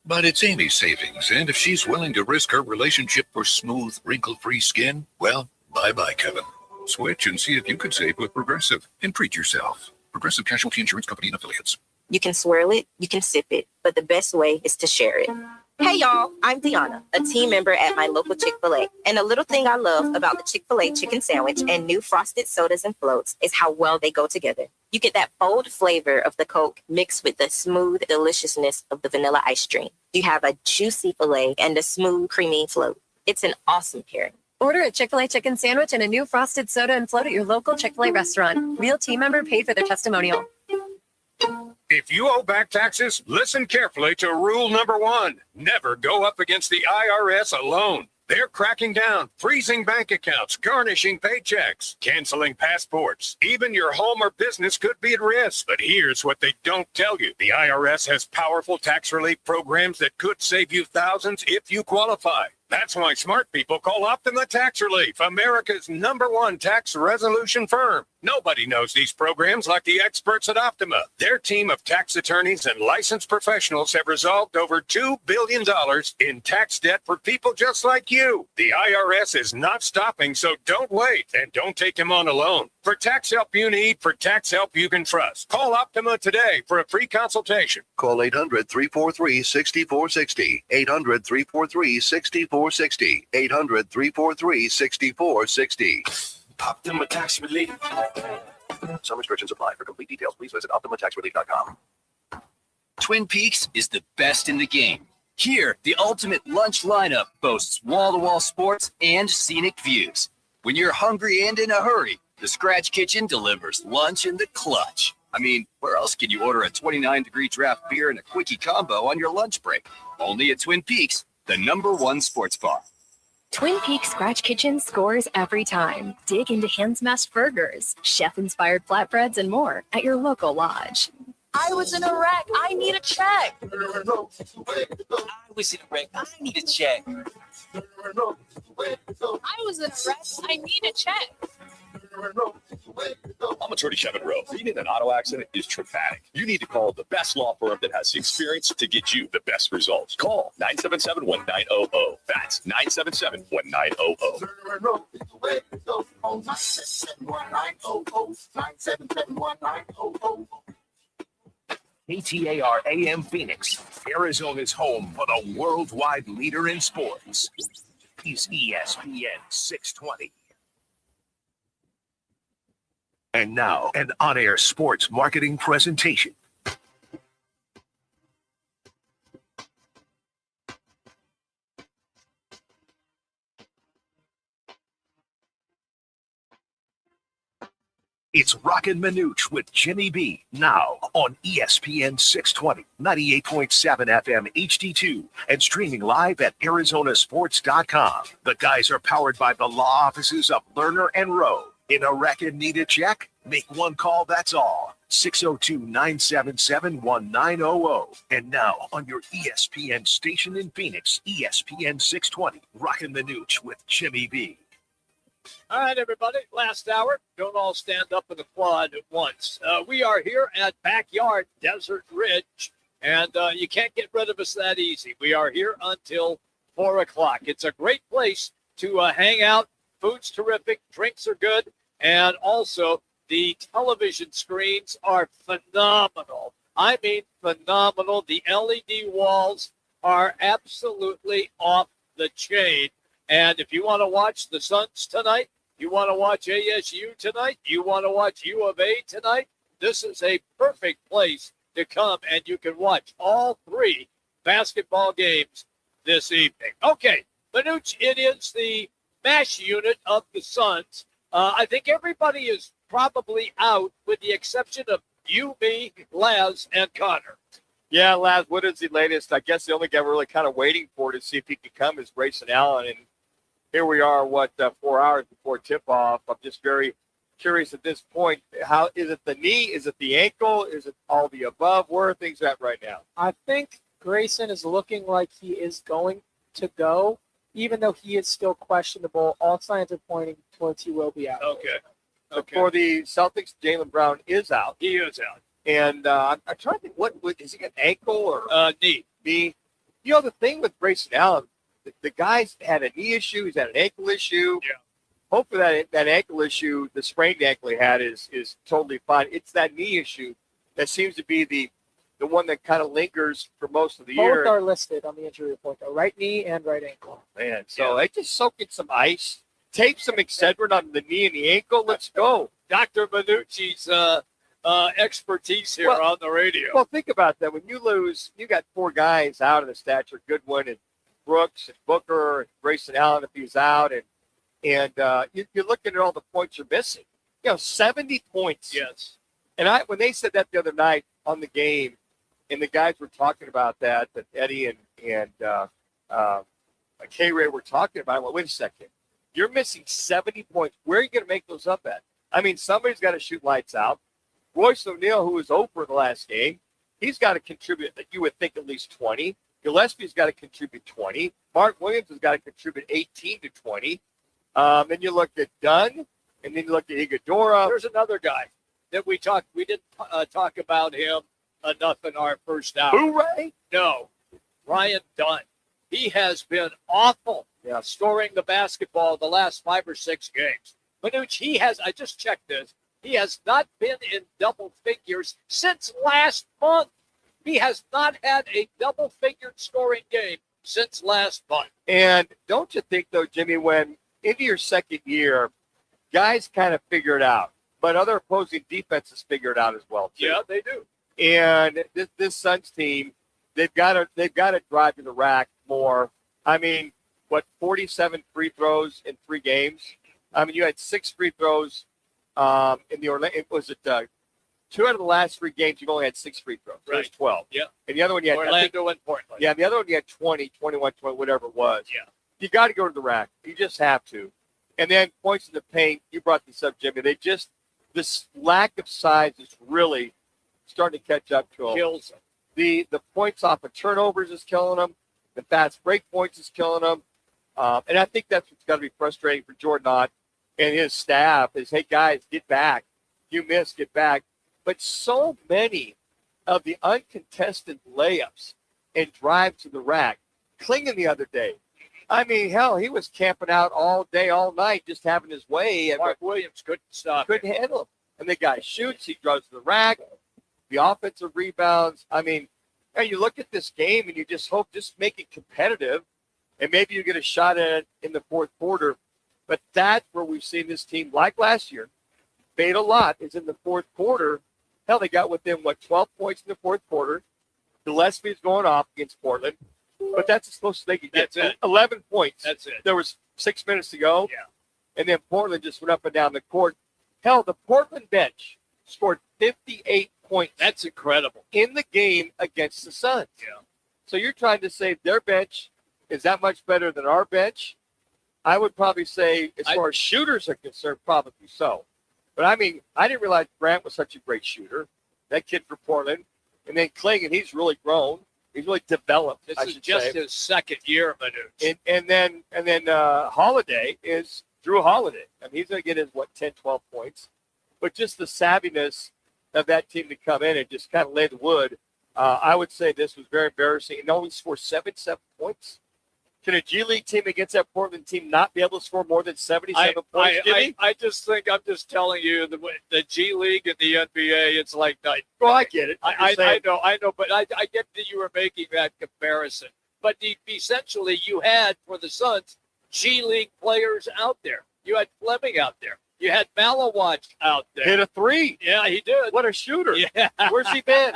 Speaker 8: But it's Amy's savings, and if she's willing to risk her relationship for smooth, wrinkle-free skin, well, bye-bye, Kevin. Switch and see if you could save with Progressive and treat yourself. Progressive Casualty Insurance Company and Affiliates.
Speaker 6: You can swirl it, you can sip it, but the best way is to share it. Hey y'all, I'm Deanna, a team member at my local Chick-fil-A. And a little thing I love about the Chick-fil-A chicken sandwich and new frosted sodas and floats is how well they go together. You get that bold flavor of the Coke mixed with the smooth deliciousness of the vanilla ice cream. You have a juicy filet and a smooth, creamy float. It's an awesome pairing.
Speaker 18: Order a Chick-fil-A chicken sandwich and a new frosted soda and float at your local Chick-fil-A restaurant. Real team member paid for their testimonial.
Speaker 19: If you owe back taxes, listen carefully to rule number 1. Never go up against the IRS alone. They're cracking down, freezing bank accounts, garnishing paychecks, canceling passports. Even your home or business could be at risk. But here's what they don't tell you. The IRS has powerful tax relief programs that could save you thousands if you qualify. That's why smart people call Optima Tax Relief, America's #1 tax resolution firm. Nobody knows these programs like the experts at Optima. Their team of tax attorneys and licensed professionals have resolved over $2 billion in tax debt for people just like you. The IRS is not stopping, so don't wait and don't take them on alone. For tax help you need, for tax help you can trust, call Optima today for a free consultation.
Speaker 20: Call 800-343-6460. 800-343-6460. 800-343-6460.
Speaker 9: Optima Tax Relief.
Speaker 20: Some restrictions apply. For complete details, please visit OptimaTaxRelief.com.
Speaker 25: Twin Peaks is the best in the game. Here, the ultimate lunch lineup boasts wall-to-wall sports and scenic views. When you're hungry and in a hurry, the Scratch Kitchen delivers lunch in the clutch. I mean, where else can you order a 29-degree draft beer and a quickie combo on your lunch break? Only at Twin Peaks, the #1 sports bar.
Speaker 18: Twin Peaks Scratch Kitchen scores every time. Dig into hand-smashed burgers, chef-inspired flatbreads, and more at your local lodge.
Speaker 15: I was in a wreck. I need a check.
Speaker 7: I was in a wreck. I need a check.
Speaker 15: I was in a wreck. I need a check.
Speaker 17: I'm attorney Kevin Rowe. Being in an auto accident is traumatic. You need to call the best law firm that has the experience to get you the best results. Call 977-1900. That's 977-1900.
Speaker 9: KTAR AM Phoenix, Arizona's home for the worldwide leader in sports, is ESPN 620. And now, an on-air sports marketing presentation. It's Roc and Manuch with Jimmy B. Now on ESPN 620, 98.7 FM HD2, and streaming live at ArizonaSports.com. The guys are powered by the law offices of Lerner and Rowe. In a wreck and need a check? Make one call, that's all. 602-977-1900. And now on your ESPN station in Phoenix, ESPN 620, Roc and Manuch with Jimmy B.
Speaker 2: All right, everybody, last hour. Don't all stand up and applaud at once. We are here at Backyard Desert Ridge, and you can't get rid of us that easy. We are here until 4 o'clock. It's a great place to hang out. Food's terrific. Drinks are good. And also, the television screens are phenomenal. I mean, phenomenal. The LED walls are absolutely off the chain. And if you want to watch the Suns tonight, You want to watch ASU tonight? You want to watch U of A tonight? This is a perfect place to come, and you can watch all 3 basketball games this evening. Okay, Manuch, it is the MASH unit of the Suns. I think everybody is probably out with the exception of you, me, Laz, and Connor.
Speaker 1: Yeah, Laz, what is the latest? I guess the only guy we're really kind of waiting for to see if he can come is Grayson Allen. And here we are, 4 hours before tip-off. I'm just very curious at this point. How is it the knee? Is it the ankle? Is it all the above? Where are things at right now?
Speaker 4: I think Grayson is looking like he is going to go, even though he is still questionable. All signs are pointing towards he will be out.
Speaker 2: Okay.
Speaker 1: For the Celtics, Jaylen Brown is out.
Speaker 2: He is out.
Speaker 1: And I'm trying to think, what is he, an ankle or
Speaker 2: knee?
Speaker 1: Knee. You know, the thing with Grayson Allen, the guy's had a knee issue. He's had an ankle issue.
Speaker 2: Yeah.
Speaker 1: Hopefully that ankle issue, the sprained ankle he had, is totally fine. It's that knee issue that seems to be the one that kind of lingers for most of the year.
Speaker 4: Both are listed on the injury report, though. Right knee and right ankle.
Speaker 1: Man, so they just soak in some ice, tape some Excedrin on the knee and the ankle. Let's go.
Speaker 2: Dr. Manucci's expertise here on the radio.
Speaker 1: Well, think about that. When you lose, you got 4 guys out of the stature, Goodwin and Brooks and Booker and Grayson Allen if he's out, and you're looking at all the points you're missing. 70 points.
Speaker 2: Yes.
Speaker 1: And when they said that the other night on the game, and the guys were talking about that Eddie and K-Ray were talking about it, well, wait a second. You're missing 70 points. Where are you going to make those up at? I mean, somebody's got to shoot lights out. Royce O'Neal, who was over in the last game, he's got to contribute, you would think, at least 20. Gillespie's got to contribute 20. Mark Williams has got to contribute 18 to 20. Then you look at Dunn, and then you look at Iguodala.
Speaker 2: There's another guy that we didn't talk about him enough in our first hour.
Speaker 1: Who, Ray?
Speaker 2: No, Ryan Dunn. He has been awful scoring the basketball the last 5 or 6 games. Manuch, I just checked this, he has not been in double figures since last month. He has not had a double-figured scoring game since last month.
Speaker 1: And don't you think, though, Jimmy, when into your second year, guys kind of figure it out, but other opposing defenses figure it out as well, too.
Speaker 2: Yeah, they do.
Speaker 1: And this Suns team, they've got to drive to the rack more. I mean, 47 free throws in 3 games? I mean, you had 6 free throws in the Orlando. Was it 2 out of the last 3 games? You've only had 6 free throws.
Speaker 2: Right.
Speaker 1: There's 12.
Speaker 2: Yeah.
Speaker 1: And the other one you had
Speaker 2: Orlando and Portland.
Speaker 1: Yeah, and the other one you had 20, 21, 20, whatever it was.
Speaker 2: Yeah.
Speaker 1: You got to go to the rack. You just have to. And then points in the paint. You brought this up, Jimmy. This lack of size is really starting to catch up to them.
Speaker 2: Kills them.
Speaker 1: The points off of turnovers is killing them. The fast break points is killing them. And I think that's what's got to be frustrating for Jordan Ott and his staff is, hey, guys, get back. You missed, get back. But so many of the uncontested layups and drive to the rack. Klingon the other day. I mean, hell, he was camping out all day, all night, just having his way.
Speaker 2: Mark Williams couldn't stop.
Speaker 1: Couldn't handle him. And the guy shoots, he drives to the rack, the offensive rebounds. I mean, you look at this game and you just hope, just make it competitive, and maybe you get a shot at it in the fourth quarter. But that's where we've seen this team, like last year, fade a lot, is in the fourth quarter. Hell, they got within, 12 points in the fourth quarter. Gillespie's going off against Portland. But that's as close as they could get.
Speaker 2: That's it.
Speaker 1: 11 points.
Speaker 2: That's it.
Speaker 1: There was 6 minutes to go.
Speaker 2: Yeah.
Speaker 1: And then Portland just went up and down the court. Hell, the Portland bench scored 58 points.
Speaker 2: That's incredible.
Speaker 1: In the game against the Suns.
Speaker 2: Yeah.
Speaker 1: So you're trying to say their bench is that much better than our bench? I would probably say, as far as shooters are concerned, probably so. But, I mean, I didn't realize Grant was such a great shooter. That kid for Portland. And then Klingon, he's really grown. He's really developed.
Speaker 2: This is just his second year, Manuch.
Speaker 1: And then Holiday is Drew Holiday. I mean, he's going to get his, 10, 12 points. But just the savviness of that team to come in and just kind of lay the wood, I would say this was very embarrassing. And only scored 7 points. Can a G League team against that Portland team not be able to score more than 77 points, Jimmy?
Speaker 2: I just think I'm just telling you the G League and the NBA, it's like night.
Speaker 1: Well, I get it.
Speaker 2: I know, but I get that you were making that comparison. But essentially, you had for the Suns G League players out there. You had Fleming out there. You had Malawatch out there.
Speaker 1: Hit a 3.
Speaker 2: Yeah, he did.
Speaker 1: What a shooter.
Speaker 2: Yeah.
Speaker 1: Where's he been?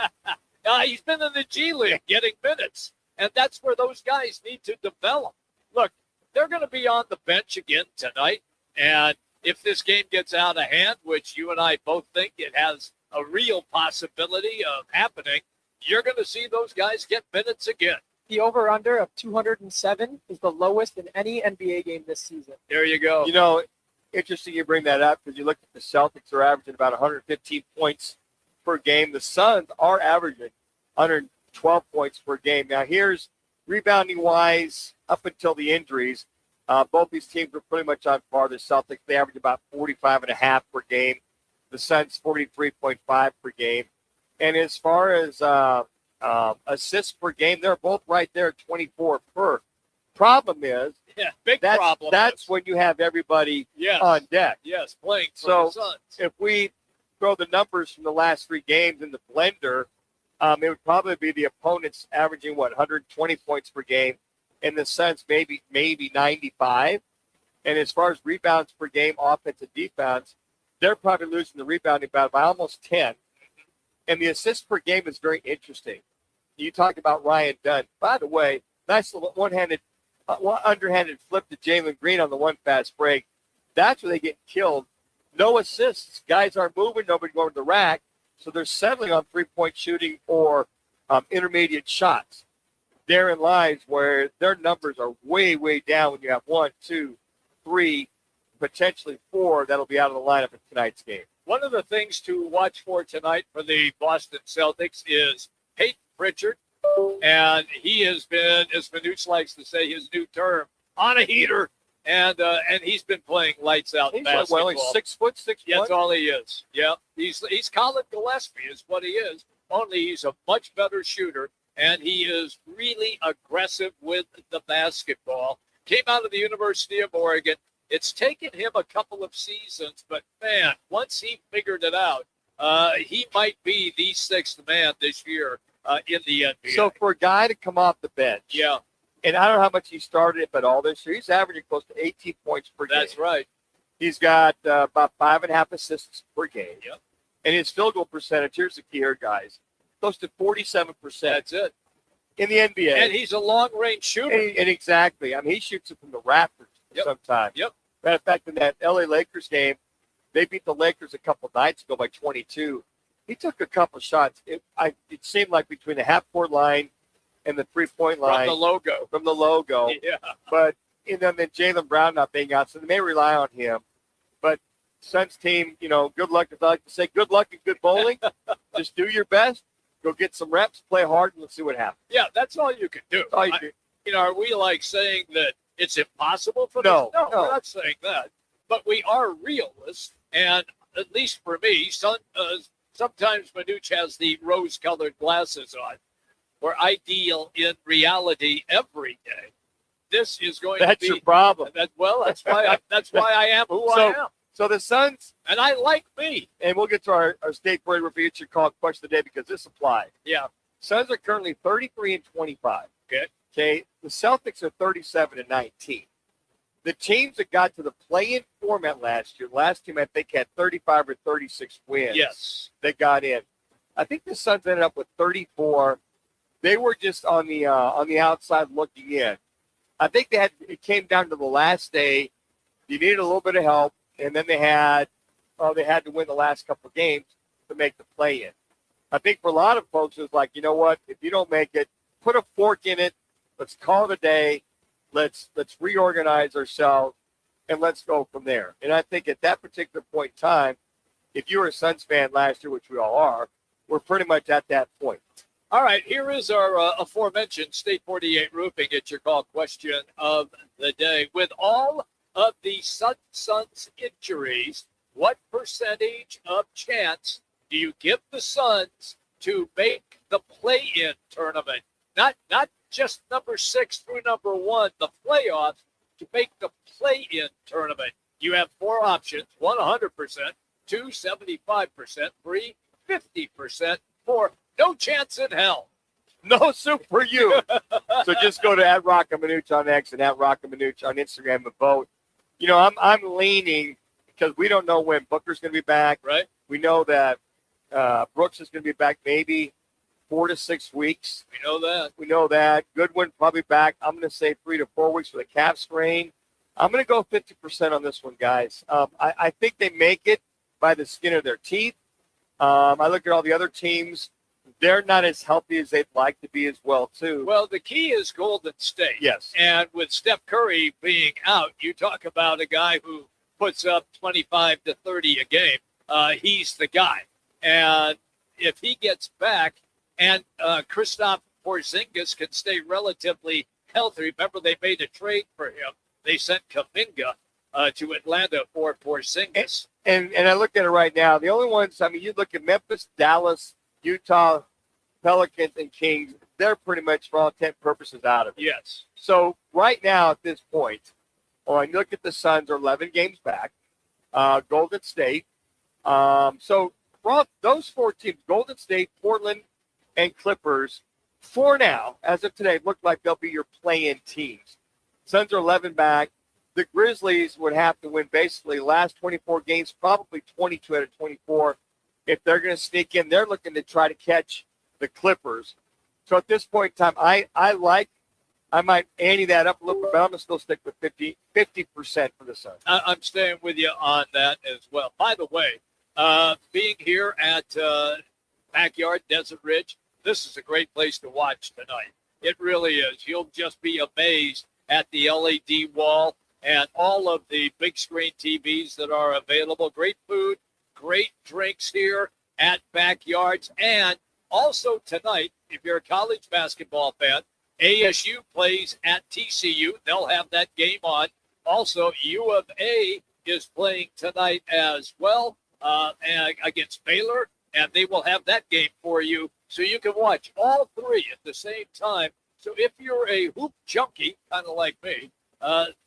Speaker 2: He's been in the G League getting minutes. And that's where those guys need to develop. Look, they're going to be on the bench again tonight. And if this game gets out of hand, which you and I both think it has a real possibility of happening, you're going to see those guys get minutes again.
Speaker 4: The over-under of 207 is the lowest in any NBA game this season.
Speaker 2: There you go.
Speaker 1: You know, interesting you bring that up because you look at the Celtics are averaging about 115 points per game. The Suns are averaging 112 points per game. Now, here's rebounding-wise up until the injuries. Both these teams were pretty much on par. The Celtics, they average about 45.5 per game. The Suns, 43.5 per game. And as far as assists per game, they're both right there at 24 per. Problem is, that's when you have everybody on deck.
Speaker 2: Yes, playing for
Speaker 1: so
Speaker 2: the Suns.
Speaker 1: If we throw the numbers from the last 3 games in the blender, it would probably be the opponents averaging, 120 points per game, and the Suns maybe 95. And as far as rebounds per game, offense and defense, they're probably losing the rebounding battle by almost 10. And the assists per game is very interesting. You talk about Ryan Dunn. By the way, nice little underhanded flip to Jalen Green on the one fast break. That's where they get killed. No assists. Guys aren't moving. Nobody going to the rack. So they're settling on three-point shooting or intermediate shots. Therein lies where their numbers are way, way down when you have 1, 2, 3, potentially 4 that'll be out of the lineup in tonight's game.
Speaker 2: One of the things to watch for tonight for the Boston Celtics is Peyton Pritchard. And he has been, as Manuch likes to say, his new term, on a heater. And he's been playing lights out
Speaker 1: He's
Speaker 2: basketball.
Speaker 1: like, 6 foot, 6'1".
Speaker 2: That's all he is. Yeah, he's Colin Gillespie is what he is. Only he's a much better shooter, and he is really aggressive with the basketball. Came out of the University of Oregon. It's taken him a couple of seasons, but man, once he figured it out, he might be the 6th man this year in the NBA.
Speaker 1: So for a guy to come off the bench, and I don't know how much he started it, but all this year, he's averaging close to 18 points per game.
Speaker 2: That's right.
Speaker 1: He's got about 5.5 assists per game.
Speaker 2: Yep.
Speaker 1: And his field goal percentage, here's the key here, guys, close to 47%.
Speaker 2: That's it.
Speaker 1: In the NBA.
Speaker 2: And he's a long-range shooter.
Speaker 1: And exactly. I mean, he shoots it from the rafters sometimes.
Speaker 2: Yep.
Speaker 1: Matter of fact, in that L.A. Lakers game, they beat the Lakers a couple nights ago by 22. He took a couple shots. It seemed like between the half-court line and the three-point line. From the logo.
Speaker 2: Yeah.
Speaker 1: But, and then Jaylen Brown not being out, so they may rely on him. But Suns team, good luck. As I like to say, good luck and good bowling. Just do your best. Go get some reps, play hard, and let's see what happens.
Speaker 2: Yeah, that's all you can do.
Speaker 1: All you do.
Speaker 2: Are we like saying that it's impossible for
Speaker 1: No,
Speaker 2: this? No,
Speaker 1: no.
Speaker 2: we're not saying that. But we are realists, and at least for me, sometimes Manuch has the rose-colored glasses on. We're ideal in reality every day. This is going to be...
Speaker 1: That's your problem.
Speaker 2: That's why I am who I am.
Speaker 1: So the Suns...
Speaker 2: And I like me.
Speaker 1: And we'll get to our state board review. It's your call question of the day because this applies.
Speaker 2: Yeah.
Speaker 1: Suns are currently 33 and 25. Okay. The Celtics are 37 and 19. The teams that got to the play-in format last team I think had 35 or 36 wins.
Speaker 2: Yes.
Speaker 1: They got in. I think the Suns ended up with 34. They were just on the outside looking in. I think it came down to the last day. You needed a little bit of help, and then they had to win the last couple of games to make the play-in. I think for a lot of folks, it was like, you know what? If you don't make it, put a fork in it. Let's call it a day. Let's reorganize ourselves, and let's go from there. And I think at that particular point in time, if you were a Suns fan last year, which we all are, we're pretty much at that point.
Speaker 2: All right, here is our aforementioned State 48 Roofing. It's your call question of the day. With all of the Suns injuries, what percentage of chance do you give the Suns to make the play-in tournament? Not just number 6 through number 1, the playoffs, to make the play-in tournament. You have 4 options: 100%, 2 75%, 3 50%, 4 no chance in hell.
Speaker 1: No soup for you. So just go to @Roc and Manuch on X and @Roc and Manuch on Instagram and vote. I'm leaning because we don't know when Booker's going to be back.
Speaker 2: Right.
Speaker 1: We know that Brooks is going to be back maybe 4 to 6 weeks. We know that. Goodwin probably back. I'm going to say 3 to 4 weeks for the calf strain. I'm going to go 50% on this one, guys. I think they make it by the skin of their teeth. I look at all the other teams. They're not as healthy as they'd like to be as well, too.
Speaker 2: Well, the key is Golden State.
Speaker 1: Yes.
Speaker 2: And with Steph Curry being out, you talk about a guy who puts up 25 to 30 a game. He's the guy. And if he gets back and Kristaps Porzingis can stay relatively healthy, remember they made a trade for him. They sent Kuminga to Atlanta for Porzingis.
Speaker 1: And I look at it right now. The only ones, you look at Memphis, Dallas, Utah, Pelicans, and Kings, they're pretty much for all intent purposes out of it.
Speaker 2: Yes.
Speaker 1: So right now at this point, when you look at the Suns are 11 games back, Golden State. So Rob, those 4 teams, Golden State, Portland, and Clippers, for now, as of today, look like they'll be your play-in teams. Suns are 11 back. The Grizzlies would have to win basically last 24 games, probably 22 out of 24. If they're going to sneak in, they're looking to try to catch the Clippers. So at this point in time, I might ante that up a little bit, but I'm going to still stick with 50% for the Suns.
Speaker 2: I'm staying with you on that as well. By the way, being here at Backyard Desert Ridge, this is a great place to watch tonight. It really is. You'll just be amazed at the LED wall and all of the big screen TVs that are available. Great food, great drinks here at Backyards. And also tonight, if you're a college basketball fan, ASU plays at TCU. They'll have that game on. Also, U of A is playing tonight as well and against Baylor, and they will have that game for you so you can watch all 3 at the same time. So if you're a hoop junkie, kind of like me,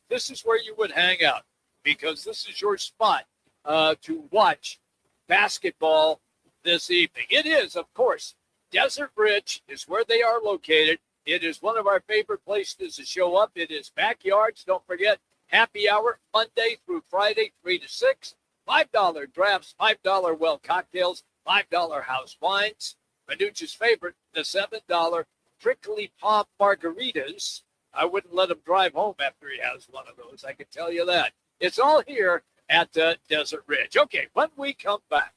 Speaker 2: this is where you would hang out because this is your spot to watch basketball this evening. It is, of course, Desert Ridge is where they are located. It is one of our favorite places to show up. It is Backyards. Don't forget, happy hour Monday through Friday, 3 to 6. $5 drafts, $5 well cocktails, $5 house wines. Manuch's favorite, the $7 prickly palm margaritas. I wouldn't let him drive home after he has one of those. I can tell you that. It's all here at Desert Ridge. Okay, when we come back,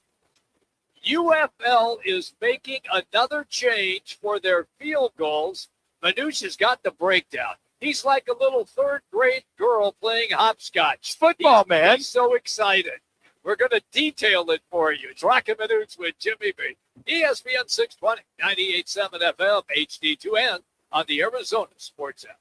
Speaker 2: UFL is making another change for their field goals. Manuch has got the breakdown. He's like a little third-grade girl playing hopscotch.
Speaker 1: Football, man.
Speaker 2: He's so excited. We're going to detail it for you. It's Roc and Manuch with Jimmy B. ESPN 620, 98.7 FM, HD-2, and on the Arizona Sports app.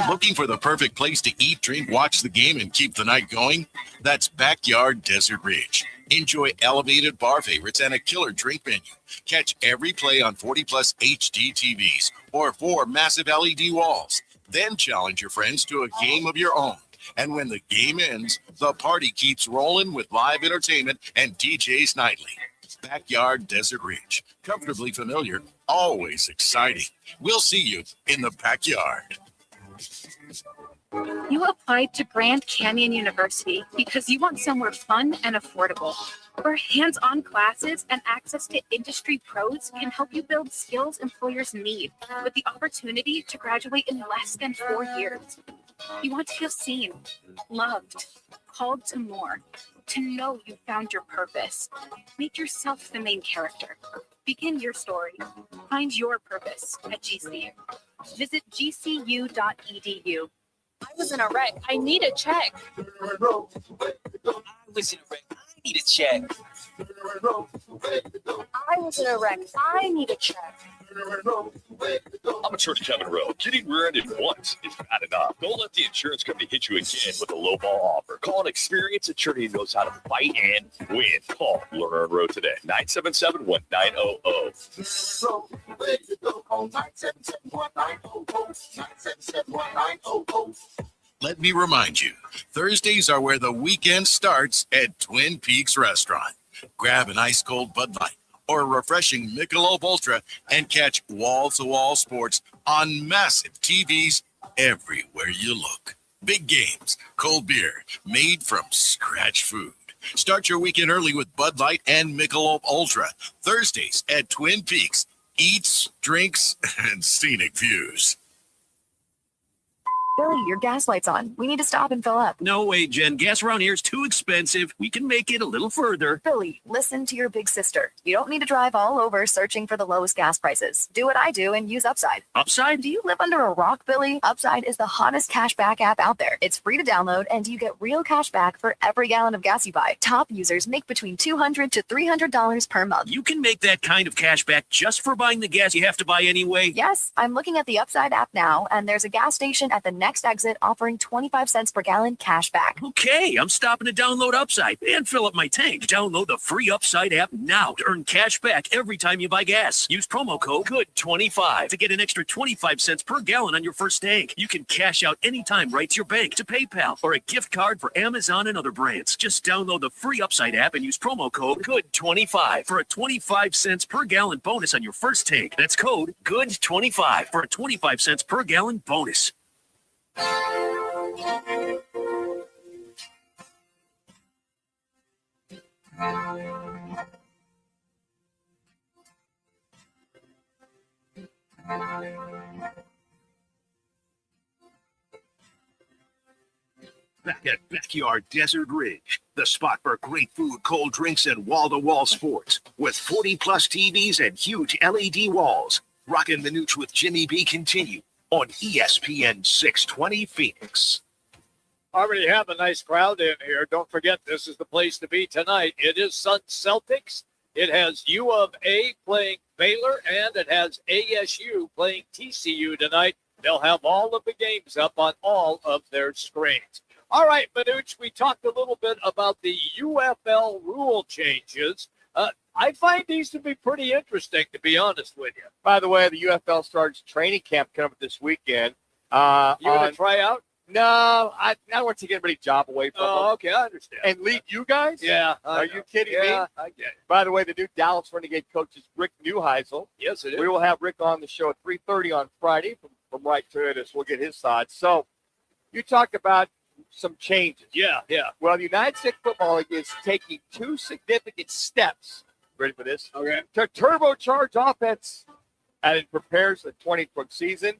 Speaker 8: Looking for the perfect place to eat, drink, watch the game, and keep the night going? That's Backyard Desert Ridge. Enjoy elevated bar favorites and a killer drink menu. Catch every play on 40-plus HD TVs or 4 massive LED walls. Then challenge your friends to a game of your own. And when the game ends, the party keeps rolling with live entertainment and DJs nightly. Backyard Desert Ridge. Comfortably familiar, always exciting. We'll see you in the backyard.
Speaker 18: You applied to Grand Canyon University because you want somewhere fun and affordable, where hands-on classes and access to industry pros can help you build skills employers need, with the opportunity to graduate in less than 4 years. You want to feel seen, loved, called to more, to know you found your purpose. Make yourself the main character. Begin your story. Find your purpose at GCU. Visit gcu.edu.
Speaker 15: I was in a wreck. I need a check.
Speaker 7: I was in a wreck. I need a check.
Speaker 15: I was in a wreck. I need a check.
Speaker 17: I'm a Church Kevin Rowe. Getting rear-ended once is not enough. Don't let the insurance company hit you again with a lowball offer. Call an experienced attorney who knows how to fight and win. Call Lerner and Rowe today. 977-1900.
Speaker 8: Let me remind you, Thursdays are where the weekend starts at Twin Peaks Restaurant. Grab an ice-cold Bud Light or a refreshing Michelob Ultra and catch wall-to-wall sports on massive TVs everywhere you look. Big games, cold beer, made from scratch food. Start your weekend early with Bud Light and Michelob Ultra. Thursdays at Twin Peaks. Eats, drinks, and scenic views.
Speaker 12: Billy, your gas light's on. We need to stop and fill up.
Speaker 16: No way, Jen. Gas around here is too expensive. We can make it a little further.
Speaker 12: Billy, listen to your big sister. You don't need to drive all over searching for the lowest gas prices. Do what I do and use Upside.
Speaker 16: Upside?
Speaker 12: Do you live under a rock, Billy? Upside is the hottest cashback app out there. It's free to download, and you get real cash back for every gallon of gas you buy. Top users make between $200 to $300 per month.
Speaker 16: You can make that kind of cash back just for buying the gas you have to buy anyway.
Speaker 12: Yes, I'm looking at the Upside app now, and there's a gas station at the next exit offering 25 cents per gallon cash back.
Speaker 16: Okay, I'm stopping to download Upside and fill up my tank. Download the free Upside app now to earn cash back every time you buy gas. Use promo code GOOD25 to get an extra 25 cents per gallon on your first tank. You can cash out anytime right to your bank, to PayPal, or a gift card for Amazon and other brands. Just download the free Upside app and use promo code GOOD25 for a 25 cents per gallon bonus on your first tank. That's code GOOD25 for a 25 cents per gallon bonus.
Speaker 9: Back at Backyard Desert Ridge, the spot for great food, cold drinks, and wall-to-wall sports. With 40-plus TVs and huge LED walls, Roc and Manuch with Jimmy B continue on ESPN 620 Phoenix.
Speaker 2: Already have a nice crowd in here. Don't forget, this is the place to be tonight. It is Sutton Celtics. It has U of A playing Baylor, and it has ASU playing TCU tonight. They'll have all of the games up on all of their screens. All right, Manuch, we talked a little bit about the UFL rule changes. I find these to be pretty interesting, to be honest with you.
Speaker 1: By the way, the UFL starts training camp coming up this weekend.
Speaker 2: You going to try out?
Speaker 1: No, I don't want to take anybody's job away from them.
Speaker 2: Okay, I understand.
Speaker 1: And leave you guys?
Speaker 2: Yeah.
Speaker 1: Are you kidding me?
Speaker 2: Yeah, I get it.
Speaker 1: By the way, the new Dallas Renegade coach is Rick Neuheisel.
Speaker 2: Yes, it is.
Speaker 1: We will have Rick on the show at 3:30 on Friday from Right Toyota, so we'll get his thoughts. So you talked about some changes.
Speaker 2: Yeah.
Speaker 1: Well, the United States Football League is taking two significant steps. Ready for this?
Speaker 2: Okay.
Speaker 1: To turbocharge offense as it prepares the 2020 season.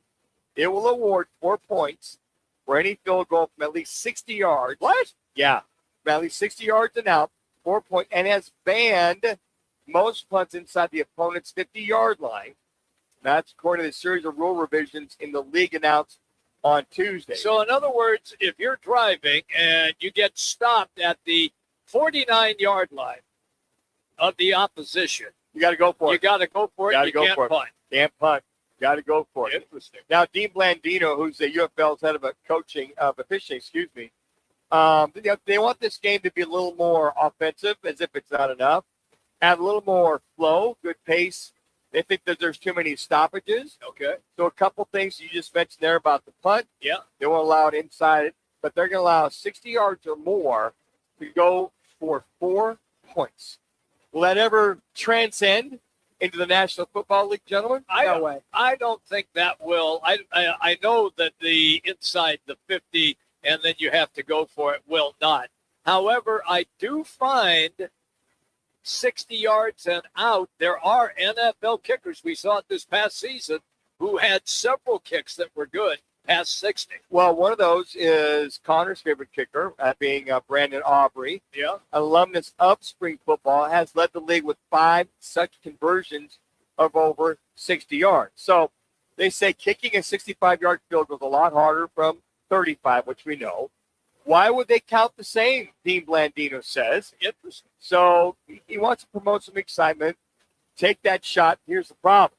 Speaker 1: It will award 4 points for any field goal from at least 60 yards.
Speaker 2: What?
Speaker 1: Yeah. From at least 60 yards and out, 4 points, and has banned most punts inside the opponent's 50-yard line. That's according to the series of rule revisions in the league announced on Tuesday.
Speaker 2: So, in other words, if you're driving and you get stopped at the 49-yard line of the opposition,
Speaker 1: you got to go for it.
Speaker 2: You got to go for it. You can't punt.
Speaker 1: Can't punt. Got to go for it.
Speaker 2: Interesting.
Speaker 1: Now, Dean Blandino, who's the UFL's head of officiating, they want this game to be a little more offensive, as if it's not enough. Have a little more flow, good pace. They think that there's too many stoppages.
Speaker 2: Okay.
Speaker 1: So a couple things you just mentioned there about the punt.
Speaker 2: Yeah.
Speaker 1: They won't allow it inside it, but they're going to allow 60 yards or more to go for 4 points. Will that ever transcend into the National Football League, gentlemen?
Speaker 2: No way. I don't think that will. I know that the inside the 50 and then you have to go for it will not. However, I do find 60 yards and out, there are NFL kickers. We saw it this past season who had several kicks that were good past 60.
Speaker 1: Well, one of those is Connor's favorite kicker, being Brandon Aubrey.
Speaker 2: Yeah.
Speaker 1: Alumnus of spring football, has led the league with 5 such conversions of over 60 yards. So they say kicking a 65-yard field goal is a lot harder from 35, which we know. Why would they count the same, Dean Blandino says.
Speaker 2: Interesting.
Speaker 1: So he wants to promote some excitement. Take that shot. Here's the problem.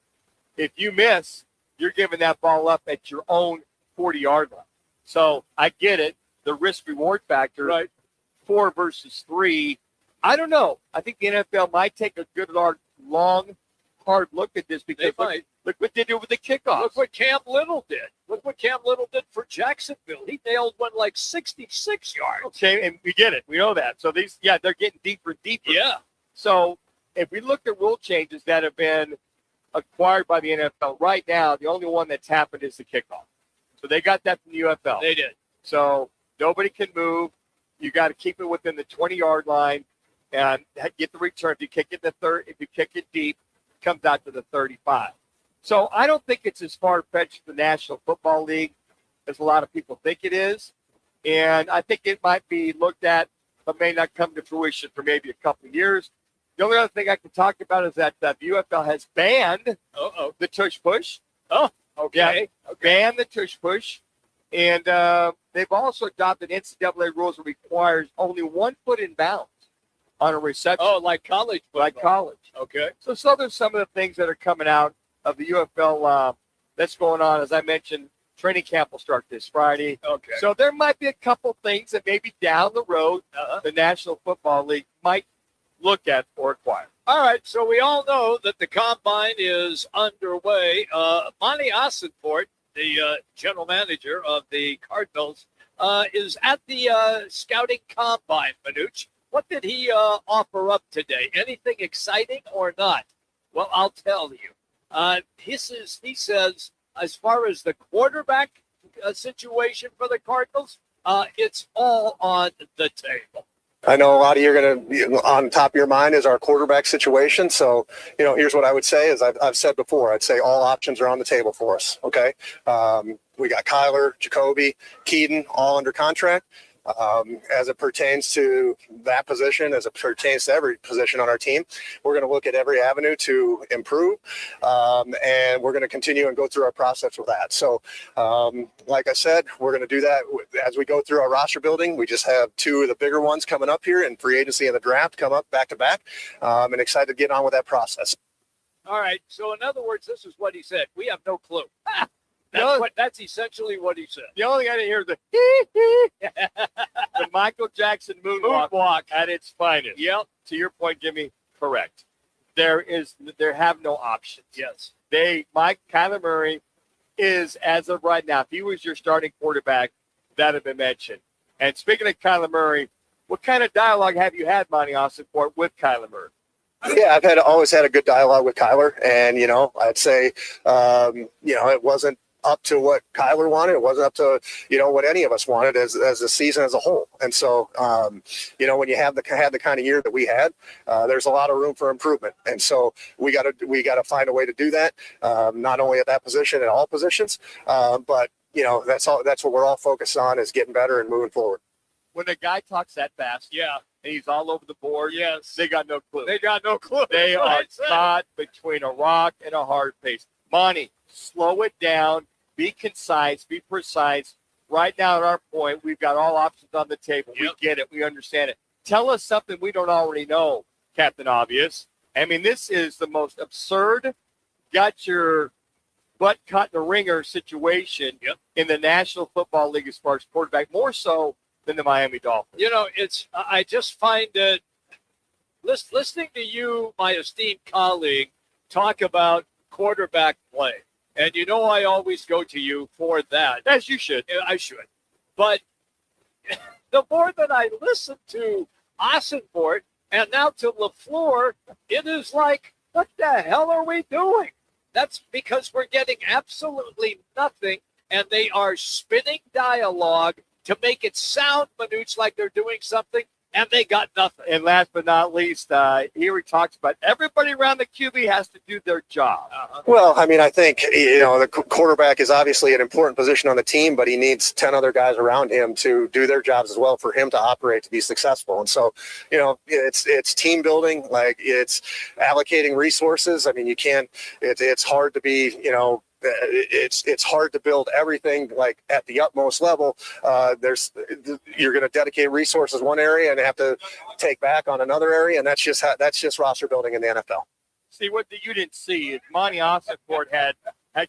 Speaker 1: If you miss, you're giving that ball up at your own 40-yard line. So I get it, the risk-reward factor,
Speaker 2: right?
Speaker 1: 4 versus 3. I don't know. I think the NFL might take a good, long, hard look at this because look what they did with the kickoff.
Speaker 2: Look what Cam Little did. Look what Cam Little did for Jacksonville. He nailed one like 66 yards.
Speaker 1: Okay, and we get it. We know that. So they're getting deeper and deeper.
Speaker 2: Yeah.
Speaker 1: So if we look at rule changes that have been acquired by the NFL right now, the only one that's happened is the kickoff. So they got that from the UFL.
Speaker 2: They did.
Speaker 1: So nobody can move. You got to keep it within the 20-yard line and get the return. If you kick it if you kick it deep, it comes out to the 35. So I don't think it's as far-fetched the National Football League as a lot of people think it is. And I think it might be looked at, but may not come to fruition for maybe a couple of years. The only other thing I can talk about is that the UFL has banned the tush push.
Speaker 2: Oh, okay.
Speaker 1: Yeah, banned the tush push. And they've also adopted NCAA rules that requires only 1 foot in bounds on a reception.
Speaker 2: Oh, like college football.
Speaker 1: Like college.
Speaker 2: Okay.
Speaker 1: So there's some of the things that are coming out of the UFL that's going on. As I mentioned, training camp will start this Friday.
Speaker 2: Okay.
Speaker 1: So there might be a couple things that maybe down the road the National Football League might look at or acquire.
Speaker 2: All right, so we all know that the combine is underway. Monty Ossenfort, the general manager of the Cardinals, is at the scouting combine, Manuch. What did he offer up today? Anything exciting or not? Well, I'll tell you. He says, as far as the quarterback situation for the Cardinals, it's all on the table.
Speaker 13: I know a lot of you are going to, on top of your mind is our quarterback situation. So, here's what I would say is I've said before, I'd say all options are on the table for us. Okay. We got Kyler, Jacoby, Keaton, all under contract. As it pertains to that position, as it pertains to every position on our team, we're going to look at every avenue to improve, and we're going to continue and go through our process with that. So, like I said, we're going to do that as we go through our roster building. We just have 2 of the bigger ones coming up here in free agency and the draft come up back to back, and excited to get on with that process.
Speaker 2: All right. So, in other words, this is what he said. We have no clue. That's essentially what he said.
Speaker 1: The only thing I didn't hear is the Michael Jackson moonwalk at its finest.
Speaker 2: Yep.
Speaker 1: To your point, Jimmy, correct. There have no options.
Speaker 2: Yes.
Speaker 1: Kyler Murray is, as of right now, if he was your starting quarterback, that had been mentioned. And speaking of Kyler Murray, what kind of dialogue have you had, Monty Ossenfort, with Kyler Murray?
Speaker 13: Yeah, I've always had a good dialogue with Kyler, and I'd say it wasn't up to what Kyler wanted. It wasn't up to what any of us wanted as a season as a whole. And so when you had the kind of year that we had, there's a lot of room for improvement. And so we got to find a way to do that, not only at that position, at all positions, but that's what we're all focused on, is getting better and moving forward.
Speaker 1: When a guy talks that fast, and he's all over the board,
Speaker 2: yes,
Speaker 1: they got no clue.
Speaker 2: They got no clue.
Speaker 1: They are caught between a rock and a hard place. Monty, slow it down. Be concise. Be precise. Right now, at our point, we've got all options on the table. Yep. We get it. We understand it. Tell us something we don't already know, Captain Obvious. I mean, this is the most absurd, got your butt caught in the ringer situation in the National Football League as far as quarterback, more so than the Miami Dolphins.
Speaker 2: I just find that listening to you, my esteemed colleague, talk about quarterback play. And I always go to you for that.
Speaker 1: As you should.
Speaker 2: I should. But the more that I listen to Ossenfort and now to LaFleur, it is like, what the hell are we doing? That's because we're getting absolutely nothing, and they are spinning dialogue to make it sound, Manuch, like they're doing something, and they got nothing.
Speaker 1: And last but not least, here he talks about everybody around the QB has to do their job.
Speaker 13: Well, I mean, I think, the quarterback is obviously an important position on the team, but he needs 10 other guys around him to do their jobs as well for him to operate, to be successful. And so, it's team building, like it's allocating resources. I mean, you can't, it's hard to be, it's hard to build everything like at the utmost level. You're going to dedicate resources one area and have to take back on another area, and that's just roster building in the NFL.
Speaker 1: See, what you didn't see is Monty Ossenfort had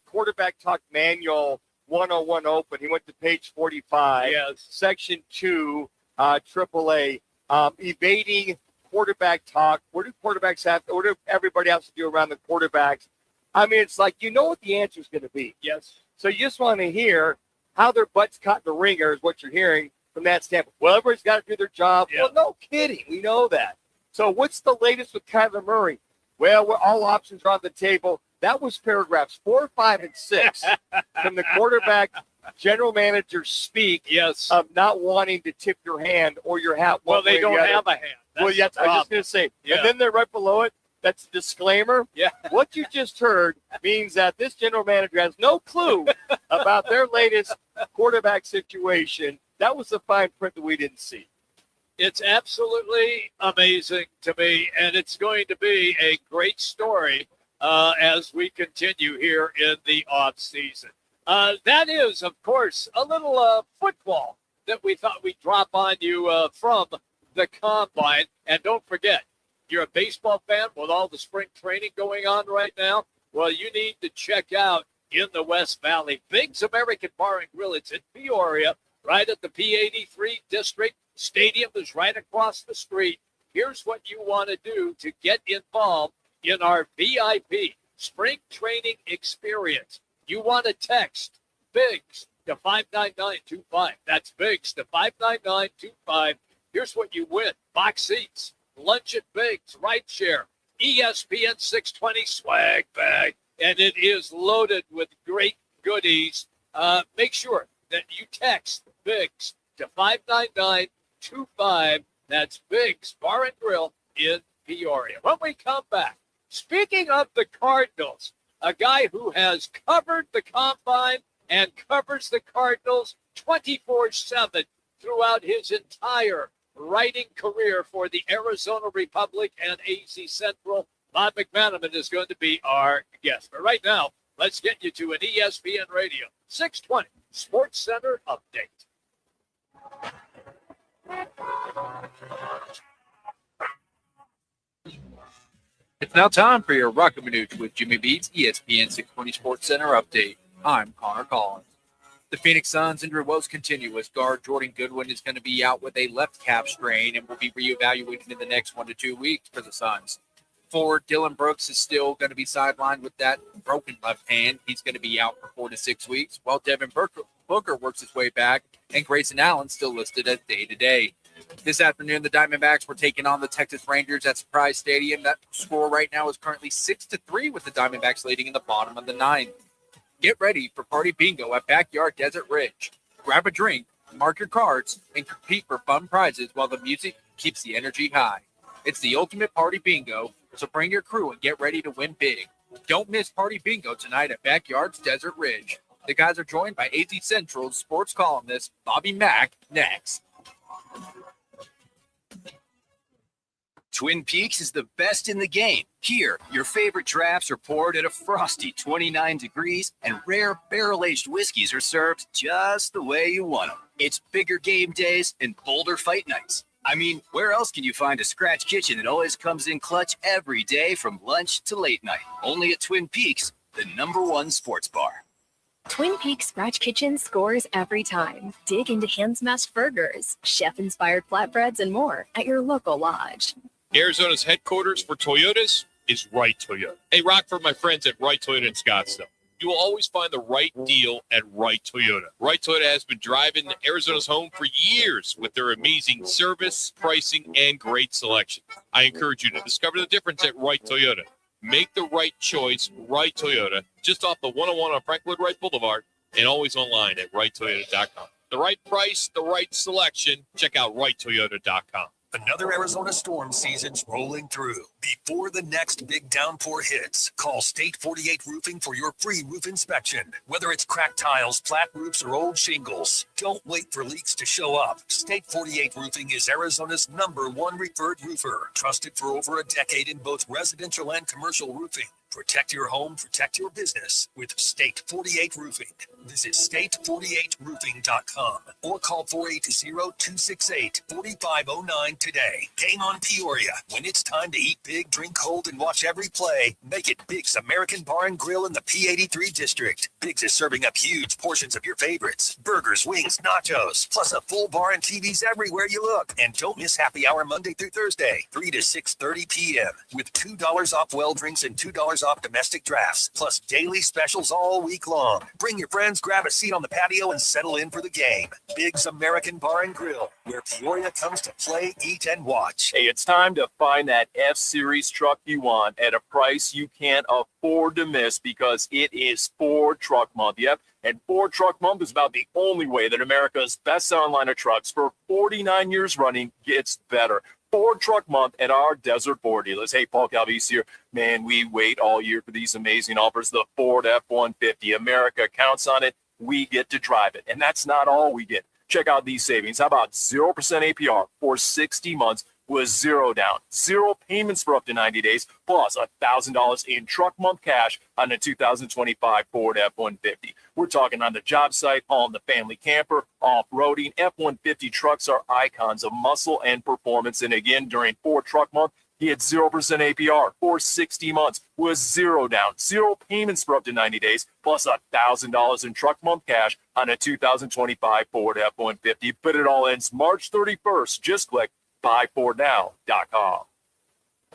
Speaker 1: quarterback talk manual 101 open. He went to page 45.
Speaker 2: Yes.
Speaker 1: Section 2, AAA, evading quarterback talk. What do quarterbacks have? What do everybody else to do around the quarterbacks? I mean, it's like, what the answer is going to be.
Speaker 2: Yes.
Speaker 1: So you just want to hear how their butts caught in the ringer is what you're hearing from that standpoint. Well, everybody's got to do their job.
Speaker 2: Yeah.
Speaker 1: Well, no kidding. We know that. So what's the latest with Kyler Murray? Well, all options are on the table. That was paragraphs 4, 5, and 6 from the quarterback general managers speak
Speaker 2: yes.
Speaker 1: of not wanting to tip your hand or your hat.
Speaker 2: Well, they don't have a hand.
Speaker 1: Well, yes, I was just going to say.
Speaker 2: Yeah.
Speaker 1: And then they're right below it. That's a disclaimer.
Speaker 2: Yeah.
Speaker 1: What you just heard means that this general manager has no clue about their latest quarterback situation. That was the fine print that we didn't see.
Speaker 2: It's absolutely amazing to me, and it's going to be a great story as we continue here in the off season. That is, of course, a little football that we thought we'd drop on you from the Combine. And don't forget, you're a baseball fan with all the spring training going on right now. Well, you need to check out in the West Valley, Big's American Bar and Grill. It's in Peoria, right at the P83 district. Stadium is right across the street. Here's what you want to do to get involved in our VIP spring training experience. You want to text Biggs to 59925. That's Biggs to 59925. Here's what you win. Box seats, lunch at Biggs, ride share, ESPN 620 swag bag, and it is loaded with great goodies. Make sure that you text Biggs to 59925. That's Biggs Bar and Grill in Peoria. When we come back, speaking of the Cardinals, a guy who has covered the Combine and covers the Cardinals 24/7 throughout his entire writing career for the Arizona Republic and AZ Central, Bob McManaman is going to be our guest. But right now, let's get you to an ESPN Radio 620 Sports Center update.
Speaker 11: It's now time for your Roc and Manuch with Jimmy B's ESPN 620 Sports Center update. I'm Connor Collins. The Phoenix Suns injury woes continue as guard Jordan Goodwin is going to be out with a left calf strain and will be reevaluated in the next 1 to 2 weeks for the Suns. Forward Dylan Brooks is still going to be sidelined with that broken left hand. He's going to be out for 4 to 6 weeks, while Devin Booker works his way back, and Grayson Allen still listed as day-to-day. This afternoon, the Diamondbacks were taking on the Texas Rangers at Surprise Stadium. That score right now is currently 6-3 with the Diamondbacks leading in the bottom of the ninth. Get ready for Party Bingo at Backyard Desert Ridge. Grab a drink, mark your cards, and compete for fun prizes while the music keeps the energy high. It's the ultimate Party Bingo, so bring your crew and get ready to win big. Don't miss Party Bingo tonight at Backyard's Desert Ridge. The guys are joined by AZ Central's sports columnist Bobby Mack next.
Speaker 10: Twin Peaks is the best in the game. Here, your favorite drafts are poured at a frosty 29 degrees, and rare barrel-aged whiskeys are served just the way you want them. It's bigger game days and bolder fight nights. I mean, where else can you find a scratch kitchen that always comes in clutch every day from lunch to late night? Only at Twin Peaks, the #1 sports bar.
Speaker 12: Twin Peaks Scratch Kitchen scores every time. Dig into hand-smashed burgers, chef-inspired flatbreads, and more at your local lodge.
Speaker 5: Arizona's headquarters for Toyotas is Wright Toyota. Hey, Rock, for my friends at Wright Toyota in Scottsdale. You will always find the right deal at Wright Toyota. Wright Toyota has been driving Arizona's home for years with their amazing service, pricing, and great selection. I encourage you to discover the difference at Wright Toyota. Make the right choice, Wright Toyota, just off the 101 on Frank Lloyd Wright Boulevard, and always online at WrightToyota.com. The right price, the right selection. Check out WrightToyota.com.
Speaker 10: Another Arizona storm season's rolling through. Before the next big downpour hits, call State 48 Roofing for your free roof inspection. Whether it's cracked tiles, flat roofs, or old shingles, don't wait for leaks to show up. State 48 Roofing is Arizona's #1 referred roofer, trusted for over a decade in both residential and commercial roofing. Protect your home, protect your business with State 48 Roofing. Visit state48roofing.com or call 480-268-4509 today. Game on Peoria. When it's time to eat big, drink cold, and watch every play, make it Big's American Bar and Grill in the P83 district. Big's is serving up huge portions of your favorites. Burgers, wings, nachos, plus a full bar and TVs everywhere you look. And don't miss happy hour Monday through Thursday, 3 to 6:30 p.m. with $2 off well drinks and $2 $50 off domestic drafts, plus daily specials all week long. Bring your friends, grab a seat on the patio, and settle in for the game. Big's American Bar and Grill, where Peoria comes to play, eat, and watch.
Speaker 17: Hey, it's time to find that F-Series truck you want at a price you can't afford to miss, because it is Ford Truck Month. Yep, and Ford Truck Month is about the only way that America's best-selling line of trucks for 49 years running gets better. Ford Truck Month at our Desert Ford dealers. Hey, Paul Calvise here. Man, we wait all year for these amazing offers. The Ford F-150. America counts on it. We get to drive it. And that's not all we get. Check out these savings. How about 0% APR for 60 months with zero down, zero payments for up to 90 days, plus $1,000 in truck month cash on a 2025 Ford F-150. We're talking on the job site, on the family camper, off-roading. F-150 trucks are icons of muscle and performance. And again, during Ford Truck Month, get 0% APR for 60 months with zero down, zero payments for up to 90 days, plus $1,000 in truck month cash on a 2025 Ford F-150. But it all ends March 31st. Just click buyfordnow.com.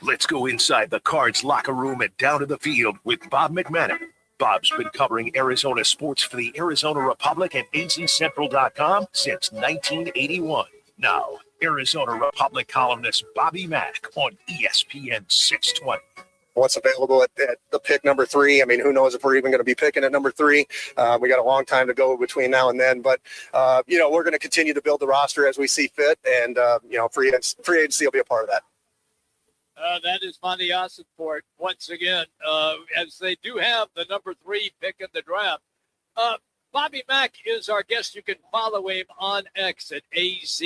Speaker 9: Let's go inside the Cards locker room and down to the field with Bob McManaman. Bob's been covering Arizona sports for the Arizona Republic and azcentral.com since 1981. Now, Arizona Republic columnist Bobby Mack on ESPN 620.
Speaker 13: What's available at the pick number 3. I mean, who knows if we're even going to be picking at number 3. We got a long time to go between now and then, but we're going to continue to build the roster as we see fit, and free agency will be a part of that.
Speaker 2: That is Monty Ossenfort once again, as they do have the number 3 pick in the draft. Bobby Mack is our guest. You can follow him on X at AZ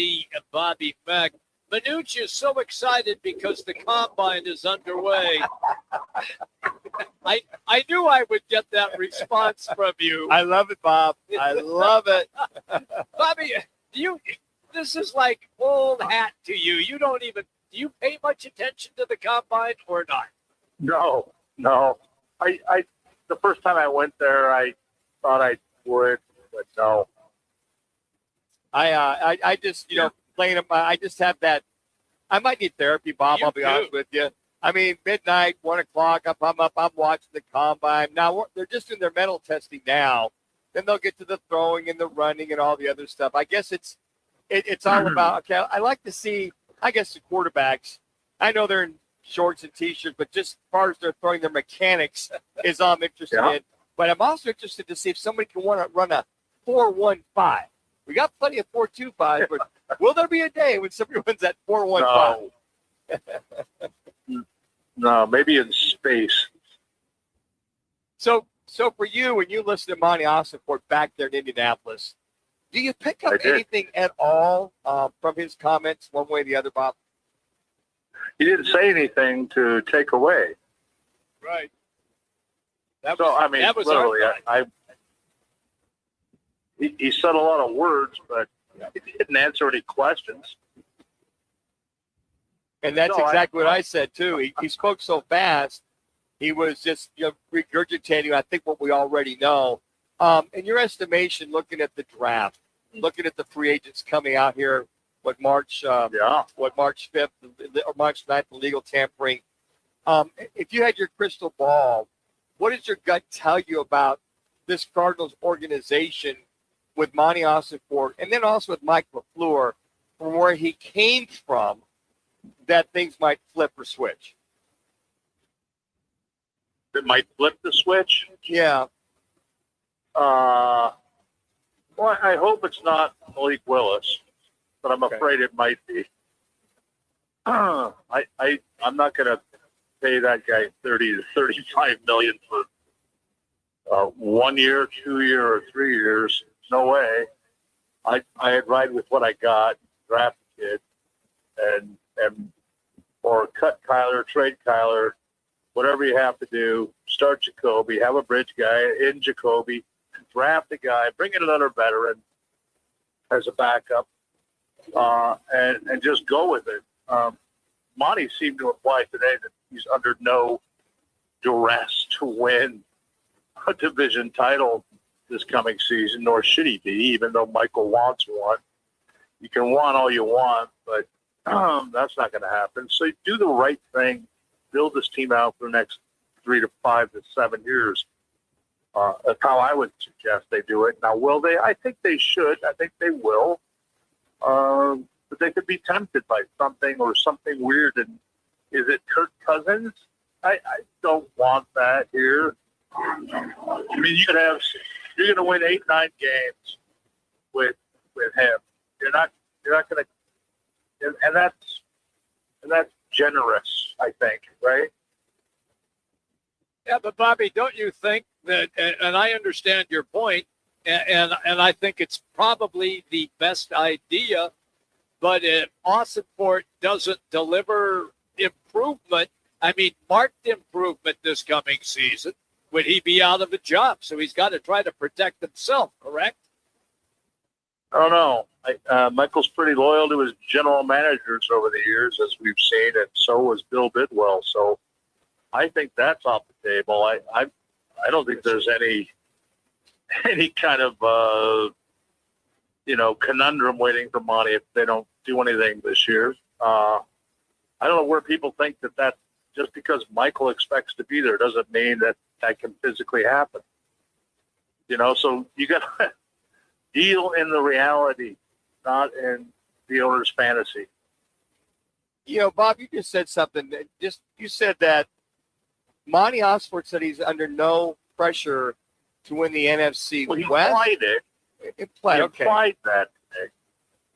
Speaker 2: Bobby Mack. Manuch is so excited because the combine is underway. I knew I would get that response from you.
Speaker 1: I love it, Bob. I love it.
Speaker 2: Bobby, this is like old hat to you. Do you pay much attention to the combine or not?
Speaker 14: No. I the first time I went there, I thought I would, but no.
Speaker 1: I just, playing them. I just have that. I might need therapy, Bob. I'll be honest with you. I mean, midnight, 1 o'clock, I'm up. I'm watching the combine. Now, they're just doing their mental testing now. Then they'll get to the throwing and the running and all the other stuff. I guess it's all about, okay, I like to see, I guess, the quarterbacks. I know they're in shorts and T-shirts, but just as far as they're throwing their mechanics is all I'm interested in. But I'm also interested to see if somebody can want to run a 4.15. We got plenty of 4.25, but will there be a day when somebody runs that 4.15?
Speaker 14: No, maybe in space.
Speaker 1: So for you, when you listen to Monty Ossenfort back there in Indianapolis, do you pick up anything at all from his comments, one way or the other, Bob?
Speaker 14: He didn't say anything to take away.
Speaker 2: Right.
Speaker 14: That was literally, he said a lot of words, but he didn't answer any questions.
Speaker 1: And that's exactly what I said, too. He spoke so fast, he was just regurgitating, I think, what we already know. In your estimation, looking at the draft, looking at the free agents coming out here, March 5th or March 9th, the legal tampering. If you had your crystal ball, what does your gut tell you about this Cardinals organization with Monty Ossenfort and then also with Mike LaFleur, from where he came from, that things might flip or switch?
Speaker 14: It might flip the switch?
Speaker 1: Yeah.
Speaker 14: Well, I hope it's not Malik Willis, but I'm afraid it might be. I'm not going to pay that guy $30 to $35 million for 1 year, 2 year, or 3 years. No way. I'd ride with what I got, draft a kid, or cut Kyler, trade Kyler, whatever you have to do. Start Jacoby, have a bridge guy in Jacoby, draft a guy, bring in another veteran as a backup, and just go with it. Monty seemed to imply today that he's under no duress to win a division title this coming season, nor should he be, even though Michael wants one. You can want all you want, but that's not going to happen. So you do the right thing, build this team out for the next 3 to 5 to 7 years. That's how I would suggest they do it. Now, will they? I think they should. I think they will. But they could be tempted by something or something weird. And is it Kirk Cousins? I don't want that here. I mean, you're going to win 8-9 games with him. You're not going to, and that's generous, I think, right?
Speaker 2: Yeah, but Bobby, don't you think that? And I understand your point, and I think it's probably the best idea. But if Austaport doesn't deliver improvement, I mean, marked improvement this coming season, would he be out of a job? So he's got to try to protect himself, correct?
Speaker 14: I don't know. Michael's pretty loyal to his general managers over the years, as we've seen, and so was Bill Bidwell. So I think that's off the table. I don't think there's any kind of conundrum waiting for Monty if they don't do anything this year. I don't know where people think that just because Michael expects to be there doesn't mean that can physically happen. So you got to deal in the reality, not in the owner's fantasy.
Speaker 1: Bob, you just said something. You said that Monty Austaport said he's under no pressure to win the NFC
Speaker 14: Well, he
Speaker 1: West.
Speaker 14: implied it.
Speaker 1: Implied,
Speaker 14: He
Speaker 1: okay.
Speaker 14: implied that.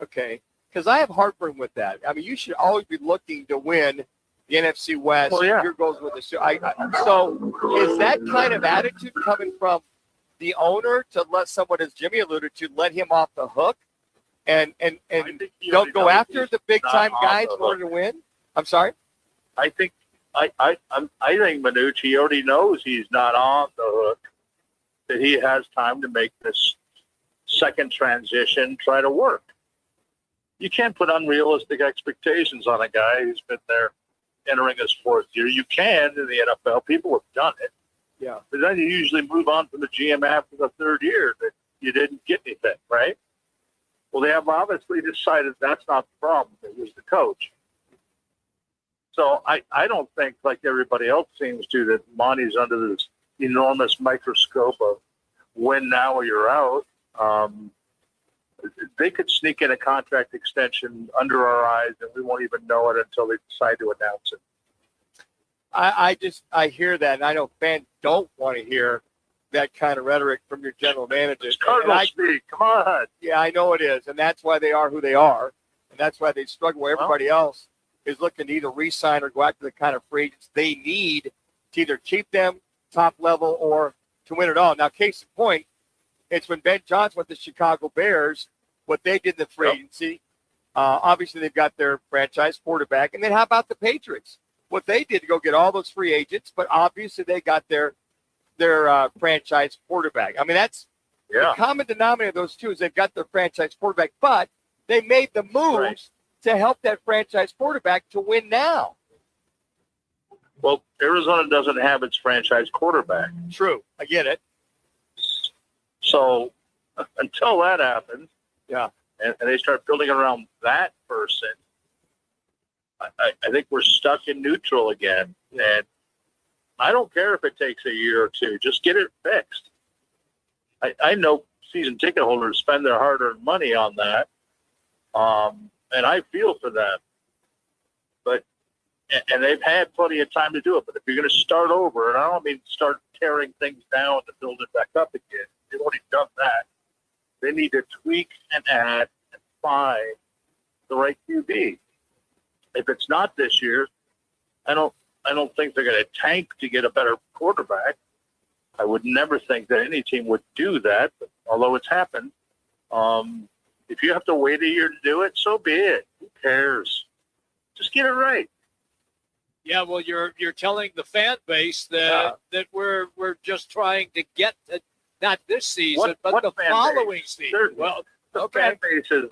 Speaker 1: Okay. Because I have heartburn with that. I mean, you should always be looking to win the NFC West.
Speaker 14: Well, yeah.
Speaker 1: Your goals with the so is that kind of attitude coming from the owner to let someone, as Jimmy alluded to, let him off the hook and don't go after the big time guys in order to win? I'm sorry?
Speaker 14: I think Manuch, he already knows he's not on the hook, that he has time to make this second transition try to work. You can't put unrealistic expectations on a guy who's been there entering his fourth year. You can in the NFL. People have done it.
Speaker 1: Yeah.
Speaker 14: But then you usually move on from the GM after the third year that you didn't get anything, right? Well, they have obviously decided that's not the problem. It was the coach. So I don't think, like everybody else seems to, that Monty's under this enormous microscope of win now or you're out. They could sneak in a contract extension under our eyes, and we won't even know it until they decide to announce it.
Speaker 1: I hear that, and I know fans don't want to hear that kind of rhetoric from your general manager.
Speaker 14: It's Cardinal speak. Come on.
Speaker 1: Yeah, I know it is, and that's why they are who they are, and that's why they struggle. Where everybody else is looking to either re-sign or go after the kind of free agents they need to either keep them top level or to win it all. Now, case in point, it's when Ben Johnson went to the Chicago Bears, what they did in the free agency. Obviously, they've got their franchise quarterback. And then how about the Patriots? What they did to go get all those free agents, but obviously they got their franchise quarterback. I mean, that's the common denominator of those two is they've got their franchise quarterback, but they made the moves to help that franchise quarterback to win now.
Speaker 14: Well, Arizona doesn't have its franchise quarterback.
Speaker 1: True. I get it.
Speaker 14: So until that happens,
Speaker 1: yeah,
Speaker 14: and they start building around that person, I think we're stuck in neutral again. And I don't care if it takes a year or two. Just get it fixed. I know season ticket holders spend their hard-earned money on that, and I feel for them. But and they've had plenty of time to do it. But if you're going to start over, and I don't mean start tearing things down to build it back up again, they've already done that. They need to tweak and add and find the right QB. If it's not this year, I don't think they're going to tank to get a better quarterback. I would never think that any team would do that, but although it's happened. If you have to wait a year to do it, so be it. Who cares? Just get it right.
Speaker 2: Yeah, well, you're telling the fan base that we're just trying to get to, not this season, but the following season. Well,
Speaker 14: the fan base is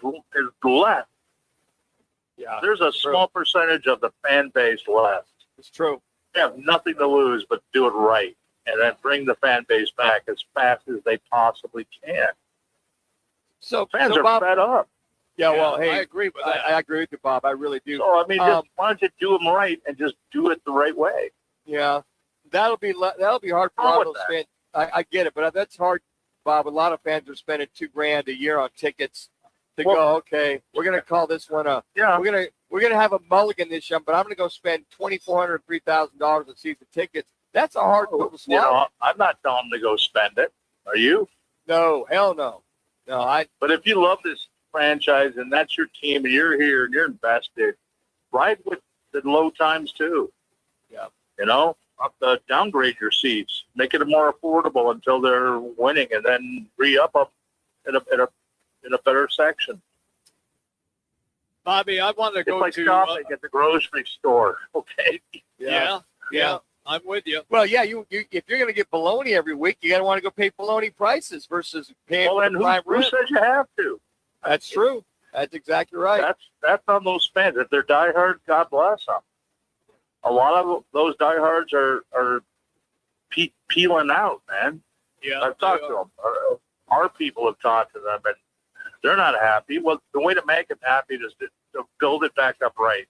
Speaker 14: left.
Speaker 1: Yeah,
Speaker 14: there's a small percentage of the fan base left.
Speaker 1: It's true.
Speaker 14: They have nothing to lose but do it right, and then bring the fan base back as fast as they possibly can.
Speaker 1: So
Speaker 14: fans are
Speaker 1: Bob,
Speaker 14: fed up.
Speaker 1: Yeah, well, hey,
Speaker 2: I agree with that.
Speaker 1: I agree with you, Bob. I really do.
Speaker 14: So I mean, just why don't you do them right and just do it the right way?
Speaker 1: Yeah, that'll be hard for a lot of those fans. I get it, but that's hard, Bob. A lot of fans are spending $2,000 a year on tickets to go. Okay, we're gonna call this one a.
Speaker 14: Yeah.
Speaker 1: We're gonna have a mulligan this year, but I'm gonna go spend $2,400, $3,000 on season tickets. That's a hard pill to swallow.
Speaker 14: You know, I'm not telling them to go spend it. Are you?
Speaker 1: No, hell no. No,
Speaker 14: But if you love this franchise and that's your team and you're here and you're invested, ride with the low times too.
Speaker 1: Yeah.
Speaker 14: You know, downgrade your seats, make it more affordable until they're winning, and then re-up in a better section.
Speaker 2: Bobby, I want to go
Speaker 14: like
Speaker 2: to
Speaker 14: shopping at the grocery store. Okay.
Speaker 2: Yeah. I'm with you.
Speaker 1: Well, yeah, you if you're going to get bologna every week, you got to want to go pay bologna prices versus paying
Speaker 14: Well,
Speaker 1: for
Speaker 14: and
Speaker 1: the prime
Speaker 14: who
Speaker 1: rib.
Speaker 14: says you have to?
Speaker 1: That's true. That's exactly right.
Speaker 14: That's on those fans. If they're diehard, God bless them. A lot of those diehards are peeling out, man.
Speaker 2: Yeah,
Speaker 14: I've talked to them. Our people have talked to them, and they're not happy. Well, the way to make them happy is to build it back up right,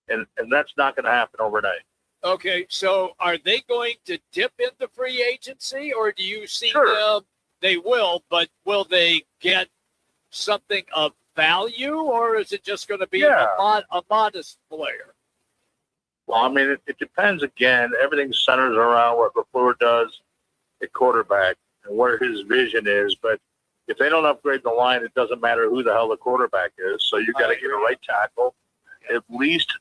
Speaker 14: and that's not going to happen overnight.
Speaker 2: Okay, so are they going to dip into free agency, or do you see them? They will, but will they get something of value, or is it just going to be a modest player?
Speaker 14: Well, I mean, it depends. Again, everything centers around what LaFleur does at quarterback and where his vision is. But if they don't upgrade the line, it doesn't matter who the hell the quarterback is. So you got to get a right tackle, at least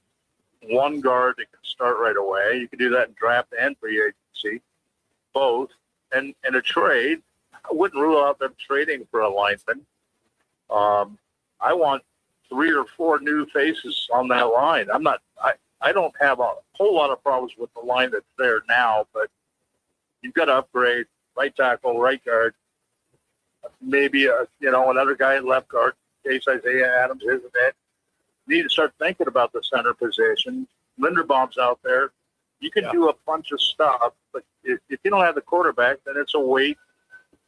Speaker 14: one guard that can start right away. You can do that in draft and free agency, both. And a trade, I wouldn't rule out them trading for a lineman. I want 3 or 4 new faces on that line. I don't have a whole lot of problems with the line that's there now, but you've got to upgrade right tackle, right guard, maybe another guy at left guard in case Isaiah Adams isn't it. You need to start thinking about the center position. Linderbaum's out there. You can do a bunch of stuff, but if you don't have the quarterback, then it's a wait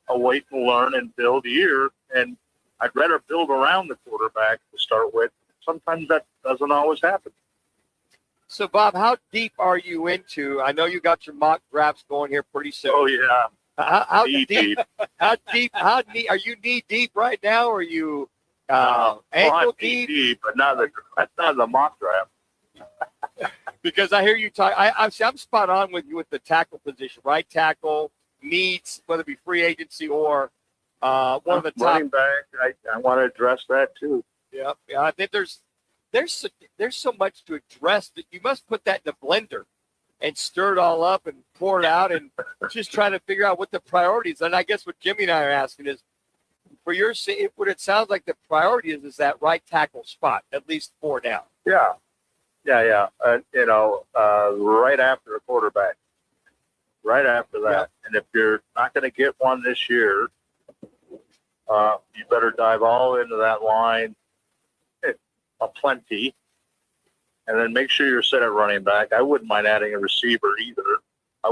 Speaker 14: and learn and build year. And I'd rather build around the quarterback to start with. Sometimes that doesn't always happen.
Speaker 1: So, Bob, how deep are you into? I know you got your mock drafts going here pretty soon.
Speaker 14: Oh yeah.
Speaker 1: How deep? How deep? How deep? Are you knee deep right now? Or are you ankle
Speaker 14: deep? But not the mock draft.
Speaker 1: Because I hear you talk. I'm spot on with you with the tackle position. Right tackle needs, whether it be free agency or one of the top.
Speaker 14: Running back. I want to address that too.
Speaker 1: Yeah. I think there's so much to address that you must put that in the blender and stir it all up and pour it out and just try to figure out what the priorities. And I guess what Jimmy and I are asking is, for your sake, what it sounds like the priority is that right tackle spot, at least for now.
Speaker 14: Yeah. Right after a quarterback. Right after that. Yeah. And if you're not going to get one this year, you better dive all into that line plenty, and then make sure you're set at running back. I wouldn't mind adding a receiver either. I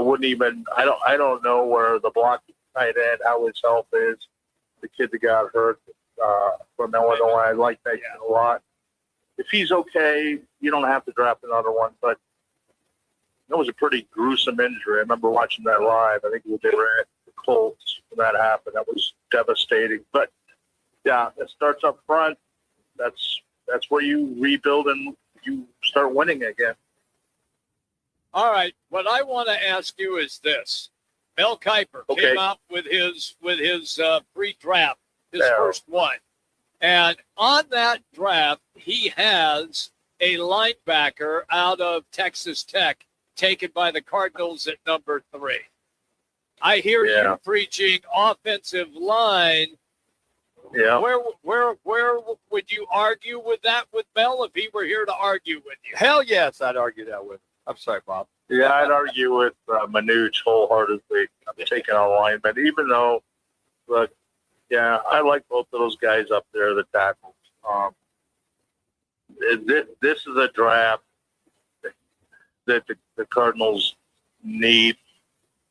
Speaker 14: don't know where the blocking tight end, how his health is. The kid that got hurt from Illinois, I like that kid a lot. If he's okay, you don't have to draft another one, but that was a pretty gruesome injury. I remember watching that live. I think they were at the Colts when that happened. That was devastating. But yeah, it starts up front. That's where you rebuild and you start winning again.
Speaker 2: All right. What I want to ask you is this: Mel Kiper came out with his pre-draft, his first one, and on that draft he has a linebacker out of Texas Tech taken by the Cardinals at number 3. I hear you preaching offensive line.
Speaker 14: Yeah.
Speaker 2: Where would you argue with that with Mel if he were here to argue with you?
Speaker 1: Hell yes, I'd argue that with him. I'm sorry, Bob.
Speaker 14: Yeah, I'd argue with Manuch wholeheartedly. I'm taking a lineman, even though, look, I like both of those guys up there, the tackles. This is a draft that the Cardinals need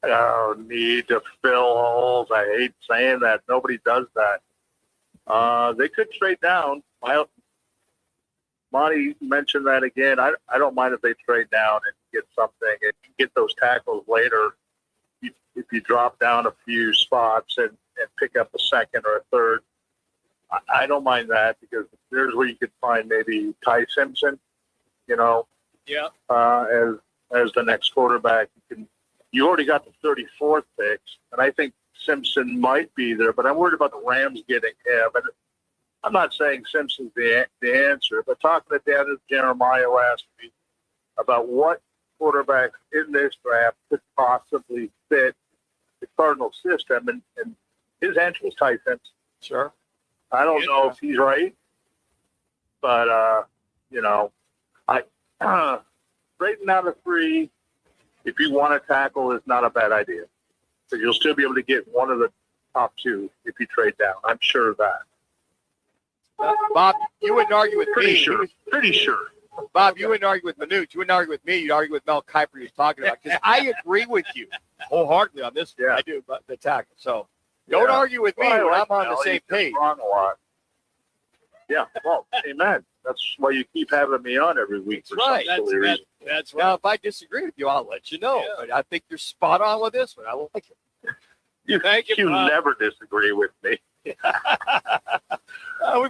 Speaker 14: to fill holes. I hate saying that. Nobody does that. They could trade down. Monty mentioned that again. I don't mind if they trade down and get something and get those tackles later. If you drop down a few spots and pick up a second or a third, I don't mind that, because there's where you could find maybe Ty Simpson,
Speaker 2: Yeah.
Speaker 14: As the next quarterback. You already got the 34th picks, and I think Simpson might be there, but I'm worried about the Rams getting him. And I'm not saying Simpson's the answer, but talking to Dan Jeremiah last week about what quarterbacks in this draft could possibly fit the Cardinal system, and his answer was Ty Simpson.
Speaker 1: Sure.
Speaker 14: I don't know if he's right, but I trading out of 3, if you want to tackle, is not a bad idea. So you'll still be able to get one of the top 2 if you trade down. I'm sure of that.
Speaker 1: Bob, you wouldn't argue with
Speaker 14: Pretty
Speaker 1: me.
Speaker 14: sure. Pretty sure.
Speaker 1: Bob, you wouldn't argue with Manuch. You wouldn't argue with me. You'd argue with Mel Kiper he was talking about. Because I agree with you wholeheartedly on this.
Speaker 14: Yeah.
Speaker 1: I do, but the tackle. So don't argue with me when I'm on the same page.
Speaker 14: Wrong a lot. Yeah, well, amen. That's why you keep having me on every week.
Speaker 1: That's right.
Speaker 2: That's right.
Speaker 1: Now, if I disagree with you, I'll let you know.
Speaker 2: Yeah.
Speaker 1: But I think you're spot on with this one. I like it.
Speaker 2: Thank you.
Speaker 14: You never disagree with me.
Speaker 1: We've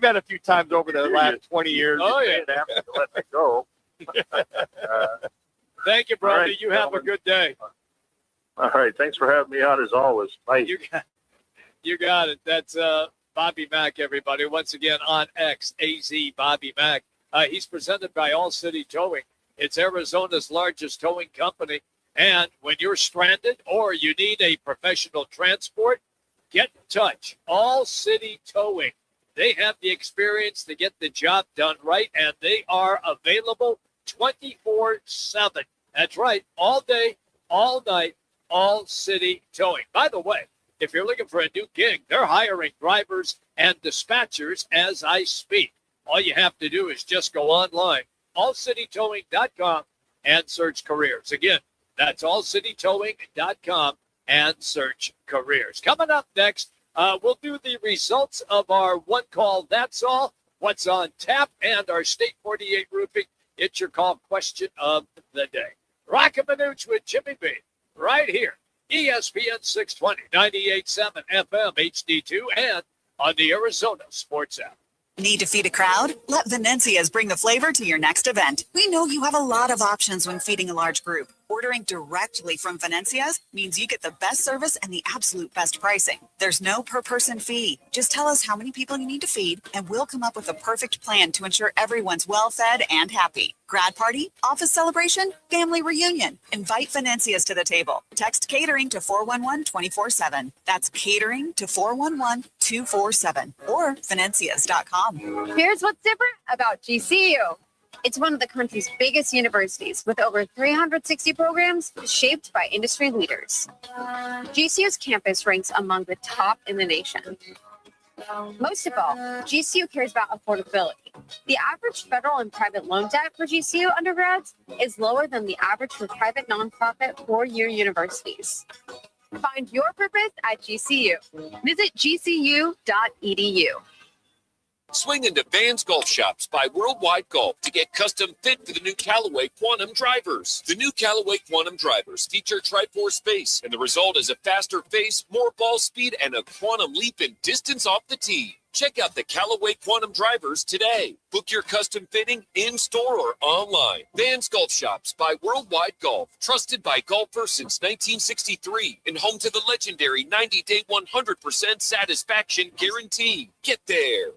Speaker 1: had a few times over the last 20 years.
Speaker 2: Oh, yeah.
Speaker 14: Let me go.
Speaker 2: Thank you, brother.
Speaker 14: right,
Speaker 2: you have a good day.
Speaker 14: All right. Thanks for having me on, as always. Bye.
Speaker 2: You got it. That's Bobby Mack, everybody. Once again on X, AZ Bobby Mack. He's presented by All City Towing. It's Arizona's largest towing company. And when you're stranded or you need a professional transport, get in touch. All City Towing. They have the experience to get the job done right, and they are available 24/7. That's right. All day, all night, All City Towing. By the way, if you're looking for a new gig, they're hiring drivers and dispatchers as I speak. All you have to do is just go online, allcitytowing.com, and search careers. Again, that's allcitytowing.com and search careers. Coming up next, we'll do the results of our one call, that's all, what's on tap, and our State 48 roofing. It's your call question of the day. Roc and Manuch with Jimmy B, right here. ESPN 620, 98.7 FM, HD2, and on the Arizona Sports app.
Speaker 3: Need to feed a crowd? Let Venencia's bring the flavor to your next event. We know you have a lot of options when feeding a large group. Ordering directly from Venencia's means you get the best service and the absolute best pricing. There's no per-person fee. Just tell us how many people you need to feed, and we'll come up with a perfect plan to ensure everyone's well-fed and happy. Grad party, office celebration, family reunion. Invite Venencia's to the table. Text catering to 411-24/7. That's catering to 411-247 or Venencias.com.
Speaker 21: Here's what's different about GCU. It's one of the country's biggest universities with over 360 programs shaped by industry leaders. GCU's campus ranks among the top in the nation. Most of all, GCU cares about affordability. The average federal and private loan debt for GCU undergrads is lower than the average for private nonprofit four-year universities. Find your purpose at GCU. Visit gcu.edu.
Speaker 5: Swing into Vans Golf Shops by Worldwide Golf to get custom fit for the new Callaway Quantum drivers. The new Callaway Quantum drivers feature Tri-Force base, and the result is a faster face, more ball speed, and a quantum leap in distance off the tee. Check out the Callaway Quantum drivers today. Book your custom fitting in-store or online. Vans Golf Shops by Worldwide Golf. Trusted by golfers since 1963 and home to the legendary 90-day 100% satisfaction guarantee. Get there.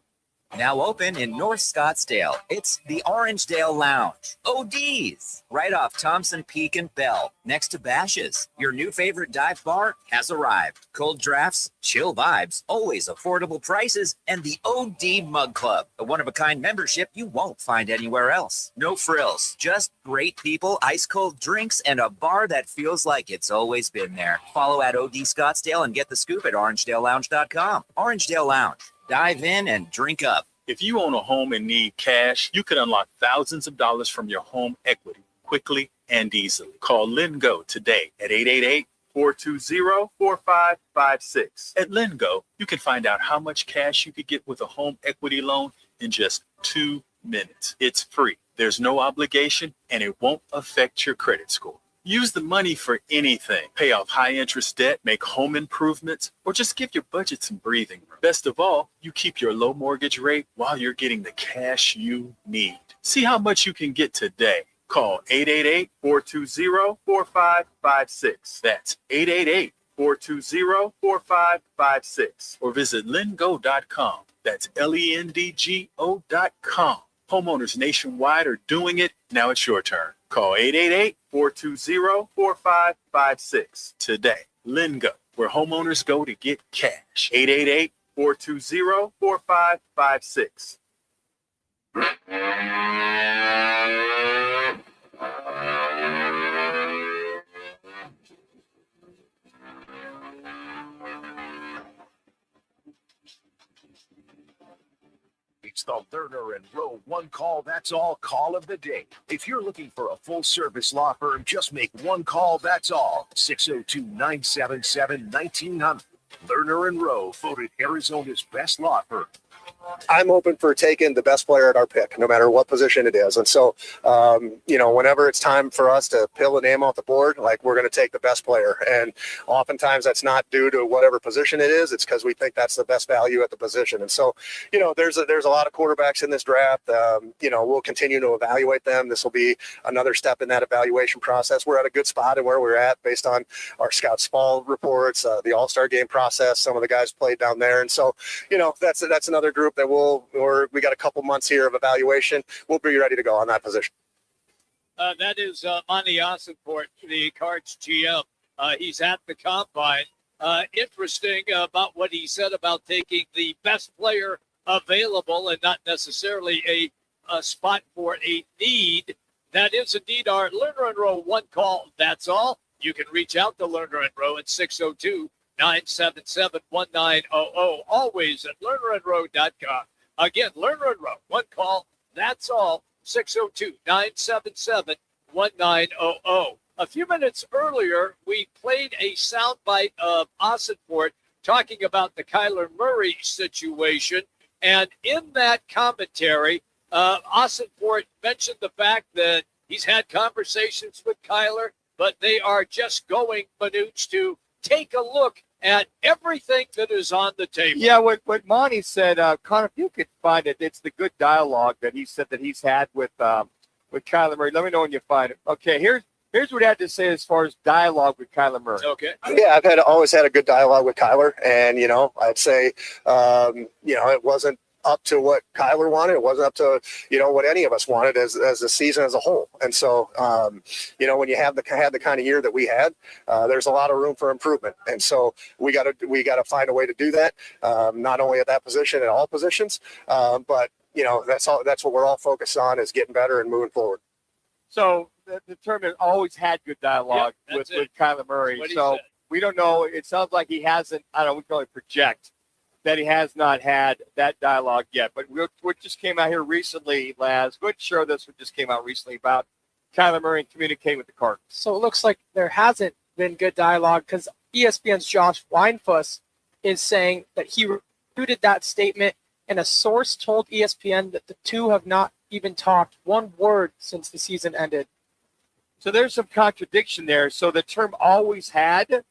Speaker 22: Now open in North Scottsdale. It's the Orangedale Lounge. ODs, right off Thompson Peak and Bell, next to Bash's. Your new favorite dive bar has arrived. Cold drafts, chill vibes, always affordable prices, and the OD Mug Club, a one-of-a-kind membership you won't find anywhere else. No frills, just great people, ice-cold drinks, and a bar that feels like it's always been there. Follow at OD Scottsdale and get the scoop at orangedalelounge.com. Orangedale Lounge. Dive in and drink up.
Speaker 23: If you own a home and need cash, you could unlock thousands of dollars from your home equity quickly and easily. Call LendGo today at 888-420-4556. At LendGo, you can find out how much cash you could get with a home equity loan in just 2 minutes. It's free. There's no obligation, and it won't affect your credit score. Use the money for anything. Pay off high-interest debt, make home improvements, or just give your budget some breathing room. Best of all, you keep your low mortgage rate while you're getting the cash you need. See how much you can get today. Call 888-420-4556. That's 888-420-4556. Or visit lendgo.com. That's LENDGO.com. Homeowners nationwide are doing it. Now it's your turn. Call 888-420-4556 today. Lendgo, where homeowners go to get cash. 888-420-4556.
Speaker 9: It's the Lerner and Rowe one call, that's all call of the day. If you're looking for a full service law firm, just make one call, that's all. 602-977-1900. Lerner and Rowe, voted Arizona's best law firm.
Speaker 13: I'm open for taking the best player at our pick, no matter what position it is. And so, whenever it's time for us to peel a name off the board, like, we're going to take the best player. And oftentimes that's not due to whatever position it is. It's because we think that's the best value at the position. And so, there's a lot of quarterbacks in this draft. We'll continue to evaluate them. This will be another step in that evaluation process. We're at a good spot in where we're at based on our scout fall reports, the All-Star game process. Some of the guys played down there. And so, that's another group that we got a couple months here of evaluation. We'll be ready to go on that position.
Speaker 2: That is Monty Ossenport, the Cards GM. He's at the combine. Interesting about what he said about taking the best player available and not necessarily a spot for a need. That is indeed our Lerner and Rowe one call. That's all. You can reach out to Lerner and Rowe at 602-977-1900. Always at lernerandrowe.com. Again, Lerner and Rowe, one call. That's all. 602-977-1900. A few minutes earlier, we played a soundbite of Ossenport talking about the Kyler Murray situation. And in that commentary, Ossenport mentioned the fact that he's had conversations with Kyler, but they are just going, Manuch, to take a look at everything that is on the table.
Speaker 1: Yeah, what Monty said, Connor, if you could find it, it's the good dialogue that he said that he's had with Kyler Murray. Let me know when you find it. Okay, here's what I had to say as far as dialogue with Kyler Murray.
Speaker 2: Okay.
Speaker 13: Yeah, I've always had a good dialogue with Kyler, and I'd say it wasn't up to what Kyler wanted. It wasn't up to what any of us wanted as a season as a whole. And so when you had the kind of year that we had, there's a lot of room for improvement. And so we got to find a way to do that, not only at that position, at all positions, but that's what we're all focused on, is getting better and moving forward.
Speaker 1: So the term has always had good dialogue with Kyler Murray. So we don't know. It sounds like he hasn't. I don't know. We can only project that he has not had that dialogue yet. But what just came out here recently, Laz, go ahead and share this. What just came out recently about Kyler Murray communicating with the Cardinals.
Speaker 4: So it looks like there hasn't been good dialogue, because ESPN's Josh Weinfuss is saying that he refuted that statement, and a source told ESPN that the two have not even talked one word since the season ended.
Speaker 1: So there's some contradiction there. So the term always had,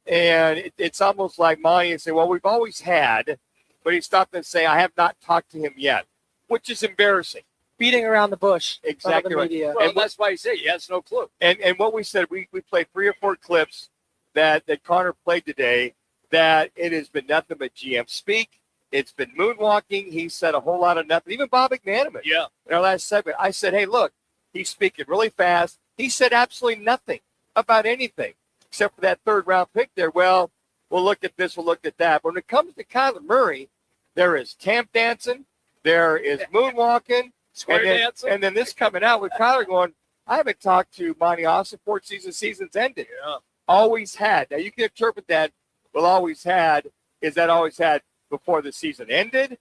Speaker 1: and it's almost like Monty and say, well, we've always had, but he stopped and say, I have not talked to him yet, which is embarrassing.
Speaker 4: Beating around the bush.
Speaker 1: Exactly right.
Speaker 2: Well, and that's why he said he has no clue.
Speaker 1: And what we said, we played 3 or 4 clips that Connor played today, that it has been nothing but GM speak. It's been moonwalking. He said a whole lot of nothing. Even Bob McManaman.
Speaker 2: Yeah.
Speaker 1: In our last segment, I said, hey, look, he's speaking really fast. He said absolutely nothing about anything except for that 3rd round pick there. Well, we'll look at this, we'll look at that. But when it comes to Kyler Murray, there is tamp dancing, there is moonwalking,
Speaker 2: square dancing.
Speaker 1: And then this coming out with Kyler going, I haven't talked to Monty Ossenport season's ended.
Speaker 2: Yeah.
Speaker 1: Always had. Now, you can interpret that, well, always had, is that always had before the season ended?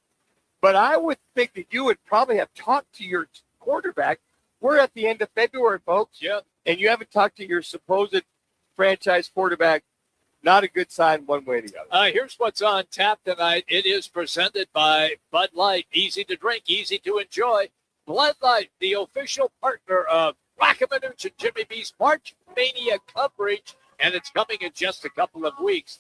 Speaker 1: But I would think that you would probably have talked to your quarterback. We're at the end of February, folks.
Speaker 2: Yeah.
Speaker 1: And you haven't talked to your supposed franchise quarterback not a good sign one way or the other.
Speaker 2: Here's what's on tap tonight. It is presented by Bud Light. Easy to drink, easy to enjoy. Bud Light, the official partner of Roc and Manuch and Jimmy B's March Mania coverage, and it's coming in just a couple of weeks.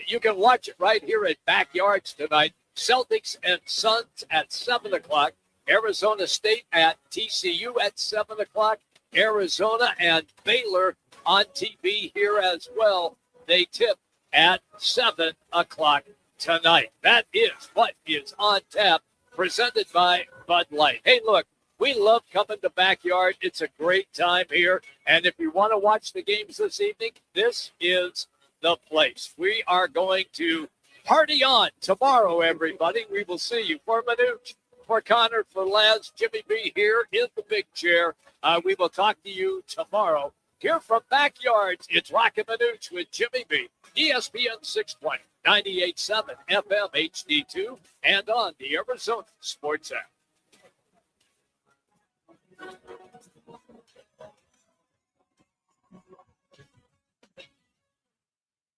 Speaker 2: You can watch it right here at Backyards tonight. Celtics and Suns at 7 o'clock. Arizona State at TCU at 7 o'clock. Arizona and Baylor on TV here as well. They tip at 7 o'clock tonight. That is what is on tap, presented by Bud Light. Hey, look, we love coming to Backyard. It's a great time here. And if you want to watch the games this evening, this is the place. We are going to party on tomorrow, everybody. We will see you. For Manuch, for Connor, for Laz, Jimmy B here in the big chair. We will talk to you tomorrow. Here from Backyards, it's Roc and Manuch with Jimmy B. ESPN 620, 98.7 FM HD2, and on the Arizona Sports app.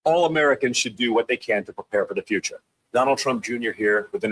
Speaker 17: All Americans should do what they can to prepare for the future. Donald Trump Jr. here with an